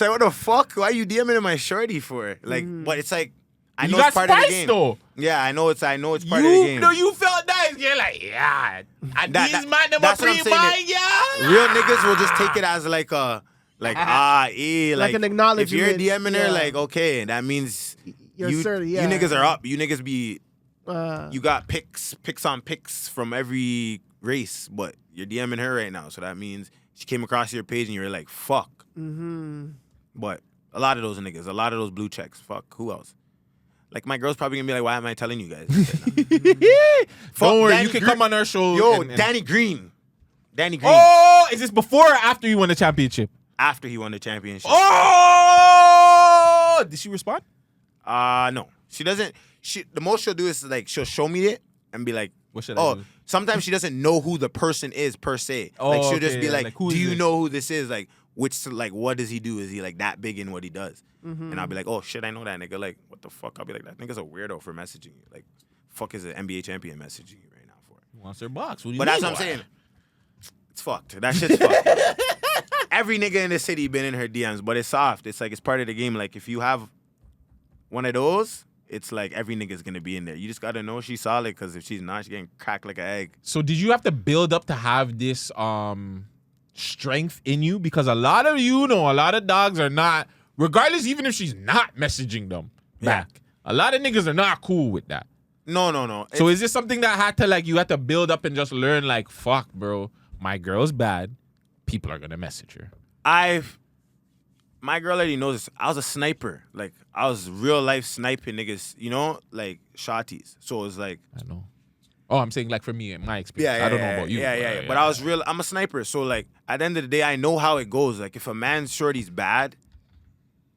like, what the fuck? Why are you DMing my shorty for? Like, but it's like, I know you it's got part of the spice game. though. Yeah, I know it's part of the game. You felt nice. You're like, yeah. And That- these that- man them that's a what I'm free saying. mind, yeah. Real niggas will just take it as like a, like, Like an acknowledgement. If you're DMing her, Yeah. like, okay, that means You're you certain, yeah. niggas are up. You niggas be, Uh, you got picks on picks from every race, but you're DMing her right now. So that means she came across your page and you're like, fuck. mm-hmm. But a lot of those niggas, a lot of those blue checks, fuck, who else? Like, my girl's probably gonna be like, why am I telling you guys? Don't worry, Danny you can Green. come on our show. Yo, and- Danny Green. Danny Green. Oh, is this before or after you won the championship? After he won the championship. Oh, did she respond? No. She doesn't. The most she'll do is like she'll show me it and be like, What should I oh, do? sometimes she doesn't know who the person is per se. Oh, like she'll just okay, be like, like, who do is you this? know who this is? Like, what does he do? Is he like that big in what he does? And I'll be like, oh shit, I know that nigga. Like, what the fuck? I'll be like, that nigga's a weirdo for messaging you. Like, fuck is an NBA champion messaging you right now for? He wants her box. What do you But that's mean what I'm why? saying. It's fucked. That shit's fucked. Every nigga in the city been in her DMs, but it's soft. It's like, it's part of the game. Like, if you have one of those, it's like every nigga's gonna be in there. You just gotta know she's solid, because if she's not, she's getting cracked like an egg. So did you have to build up to have this strength in you? Because a lot of a lot of dogs are not, regardless, even if she's not messaging them back. A lot of niggas are not cool with that. No. So is this something that you had to build up and just learn, like, fuck, bro, my girl's bad. People are gonna message her. My girl already knows this. I was a sniper. Like, I was real life sniping niggas, like shotties. So it was like, I know. Oh, I'm saying, like, for me, in my experience. I don't know about you. Yeah. But I was I'm a sniper. So, like, at the end of the day, I know how it goes. Like, if a man's shorty's bad,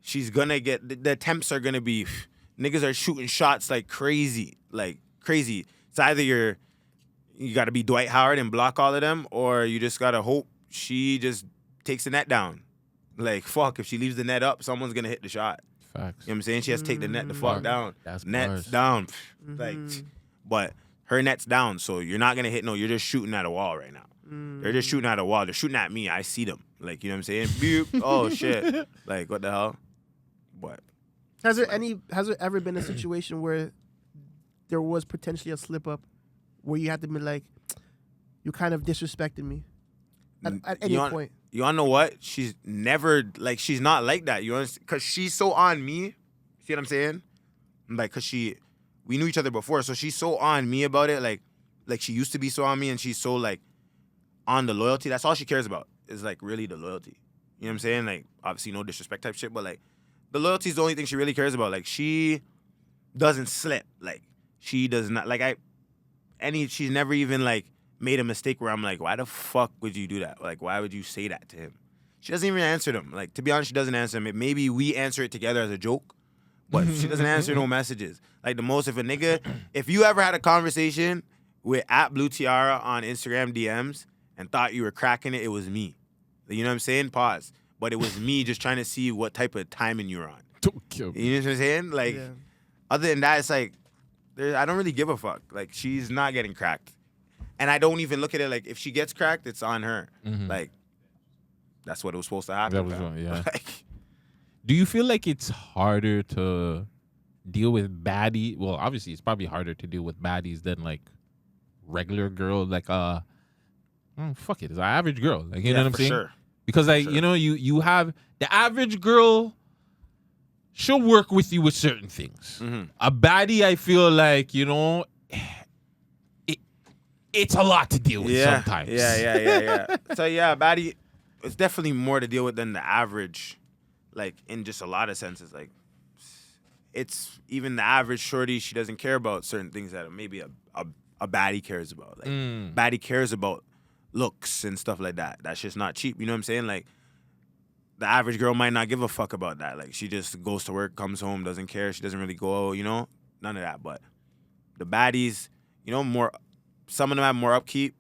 she's gonna get, the attempts are gonna be, niggas are shooting shots like crazy. Like, crazy. It's either you gotta be Dwight Howard and block all of them, or you just gotta hope she just takes the net down. Like, fuck, if she leaves the net up, someone's gonna hit the shot. Facts. You know what I'm saying? She has to take the net the fuck down. That's Net's bars. down. Like, but her net's down, so you're not gonna hit. No, you're just shooting at a wall right now. They're just shooting at a wall. They're shooting at me. I see them. Like, you know what I'm saying? Beep. Oh shit. Like, what the hell? But Has there ever been a situation where there was potentially a slip up where you had to be like, you kind of disrespected me at any point? You wanna know what? She's never, like, she's not like that. You understand? Because she's so on me. See what I'm saying? Like, because we knew each other before, so she's so on me about it. Like she used to be so on me, and she's so, like, on the loyalty. That's all she cares about, is, like, really the loyalty. You know what I'm saying? Like, obviously no disrespect type shit, but, like, the loyalty is the only thing she really cares about. Like, she doesn't slip. Like, she does not, like, she's never even, like, made a mistake where I'm like, why the fuck would you do that? Like, why would you say that to him? She doesn't even answer them. Like, to be honest, she doesn't answer them. Maybe we answer it together as a joke, but she doesn't answer no messages. Like, the most, if you ever had a conversation with @BlueTiara on Instagram DMs and thought you were cracking it, it was me. You know what I'm saying? Pause. But it was me just trying to see what type of timing you're on. Don't kill me. You know what I'm saying? Like, other than that, it's like, I don't really give a fuck. Like, she's not getting cracked. And I don't even look at it like, if she gets cracked, it's on her. Like, that's what it was supposed to happen. That was one, yeah. Do you feel like it's harder to deal with baddie? Well, obviously, it's probably harder to deal with baddies than, like, regular girl. Like, fuck it. It's an average girl. Like, you know what I'm saying? Sure. Because, like, you know, you have the average girl, she'll work with you with certain things. A baddie, I feel like, you know, it's a lot to deal with sometimes. Yeah. So, yeah, baddie, it's definitely more to deal with than the average, like, in just a lot of senses. Like, it's even the average shorty, she doesn't care about certain things that maybe a baddie cares about. Like, baddie cares about looks and stuff like that. That's just not cheap. You know what I'm saying? Like, the average girl might not give a fuck about that. Like, she just goes to work, comes home, doesn't care. She doesn't really go, you know? None of that. But the baddies, you know, some of them have more upkeep.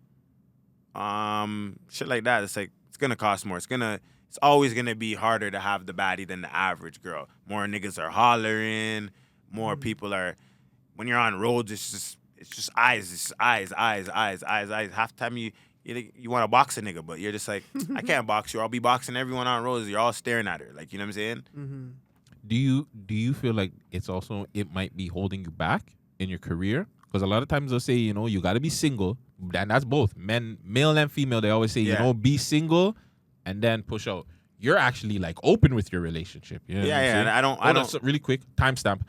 Shit like that. It's like, it's gonna cost more. It's always gonna be harder to have the baddie than the average girl. More niggas are hollering. More people are, when you're on roads, it's just eyes. It's eyes. Half the time you want to box a nigga, but you're just like, I can't box you. I'll be boxing everyone on roads. You're all staring at her. Like, you know what I'm saying? Do you feel like it might be holding you back in your career? Because a lot of times they'll say, you know, you got to be single. And that's both male and female. They always say, you know, be single and then push out. You're actually like open with your relationship. You know what I'm saying? And I don't. So really quick, timestamp.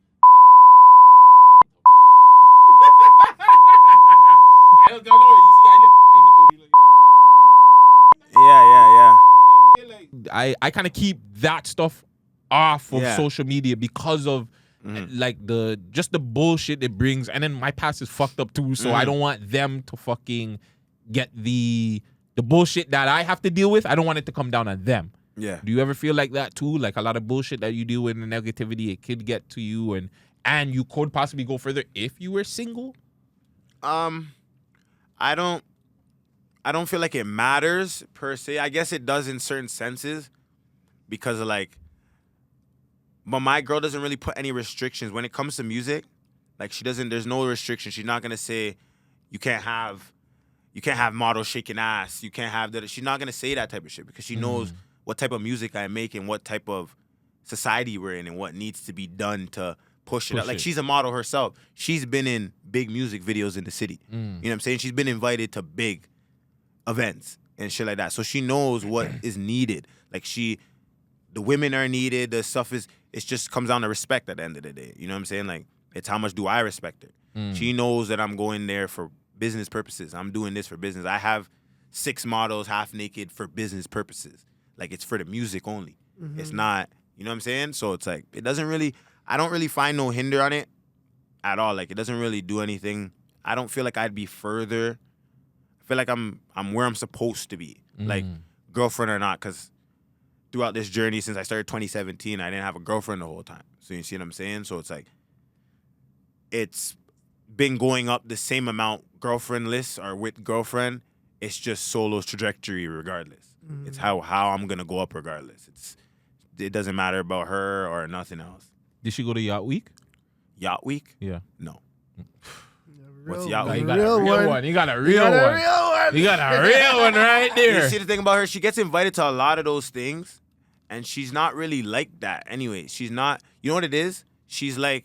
I don't know. You see, I even told you, like, I kind of keep that stuff off of social media because of like the bullshit it brings, and then my past is fucked up too, so I don't want them to fucking get the bullshit that I have to deal with. I don't want it to come down on them. Yeah. Do you ever feel like that too? Like a lot of bullshit that you deal with and the negativity, it could get to you, and you could possibly go further if you were single? I don't feel like it matters per se. I guess it does in certain senses because of like, but my girl doesn't really put any restrictions when it comes to music. Like, there's no restriction. She's not gonna say you can't have models shaking ass. You can't have that. She's not gonna say that type of shit because she knows what type of music I make and what type of society we're in and what needs to be done to push it out. Like, she's a model herself. She's been in big music videos in the city. You know what I'm saying? She's been invited to big events and shit like that. So she knows what is needed. Like, the women are needed. The stuff it just comes down to respect at the end of the day. You know what I'm saying? Like, it's how much do I respect her? She knows that I'm going there for business purposes. I'm doing this for business. I have 6 models half naked for business purposes. Like, it's for the music only. It's not, you know what I'm saying? So it's like, I don't really find no hinder on it at all. Like, it doesn't really do anything. I don't feel like I'd be further. I feel like I'm where I'm supposed to be. Like, girlfriend or not, because throughout this journey since I started 2017, I didn't have a girlfriend the whole time. So you see what I'm saying? So it's like, it's been going up the same amount girlfriendless or with girlfriend. It's just solo's trajectory regardless. It's how I'm going to go up regardless. It doesn't matter about her or nothing else. Did she go to Yacht Week? Yacht Week? Yeah. No. What's Yacht Week? You got a real one. You got a real one. You got a real one right there. You see the thing about her, she gets invited to a lot of those things, and she's not really like that anyway. She's not, you know what it is? She's like,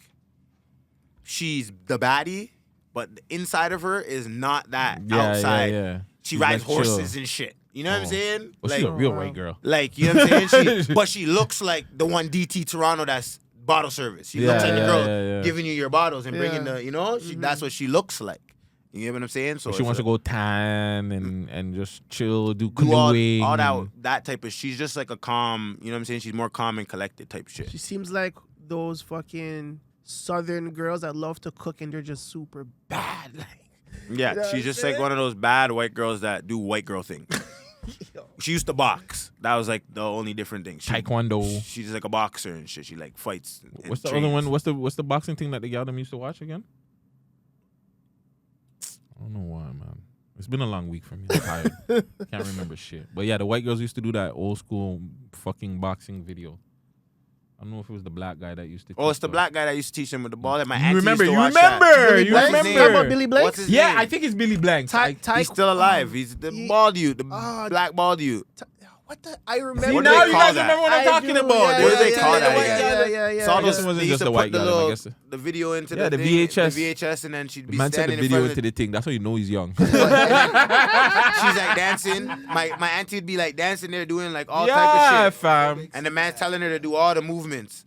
she's the baddie, but the inside of her is not that outside. Yeah. She rides like horses chill. And shit. You know what I'm saying? Well, like, she's a real white girl. Like, you know what I'm saying? But she looks like the one DT Toronto that's bottle service. She looks like the girl giving you your bottles and bringing the, you know? That's what she looks like. You get what I'm saying? So she wants to go tan and just chill, do canoeing. all that type of, she's just like a calm, you know what I'm saying? She's more calm and collected type shit. She seems like those fucking southern girls that love to cook and they're just super bad. Like, Yeah, You know she's what just I'm like saying? one of those bad white girls that do white girl things. She used to box. That was like the only different thing. Taekwondo. She's like a boxer and shit. She like fights. And What's the trains. other one? What's the boxing thing that the gal them used to watch again? I don't know why, man. It's been a long week for me. I'm tired. Can't remember shit. But yeah, the white girls used to do that old school fucking boxing video. I don't know if it was the black guy that used to. Oh, it's the teach black guy that used to teach him with the ball. That my You auntie remember? used to You watch that. remember? Billy You Blanks? What's his Talking name? about Billy Blanks? What's his Yeah, name? I think it's Billy Blanks. He's still alive. He's the bald dude, the black bald dude. What the? I remember. See, What do now they you call guys that? remember what I'm I talking do, about. yeah, What do they yeah, call yeah, that yeah, again? yeah, yeah, Saw yeah. those, It wasn't they just used the to white put guy, I the, guess. the video into Yeah, the, the thing, VHS. the VHS, and then she'd be Man said standing the in video front into of the thing. That's how you know he's young. She's like dancing. My auntie would be like dancing there, doing like all type Yeah, of shit. fam. And the man's telling her to do all the movements.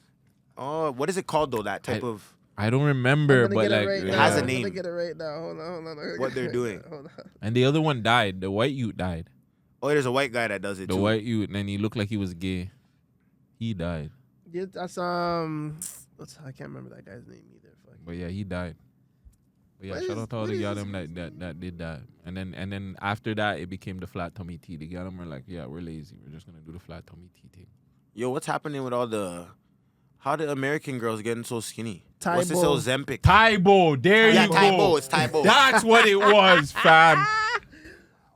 Oh, what is it called though? That type of I don't I'm remember, gonna but get it like, right it now. has a I'm name. gonna get it right now. Hold on. I'm gonna What get they're it right doing. now. Hold on. and the other one died. The white youth died. oh, there's a white guy that does it The too. white youth, and then he looked like he was gay. He died. Yeah, that's I can't remember that guy's name either. Fuck. But yeah, he died. But yeah, What shout is- out to all what the is y'all this them that did that. And then after that, it became the flat tummy tea. The y'all them were like, yeah, we're lazy. We're just gonna do the flat tummy tea thing. Yo, what's happening with all the? How the American girls getting so skinny? What's this Tybo. Ozempic? Tybo, there Yeah, you go. Tybo. It's Tybo. That's what it was, fam.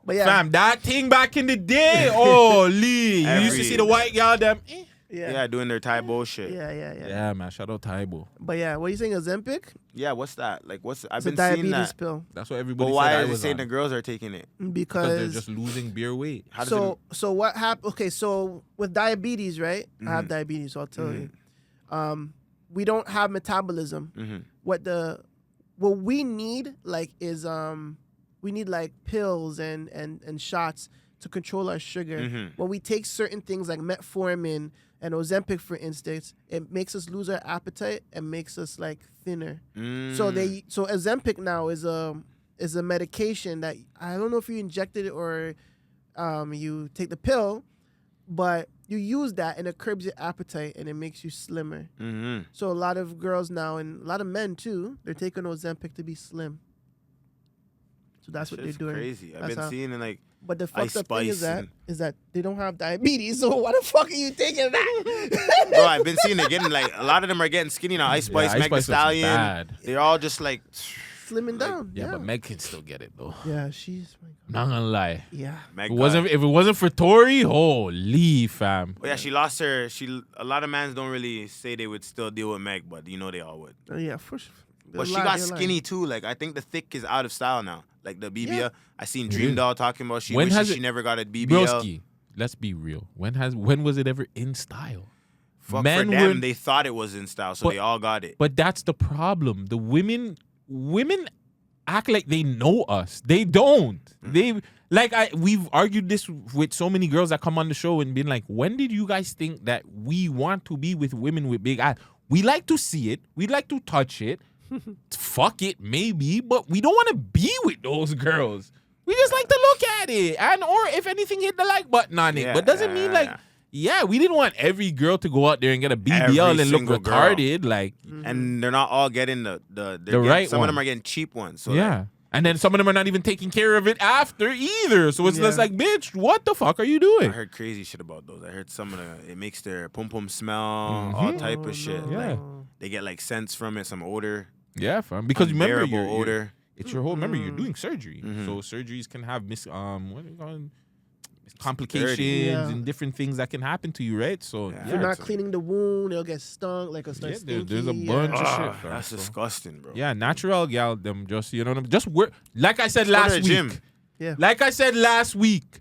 But yeah, Fam, that thing back in the day. Oh, Lee. You used to Every- see the white y'all them. yeah, Yeah, doing their Tybo shit. yeah, yeah, yeah. Yeah, man. Shout out Tybo. But yeah, what are you saying? Ozempic? Yeah, what's that? Like, what's I've It's a been seeing diabetes that. pill That's what But everybody why said I is it was saying on. the girls are taking it? Because they're because just losing beer weight. How does so what happened? Okay, so with diabetes, right? I Mm-hmm. have diabetes, so I'll tell you. We don't have metabolism. What we need like is we need like pills and shots to control our sugar. Mm-hmm. When we take certain things like metformin and Ozempic, for instance, it makes us lose our appetite and makes us like thinner. Mm. So Ozempic now is a medication that I don't know if you injected it or you take the pill, but you use that and it curbs your appetite and it makes you slimmer. Mm-hmm. So a lot of girls now and a lot of men too, they're taking Ozempic to be slim. So that's what they're Shit's doing. crazy. I've That's been how- seeing it like But the Ice fucked up thing Spice is that they don't have diabetes. So why the fuck are you taking that? bro, I've been seeing it getting like a lot of them are getting skinny now. Ice Spice, Ice Meg Spice Thee looks Stallion. bad. They're all just like Slimming down. Yeah, Yeah, but Meg can still get it though. yeah, she's my God. Not gonna lie. Yeah. Meg. If it wasn't for Tori, holy fam. Oh yeah, she lost her. A lot of mans don't really say they would still deal with Meg, but you know they all would. Yeah, for sure. But she got skinny too. Like I think the thick is out of style now. Like the BBL. Yeah. I seen Dream Doll talking about she When wishes has she it- never got a BBL. Broski, let's be real. When was it ever in style? Fuck Men for them, were- they thought it was in style, so But- they all got it. But that's the problem. The women act like they know us. They don't. We've argued this with so many girls that come on the show and been like, when did you guys think that we want to be with women with big eyes? We like to see it. We like to touch it. Fuck it, maybe, but we don't want to be with those girls. We just like to look at it, and or if anything, hit the like button on it. Yeah, But doesn't mean like, yeah, we didn't want every girl to go out there and get a BBL Every and look single girl. retarded. Like, And they're not all getting the right Some one. of them are getting cheap ones. So yeah. like, And then some of them are not even taking care of it after either. So it's just Yeah. like, bitch, what the fuck are you I doing? heard crazy shit about those. I heard some of it makes their pum pum smell, all type of shit. Yeah. Like, they get like scents from it, some odor. Yeah, fam. Because remember, Unbearable odor. it's your whole. Remember, you're doing surgery, so surgeries can have what do you call it? Complications Yeah. and different things that can happen to you, right? So Yeah. If yeah, you're not it's- cleaning the wound, it'll get stunk, like it'll start Yeah, there's a stinky, bunch of yeah. shit. Ah, fam. that's So, disgusting, bro. yeah, natural gal, them just just work. Like I said Go to last the week. gym. Yeah. Like I said last week,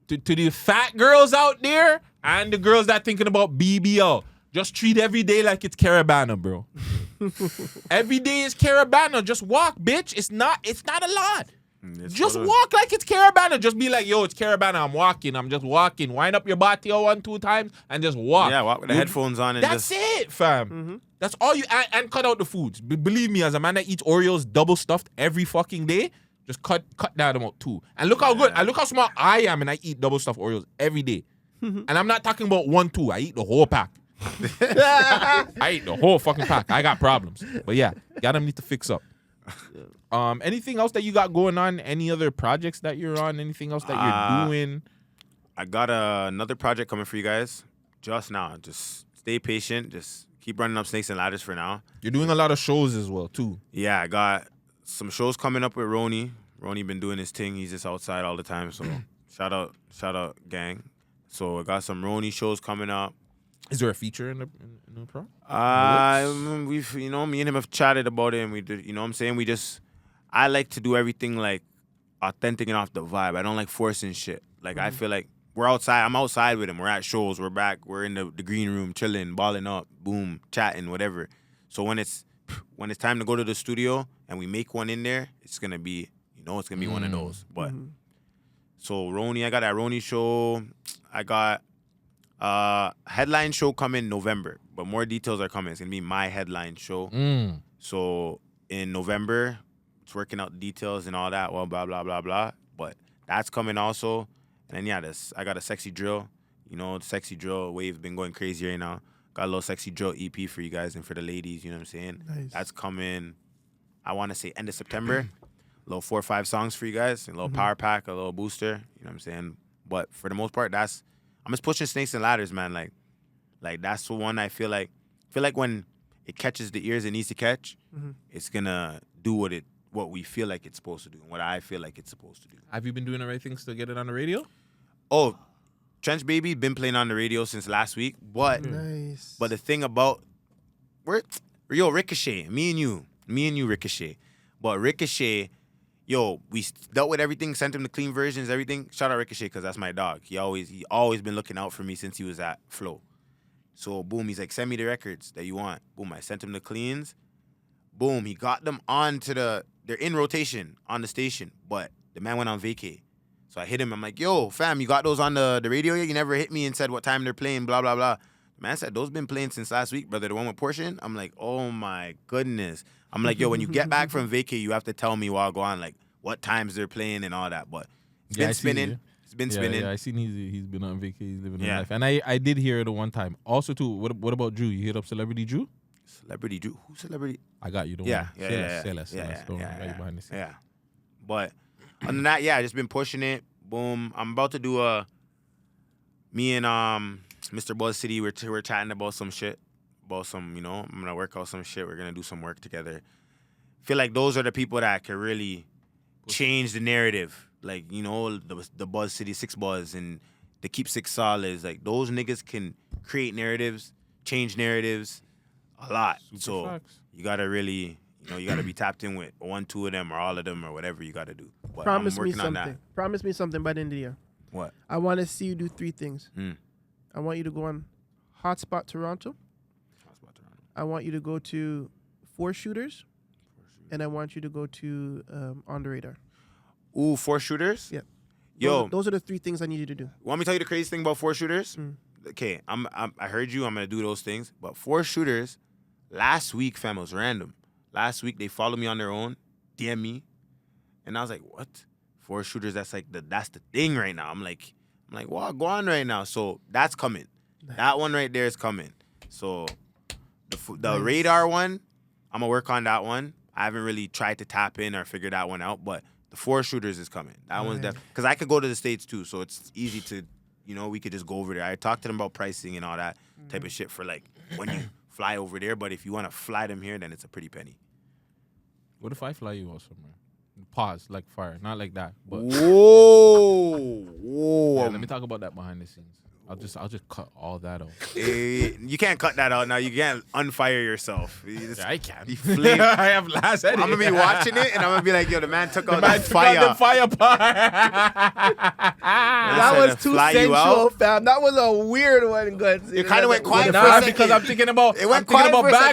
to the fat girls out there and the girls that thinking about BBL, just treat every day like it's Carabana, bro. Every day is Carabana. Just walk, bitch. It's not a lot. It's Just for the- walk like it's Carabana. Just be like, yo, it's Carabana. I'm walking. I'm just walking. Wind up your body 1-2 times and just walk. Yeah, walk with the headphones on and That's just. it, fam. That's all you and cut out the foods. Believe me, as a man that eats Oreos double stuffed every fucking day, just cut that amount too. And look how good, and look how small I am, and I eat double stuffed Oreos every day. And I'm not talking about 1-2. I eat the whole pack. I eat the whole fucking pack. I got problems. But yeah, y'all them need to fix up. Anything else that you got going on? Any other projects that you're on? Anything else that you're doing? I got another project coming for you guys just now. Just stay patient. Just keep running up snakes and ladders for now. You're doing a lot of shows as well, too. Yeah, I got some shows coming up with Roni. Roni been doing his thing. He's just outside all the time. So shout out, gang. So I got some Roni shows coming up. Is there a feature in the pro? We've me and him have chatted about it, and we did. You know what I'm saying? I like to do everything like authentic and off the vibe. I don't like forcing shit. Like I feel like we're outside. I'm outside with him. We're at shows. We're back. We're in the green room, chilling, balling up, boom, chatting, whatever. So when it's time to go to the studio and we make one in there, it's gonna be it's gonna be one of those. But so Roni, I got that Roni show. I got headline show coming November, but more details are coming. It's gonna be my headline show. So in November, it's working out the details and all that. Well, blah blah blah blah. But that's coming also. And then I got a sexy drill. The sexy drill wave been going crazy right now. Got a little sexy drill EP for you guys and for the ladies. You know what I'm saying? Nice. That's coming. I want to say end of September. A little 4 or 5 songs for you guys. A little power pack, a little booster. You know what I'm saying? But for the most part, I'm just pushing snakes and ladders, man. Like that's the one I feel like when it catches the ears it needs to catch, it's gonna do what we feel like it's supposed to do and what I feel like it's supposed to do. Have you been doing the right things to get it on the radio? Oh, Trench Baby been playing on the radio since last week, but Nice. but the thing about Ricochet, me and you Ricochet, but Ricochet. We dealt with everything, sent him the clean versions, everything. Shout out Ricochet, because that's my dog. He always been looking out for me since he was at Flow. So, boom, he's like, send me the records that you want. Boom, I sent him the cleans. Boom, he got them they're in rotation on the station, but the man went on vacay. So I hit him. I'm like, yo, fam, you got those on the radio yet? You never hit me and said what time they're playing, blah, blah, blah. The man said, those been playing since last week, brother. The one with Portion? I'm like, oh, my goodness. I'm like, yo, when you get back from vacay, you have to tell me while I go on, like, what times they're playing and all that. But it's been spinning. It's been spinning. Yeah, I seen he's been on vacay. He's living a life. And I did hear it at one time. Also, too, what about Drew? You hit up Celebrity Drew? Celebrity Drew? Who's Celebrity? I got you. Don't Yeah. Say less. Right behind the scenes. Yeah. But other than that, I just been pushing it. Boom. I'm about to do me and Mr. Buzz City, we're chatting about some shit. About some, I'm going to work out some shit. We're going to do some work together. Feel like those are the people that can really change the narrative. Like, the Buzz City 6 Buzz and the Keep6ixSolid. Like, those niggas can create narratives, change narratives a lot. So facts. you got to really, you got to be tapped in with 1, 2 of them or all of them or whatever you got to do. But Promise I'm me working on something. that. Promise me something by the end of the year. What? I want to see you do 3 things. Mm. I want you to go on Hotspot Toronto. I want you to go to 4 Shooters. And I want you to go to On the Radar. Ooh, 4 Shooters? Yeah. Yo. Those are the 3 things I need you to do. Want me to tell you the crazy thing about 4 Shooters? Okay, I heard you. I'm going to do those things. But 4 Shooters, last week, fam, it was random. Last week, they followed me on their own, DM me. And I was like, what? 4 Shooters, that's the thing right now. I'm like, what go on right now? So that's coming. That one right there is coming. So the Radar one, I'm going to work on that one. I haven't really tried to tap in or figure that one out, but the 4 Shooters is coming. That one's definitely, because I could go to the States too, so it's easy to, we could just go over there. I talked to them about pricing and all that type of shit for like when you fly over there, but if you want to fly them here, then it's a pretty penny. What if I fly you out somewhere? Pause, like fire, not like that. But Whoa. yeah, let me talk about that behind the scenes. I'll just cut all that out. You can't cut that out now. You can't unfire yourself. I can. I have last edit. I'm gonna be watching it and I'm gonna be like, yo, the man took out the the fire. The fire part. That was too sensual, fam. That was a weird one, Guts. You kind of went quiet for a Nah, second. because I'm thinking about back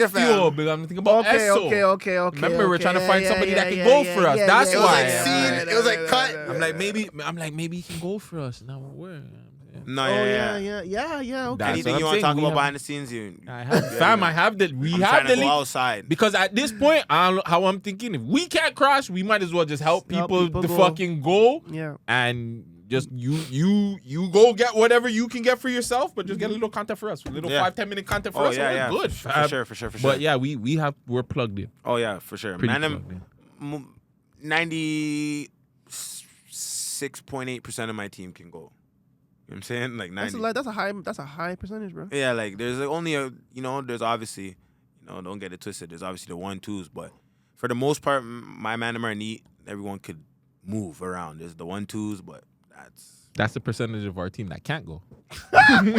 fuel. Because I'm thinking about Esso. Okay. Remember, we're trying to find somebody that can go for us. That's why. It was like cut. I'm like maybe he can go for us. Now where? No, yeah. Okay. Anything you want to talk about behind the scenes? I have the. We I'm have trying the to go link. outside. Because at this point, how I'm thinking, if we can't cross, we might as well just help people to go. fucking go. Yeah. And just you go get whatever you can get for yourself, but just get a little content for us, a little 5-10 minute content for us. Yeah. Good, for sure. But yeah, we're plugged in. Oh yeah, for sure. Pretty Man Dem, plugged in. 96.8% of my team can go. You know what I'm saying? Like 90. That's a high percentage, bro. Yeah, like there's only there's obviously, don't get it twisted. There's obviously the 1-2s, but for the most part, my man are neat. Everyone could move around. There's the 1-2s, but that's the percentage of our team that can't go. Damn.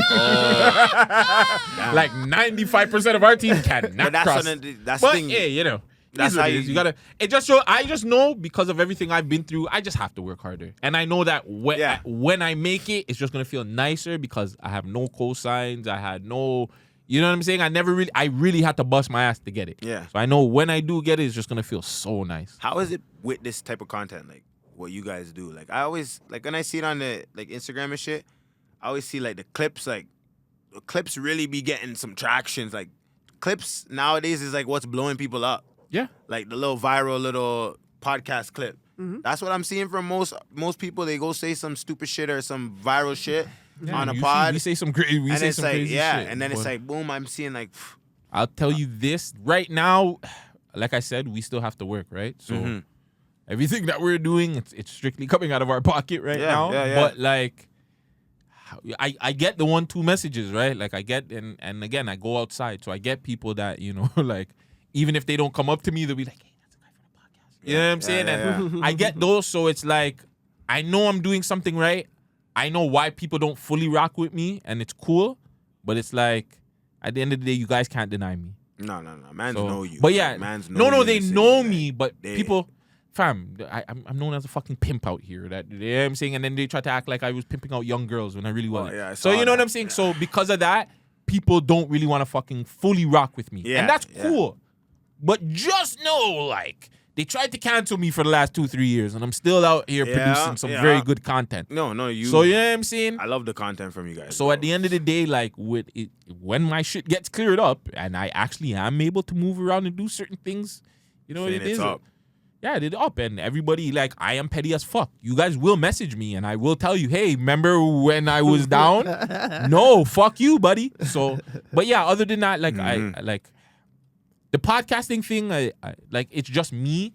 Like 95% of our team cannot cross. That's But the thing. yeah, That's how you gotta. It just show. I just know because of everything I've been through. I just have to work harder, and I know that when I make it, it's just gonna feel nicer because I have no cosigns. I had no. You know what I'm saying? I really had to bust my ass to get it. Yeah. So I know when I do get it, it's just gonna feel so nice. How is it with this type of content, like what you guys do? Like I always when I see it on the Instagram and shit, I always see the clips. The clips really be getting some tractions. Like clips nowadays is what's blowing people up. Yeah. Like the little viral podcast clip. Mm-hmm. That's what I'm seeing from most people. They go say some stupid shit or some viral shit on a pod. We say some crazy. We say some crazy shit. And then it's boom. I'm seeing I'll tell you this right now. Like I said, we still have to work, right? So everything that we're doing, it's strictly coming out of our pocket right now. Yeah. But I get the 1-2 messages, right? Like I get and again I go outside, so I get people that even if they don't come up to me, they'll be like, "Hey, that's a guy from the podcast." You know what I'm saying? And I get those, so it's like I know I'm doing something right. I know why people don't fully rock with me, and it's cool. But it's like at the end of the day, you guys can't deny me. No. Mans know you. But yeah, mans no, they know me, but people. Fam, I'm known as a fucking pimp out here. That you know what I'm saying, and then they try to act like I was pimping out young girls when I really wasn't. Yeah, so you know what I'm saying. So because of that, people don't really want to fucking fully rock with me, and that's cool. But just know, they tried to cancel me for the last 2-3 years, and I'm still out here producing some very good content. No, you. So you know what I'm saying. I love the content from you guys. So at the end of the day, when my shit gets cleared up, and I actually am able to move around and do certain things, you know what it is. Yeah, I did up, and everybody I am petty as fuck. You guys will message me, and I will tell you, hey, remember when I was down? No, fuck you, buddy. So, but yeah, other than that, I the podcasting thing. I it's just me.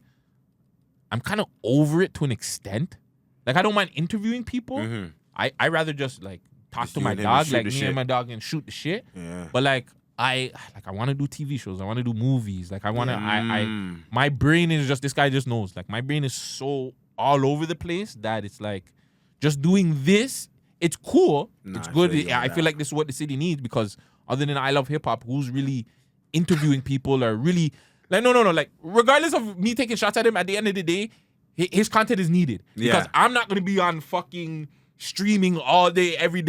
I'm kind of over it to an extent. I don't mind interviewing people. Mm-hmm. I rather just talk to my dog, me and my dog, and shoot the shit. Yeah. But I want to do TV shows. I want to do movies. I want to. My brain is just. This guy just knows. My brain is so all over the place that it's just doing this. It's cool. It's good. I feel like this is what the city needs because other than I Love Hip Hop, who's really interviewing people or really no. Regardless of me taking shots at him, at the end of the day, his content is needed because I'm not gonna be on fucking streaming all day, every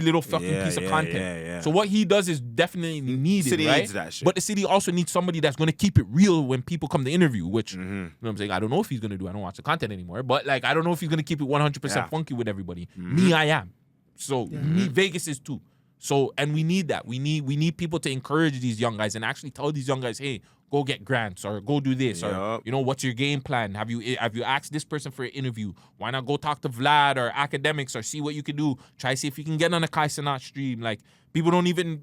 little fucking piece of content. Yeah. So what he does is definitely needed, city right? needs that shit. But the city also needs somebody that's going to keep it real when people come to interview, which, you know what I'm saying? I don't know if he's going to do. I don't watch the content anymore. But, I don't know if he's going to keep it 100% funky with everybody. Me, I am. So, me, Vegas is too. So, and we need that. We need people to encourage these young guys and actually tell these young guys, hey, go get grants or go do this or what's your game plan? Have you asked this person for an interview? Why not go talk to Vlad or academics or see what you can do? Try see if you can get on a Kai Cenat stream. People don't even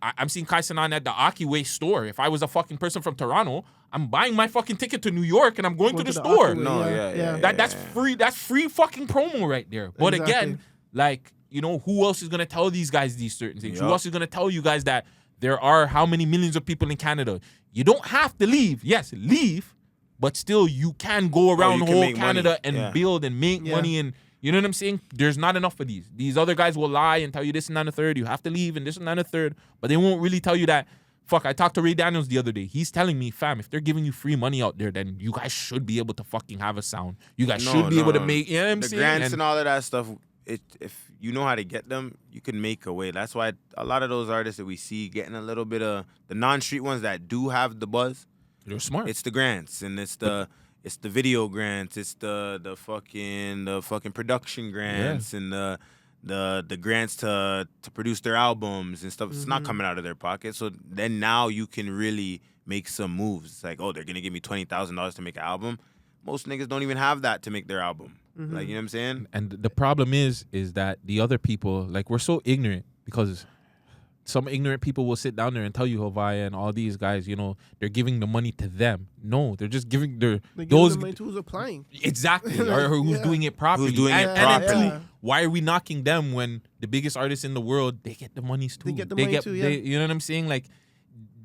I'm seeing Kai Cenat at the Akiway store. If I was a fucking person from Toronto, I'm buying my fucking ticket to New York and I'm going to the store. That's free. That's free fucking promo right there. But again, who else is gonna tell these guys these certain things? Who else is gonna tell you guys that there are how many millions of people in Canada? You don't have to leave. Yes, leave, but still you can go around the whole Canada and build and make money. And you know what I'm saying? There's not enough of these. These other guys will lie and tell you this and that and the third. You have to leave and this and that and the third. But they won't really tell you that. Fuck, I talked to Ray Daniels the other day. He's telling me, fam, if they're giving you free money out there, then you guys should be able to fucking have a sound. You guys should be able to make, you know what I'm saying? The grants and all of that stuff, if you know how to get them, you can make a way. That's why a lot of those artists that we see getting a little bit of the non-street ones that do have the buzz, they're smart. It's the grants and it's the video grants, it's the fucking production grants and the grants to produce their albums and stuff. It's not coming out of their pocket. So then now you can really make some moves. It's they're gonna give me $20,000 to make an album. Most niggas don't even have that to make their album. You know what I'm saying? And the problem is that the other people, we're so ignorant because some ignorant people will sit down there and tell you Havaya and all these guys, you know, they're giving the money to them. No, they're just giving They're those giving the money to who's applying. exactly or who's Yeah. doing it properly. Who's doing it and then properly. too, why are we knocking them when the biggest artists in the world they get the monies too? They get the money too, yeah. You know what I'm saying? Like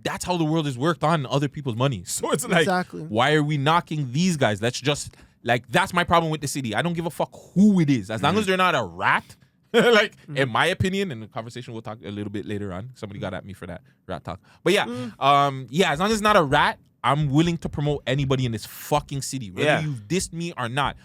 that's how the world is worked on other people's money. So it's like, Exactly. why are we knocking these guys? Let's just like that's my problem with the city. I don't give a fuck who it is, as long as they're not a rat. Like in my opinion, in the conversation we'll talk a little bit later on. Somebody got at me for that rat talk, but yeah, yeah. As long as it's not a rat, I'm willing to promote anybody in this fucking city, whether you've dissed me or not.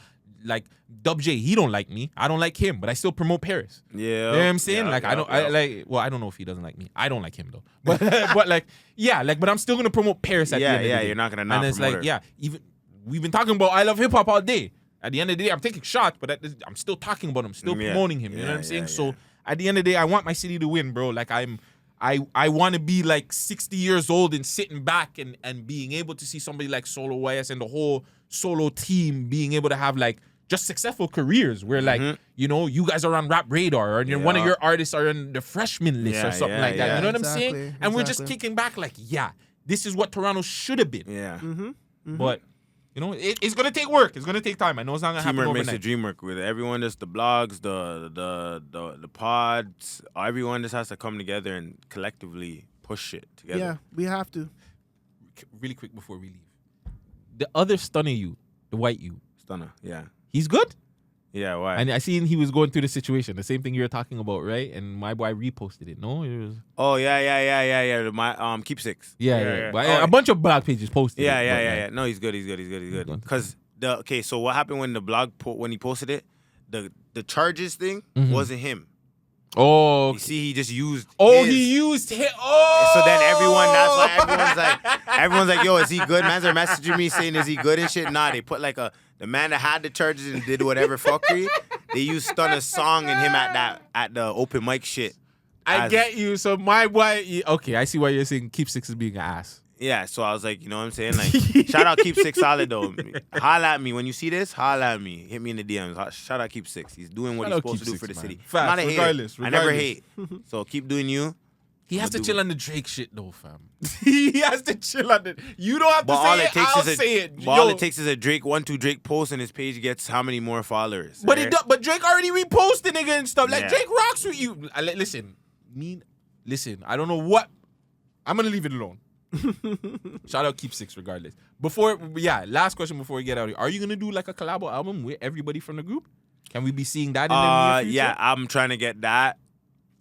Like Dub J, he don't like me. I don't like him, but I still promote Paris. Yeah. You know what I'm saying? Yeah, like yeah, I don't yeah. I like well, I don't know if he doesn't like me. I don't like him though. But but like yeah, like but I'm still gonna promote Paris at the end of the day. You're not gonna not And it's promote like, her. yeah, even we've been talking about I love hip hop all day. At the end of the day, I'm taking shots, but I'm still talking about him, still Yeah. promoting him. You know Yeah, what I'm saying? yeah, So yeah. at the end of the day, I want my city to win, bro. Like I want to be like 60 years old and sitting back and being able to see somebody like Solo YS and the whole Solo team being able to have like just successful careers where like, you know, you guys are on Rap Radar or one of your artists are in the freshman list or something like that. yeah. You know what I'm Exactly, saying? And we're just exactly. kicking back like, yeah, this is what Toronto should have been. Yeah. But, you know, it's going to take work. It's going to take time. I know it's not going to happen Teamwork makes the overnight. dream work with everyone. Just the blogs, the pods, everyone just has to come together and collectively push it together. Yeah, we have to. Really quick before we leave. The other stunner you, the white you, Stunner. Yeah. he's good? Yeah. Why? And I seen he was going through the situation, the same thing you were talking about, right? And my boy reposted it. No, it was Oh yeah. My Keep6. yeah. But Oh, a bunch of blog pages posted. Yeah, it, yeah, but, yeah, like, yeah. No, he's good. He's good. good. Because so what happened when the blog when he posted it? The charges thing wasn't him. Oh, You see, he just used. oh, his. he used him. Oh, So then that's why everyone's like, yo, is he good? Mans are messaging me saying, is he good and shit? Nah, they put like the man that had the charges and did whatever fuckery. They used Stunner's song and him at the open mic shit. I get you. So my boy, okay, I see why you're saying Keep6 is being an ass. Yeah, so I was like, you know what I'm saying? Like, shout out Keep6Solid though. Holla at me. When you see this, holla at me. Hit me in the DMs. Shout out Keep6. He's doing what Shout he's out supposed to do Keep6, for the man. city. Facts, I'm not a regardless, hater. I never regardless. hate. So keep doing you. He has to I'ma chill do- on the Drake shit though, fam. He has to chill on it. You don't have to But all say it it. takes I'll is say it. all Yo. it takes is a Drake Drake post and his page gets how many more followers? But right? but Drake already reposted nigga and stuff. Like Yeah. Drake rocks with you. Listen, I don't know what. I'm gonna leave it alone. Shout out Keep6 regardless. Last question before we get out of here. Are you gonna do like a collabo album with everybody from the group? Can we be seeing that in the near future? Yeah, I'm trying to get that.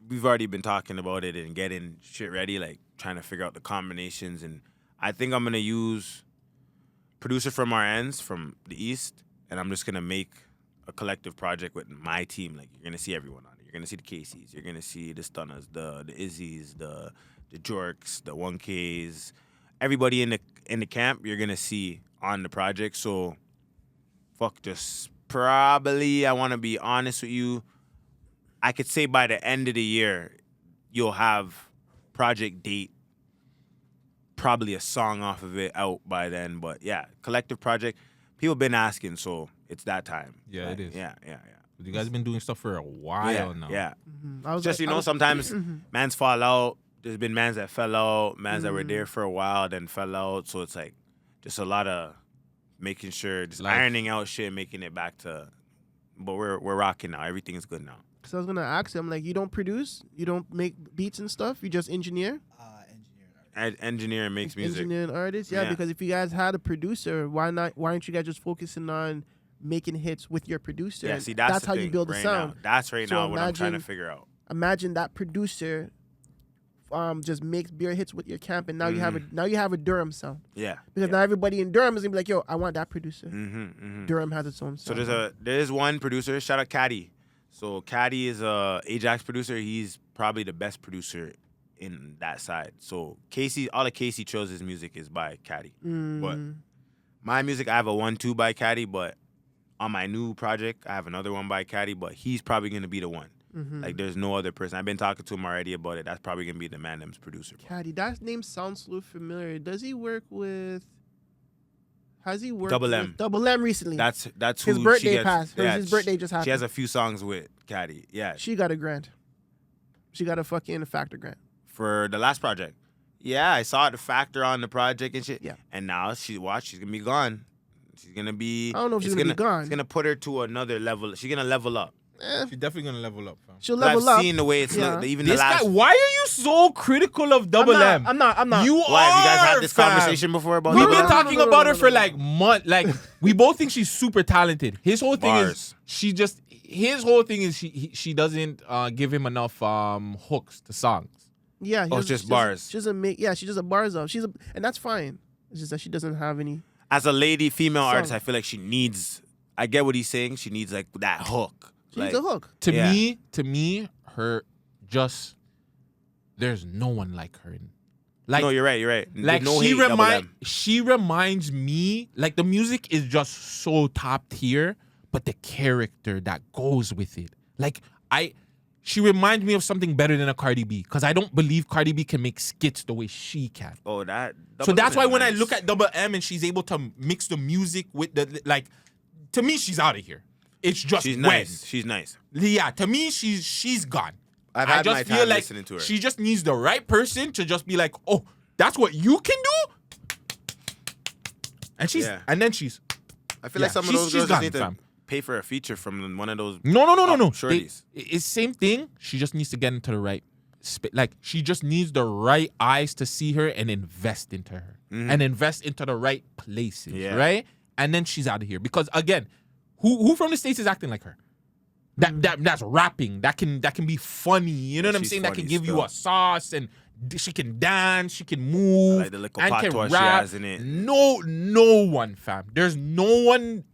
We've already been talking about it and getting shit ready, like trying to figure out the combinations. And I think I'm gonna use producer from our ends from the East, and I'm just gonna make a collective project with my team. Like you're gonna see everyone on it. You're gonna see the Caseys, you're gonna see the Stunners, the Izzies, the Jorks, the 1Ks, everybody in the camp. You're gonna see on the project. So, just probably. I want to be honest with you. I could say by the end of the year, you'll have project date, probably a song off of it out by then. But yeah, collective project. People been asking, so it's that time. Yeah, Like, it is. Yeah. You guys have been doing stuff for a while now. Yeah. I was Just like- I was- sometimes mans fall out. There's been mans that fell out, mans that were there for a while then fell out. So it's like just a lot of making sure, just Life. ironing out shit, making it back to. But we're rocking now. Everything's good now. So I was gonna ask him, like, you don't produce, you don't make beats and stuff, you just engineer, Engineer and makes music. engineer and artist. Yeah, Yeah. because if you guys had a producer, why aren't you guys just focusing on making hits with your producer? Yeah, And see, that's the how you thing build a right sound. Now. That's right So now what I'm trying to imagine- figure out. Imagine that producer, just makes beer hits with your camp, and now you have a Durham sound. Yeah. Because now everybody in Durham is gonna be like, yo, I want that producer. Mm-hmm. Durham has its own So sound. there is one producer. Shout out Caddy. So Caddy is a Ajax producer. He's probably the best producer in that side. So all of Casey Chill's music is by Caddy. But my music, I have a 1-2 by Caddy. But on my new project, I have another one by Caddy. But he's probably gonna be the one. Like there's no other person. I've been talking to him already about it. That's probably gonna be the Man Dem's producer. Caddy, that name sounds so familiar. Does he work with? Has he worked Double M. with Double M recently? That's His who birthday she gets, passed. His birthday just happened. She has a few songs with Caddy. Yeah. She got a grant. She got a fucking factor grant. For the last project. Yeah, I saw the factor on the project and shit. Yeah. And now she's gonna be gone. She's gonna be. I don't know if she's gonna be gone. It's gonna put her to another level. She's gonna level up. She's definitely gonna level up, fam. She'll But level I've up. seen the way it's Yeah. even This the last. guy, why are you so critical of Double M? I'm not. You Why have you guys had this fam. conversation before about? We've Double been M? talking No, about her no, for no. like months. Like we both think she's super talented. His whole thing Bars. is his whole thing is she doesn't give him enough hooks to songs. Yeah. Oh, it's just bars. She doesn't make. Yeah, she does a bars up. And that's fine. It's just that she doesn't have any. As a lady, female Song. artist, I feel like she needs. I get what he's saying. She needs like that hook. She needs a hook. To Yeah. me, her just there's no one like her. Like No, you're right. like no hate, Double M. she reminds me like the music is just so top tier, but the character that goes with it. Like she reminds me of something better than a Cardi B because I don't believe Cardi B can make skits the way she can. Oh, that. So Double that's M why is when I nice. look at Double M and she's able to mix the music with the like, to me she's out of here. It's just she's when. nice. She's nice. Yeah, to me she's gone. I've I had just my feel time like listening to her. she just needs the right person to just be like, oh, that's what you can do. And then she's I feel like yeah, some of she's- those she's girls just gone, need to fam. pay for a feature from one of those. no. Shorties. It's same thing. She just needs to get into the right like she just needs the right eyes to see her and invest into her and invest into the right places, Yeah. right? And then she's out of here because again, who from the States is acting like her? That's rapping. That can be funny. You know what I'm She's saying? That can funny give you still. a sauce and she can dance. She can move. I like the little and patois can she rap. has in it. No one, fam. There's no one.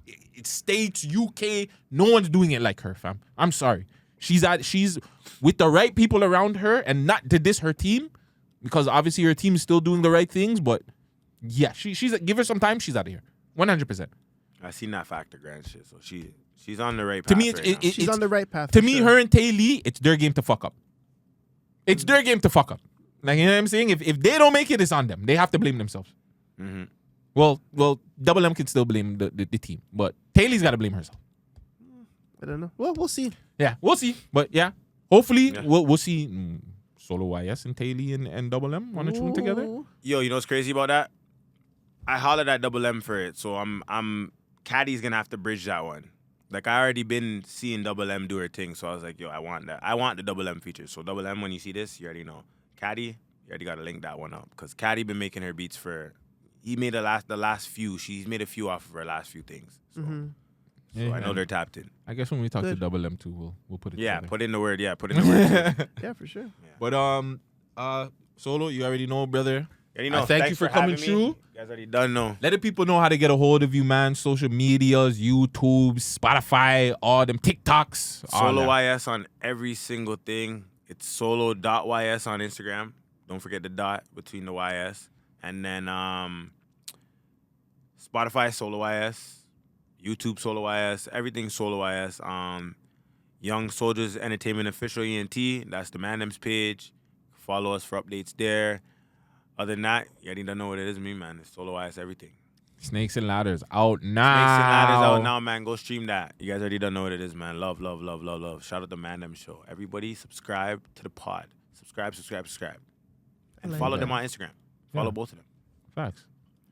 States, UK. No one's doing it like her, fam. I'm sorry. She's with the right people around her, and not to diss her team, because obviously her team is still doing the right things. But yeah, she's give her some time. She's out of here, 100%. I seen that factor grand shit, so she's on the right path. To me, right now. She's on the right path. To for me, sure. her and Tay Lee, it's their game to fuck up. It's their game to fuck up. Like, you know what I'm saying? If they don't make it, it's on them. They have to blame themselves. Mm-hmm. Well, Double M can still blame the team, but Tay Lee's got to blame herself. I don't know. Well, we'll see. Yeah, we'll see. But yeah, hopefully Yeah. we'll see Solo YS and Tay Lee and Double M on a tune together. Ooh. Yo, you know what's crazy about that? I hollered at Double M for it, so I'm Caddy's gonna have to bridge that one. Like I already been seeing Double M do her thing, so I was like, yo, I want that. I want the Double M feature. So Double M, when you see this, you already know. Caddy, you already gotta link that one up because Caddy been making her beats for. He made the last few. She's made a few off of her last few things. So, Yeah, I know they're tapped in. I guess when we talk to Good. Double M too, we'll put it Yeah, together. put in the word. Yeah, put in the word. Yeah, for sure. But Solo, you already know, brother. Yeah, you know, I thank thanks you for coming having me. through. You guys already done know. Let the people know how to get a hold of you, man. Social medias, YouTube, Spotify, all them TikToks. all Solo that. YS on every single thing. It's solo.ys on Instagram. Don't forget the dot between the YS. And then Spotify, Solo YS. YouTube, Solo YS. Everything Solo YS. Young Soldiers Entertainment Official ENT. That's the Man Dem's page. Follow us for updates there. Other than that, you already don't know what it is, me, man. It's Solo YS everything. Snakes and Ladders out now. Snakes and Ladders out now, man. Go stream that. You guys already don't know what it is, man. Love, love, love, love, love. Shout out to Man Dem Show. Everybody subscribe to the pod. Subscribe. And like follow that. them on Instagram. Follow both of them. Facts.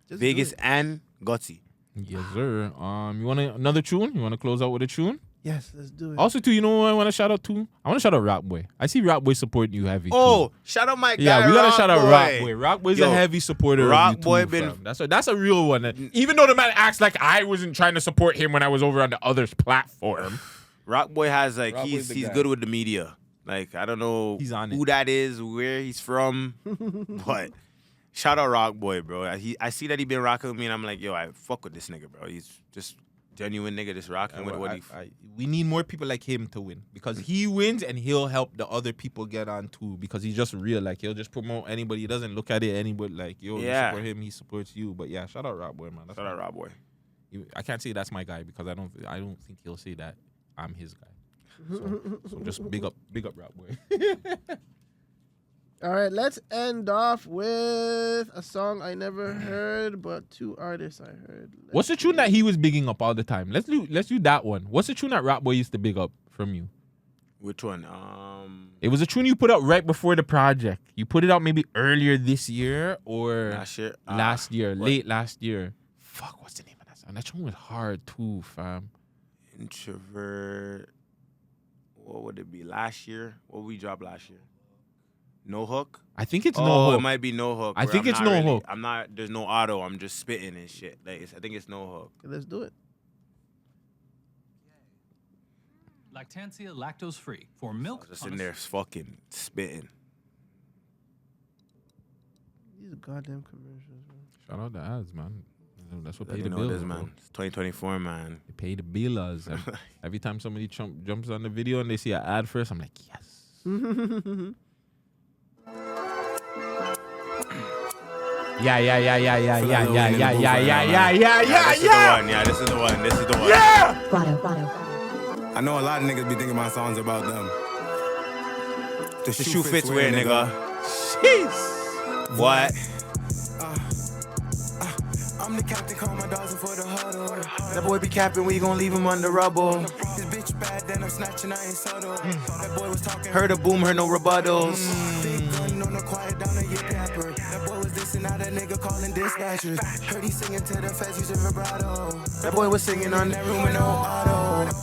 Just Vegas do it. and Gutsy. Yes, sir. You want another tune? You want to close out with a tune? Yes, let's do it. Also, too, you know what I want to shout out to? I want to shout out Rock Boy. I see Rock Boy supporting you heavy. Oh, too. shout out my guy. Yeah, we gotta Rock shout out Boy. Rock Boy. Rock Boy's Yo, a heavy supporter. Rock of you Boy too, been- fam. That's a real one. Even though the man acts like I wasn't trying to support him when I was over on the other's platform. Rock Boy has like Rock Boy's he's the guy. good with the media. Like I don't know He's on who it. that is, where he's from, but shout out Rock Boy, bro. I see that he been rocking with me, and I'm like, yo, I fuck with this nigga, bro. He's just genuine nigga, just rocking with what he. We need more people like him to win because he wins and he'll help the other people get on too because he's just real. Like he'll just promote anybody. He doesn't look at it anybody like yo. You Yeah. support him, he supports you. But yeah, shout out Rock Boy, man. That's Shout out Rock Boy. I can't say that's my guy because I don't think he'll say that I'm his guy. So just big up Rock Boy. All right, let's end off with a song I never heard, but two artists I heard. What's the tune that he was bigging up all the time? Let's do that one. What's the tune that Rock Boy used to big up from you? Which one? It was a tune you put out right before the project. You put it out maybe earlier this year or Last year? last year, what? late last year. Fuck, what's the name of that song? That song was hard too, fam. Introvert. What would it be? Last year? What we dropped last year? No Hook? I think it's Oh, No Hook. it might be No Hook. I where think I'm it's not No really- Hook. I'm not, there's no auto. I'm just spitting and shit. Like, I think it's No Hook. Okay, let's do it. Lactancia lactose free for milk. Just in there fucking spitting. These goddamn commercials, man. Shout out the ads, man. That's what Let pay me the know bills, this, bro. man. It's 2024, man. They pay the bills. Every time somebody jumps on the video and they see an ad first, I'm like, yes. Yeah. Yeah, this is the one. This is the one. I know a lot of niggas be thinking my songs about them. The shoe fits wear, nigga. Jeez. What? I'm the captain, call my dogs for the huddle. That boy be capping, we gon' leave him under rubble. This bitch bad, then I'm snatching, I ain't subtle. That boy was talking. Heard a boom, heard no rebuttals. Big gun on the quiet down a yip rapper. That boy was dissing out, that nigga calling dispatchers. Heard he singing to the feds using vibrato. That boy was singing on That room with no auto.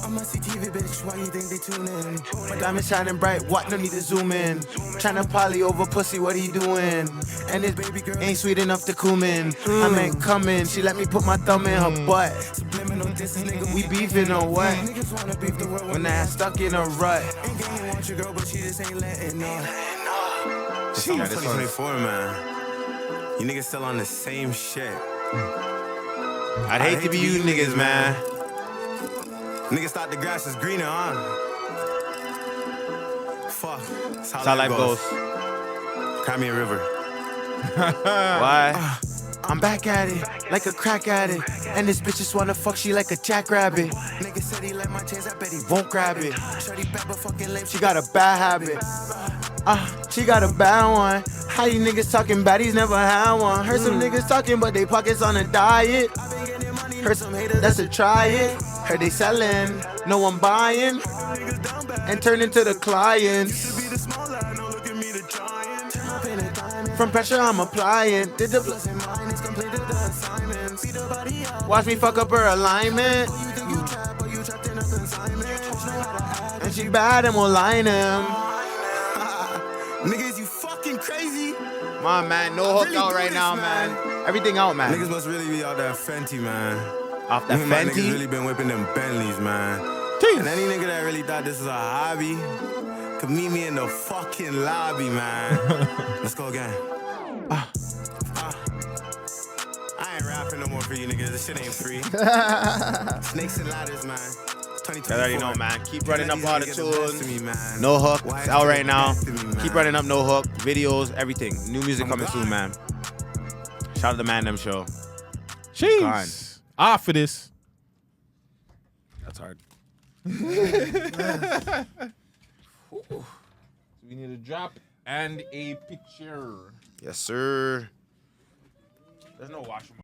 I'm a CTV bitch, why you think they tune in? my diamond shining bright, what? No need to zoom in. Tryna poly over pussy, what he doing? And his baby girl ain't sweet enough to cumin. I meant coming, she let me put my thumb in her butt. Subliminal dissing, nigga. We beefing or what? Niggas wanna beef the world When I stuck in a rut. Ain't gang want your girl, but she just ain't letting up. It's Yeah, almost this 2024, man. You niggas still on the same shit. I'd hate to be you niggas, man. Niggas thought the grass is greener, huh? Fuck. That's That's how life goes. Cry me a river. Why? I'm back at it, like a crack addict. And this bitch just wanna fuck, she like a jackrabbit. Nigga said he like my chance, I bet he Won't grab it. Shorty back, but fucking lame. She got a bad habit. She got a bad one. How you niggas talking baddies never had one. Heard some niggas talking, but they pockets on a diet. Heard some haters that's a try it. Heard they selling, no one buying. And turn into the clients. From pressure I'm applying. Did the plus in mine, it's completed the assignments. Watch me fuck up her alignment. And she bad and we'll line him. Niggas, you fucking crazy. My man, no hook Really out do right this, now, man. Everything out, man. Niggas must really be out there Fenty, man. Off that My niggas Fenty. really been whipping them Bentleys, man. Jeez. And any nigga that really thought this was a hobby could meet me in the fucking lobby, man. Let's go again. I ain't rapping no more for you niggas. This shit ain't free. Snakes and ladders, man. You already know, man. Keep running up all the tunes. Me, man. No hook. Why It's you out get right the now. best of me, man? Keep running up no hook. Videos, everything. New music I'm coming gone. soon, man. Shout out to the Man Dem show. Jeez. For this. That's hard. We need a drop and a picture. Yes, sir. There's no washroom.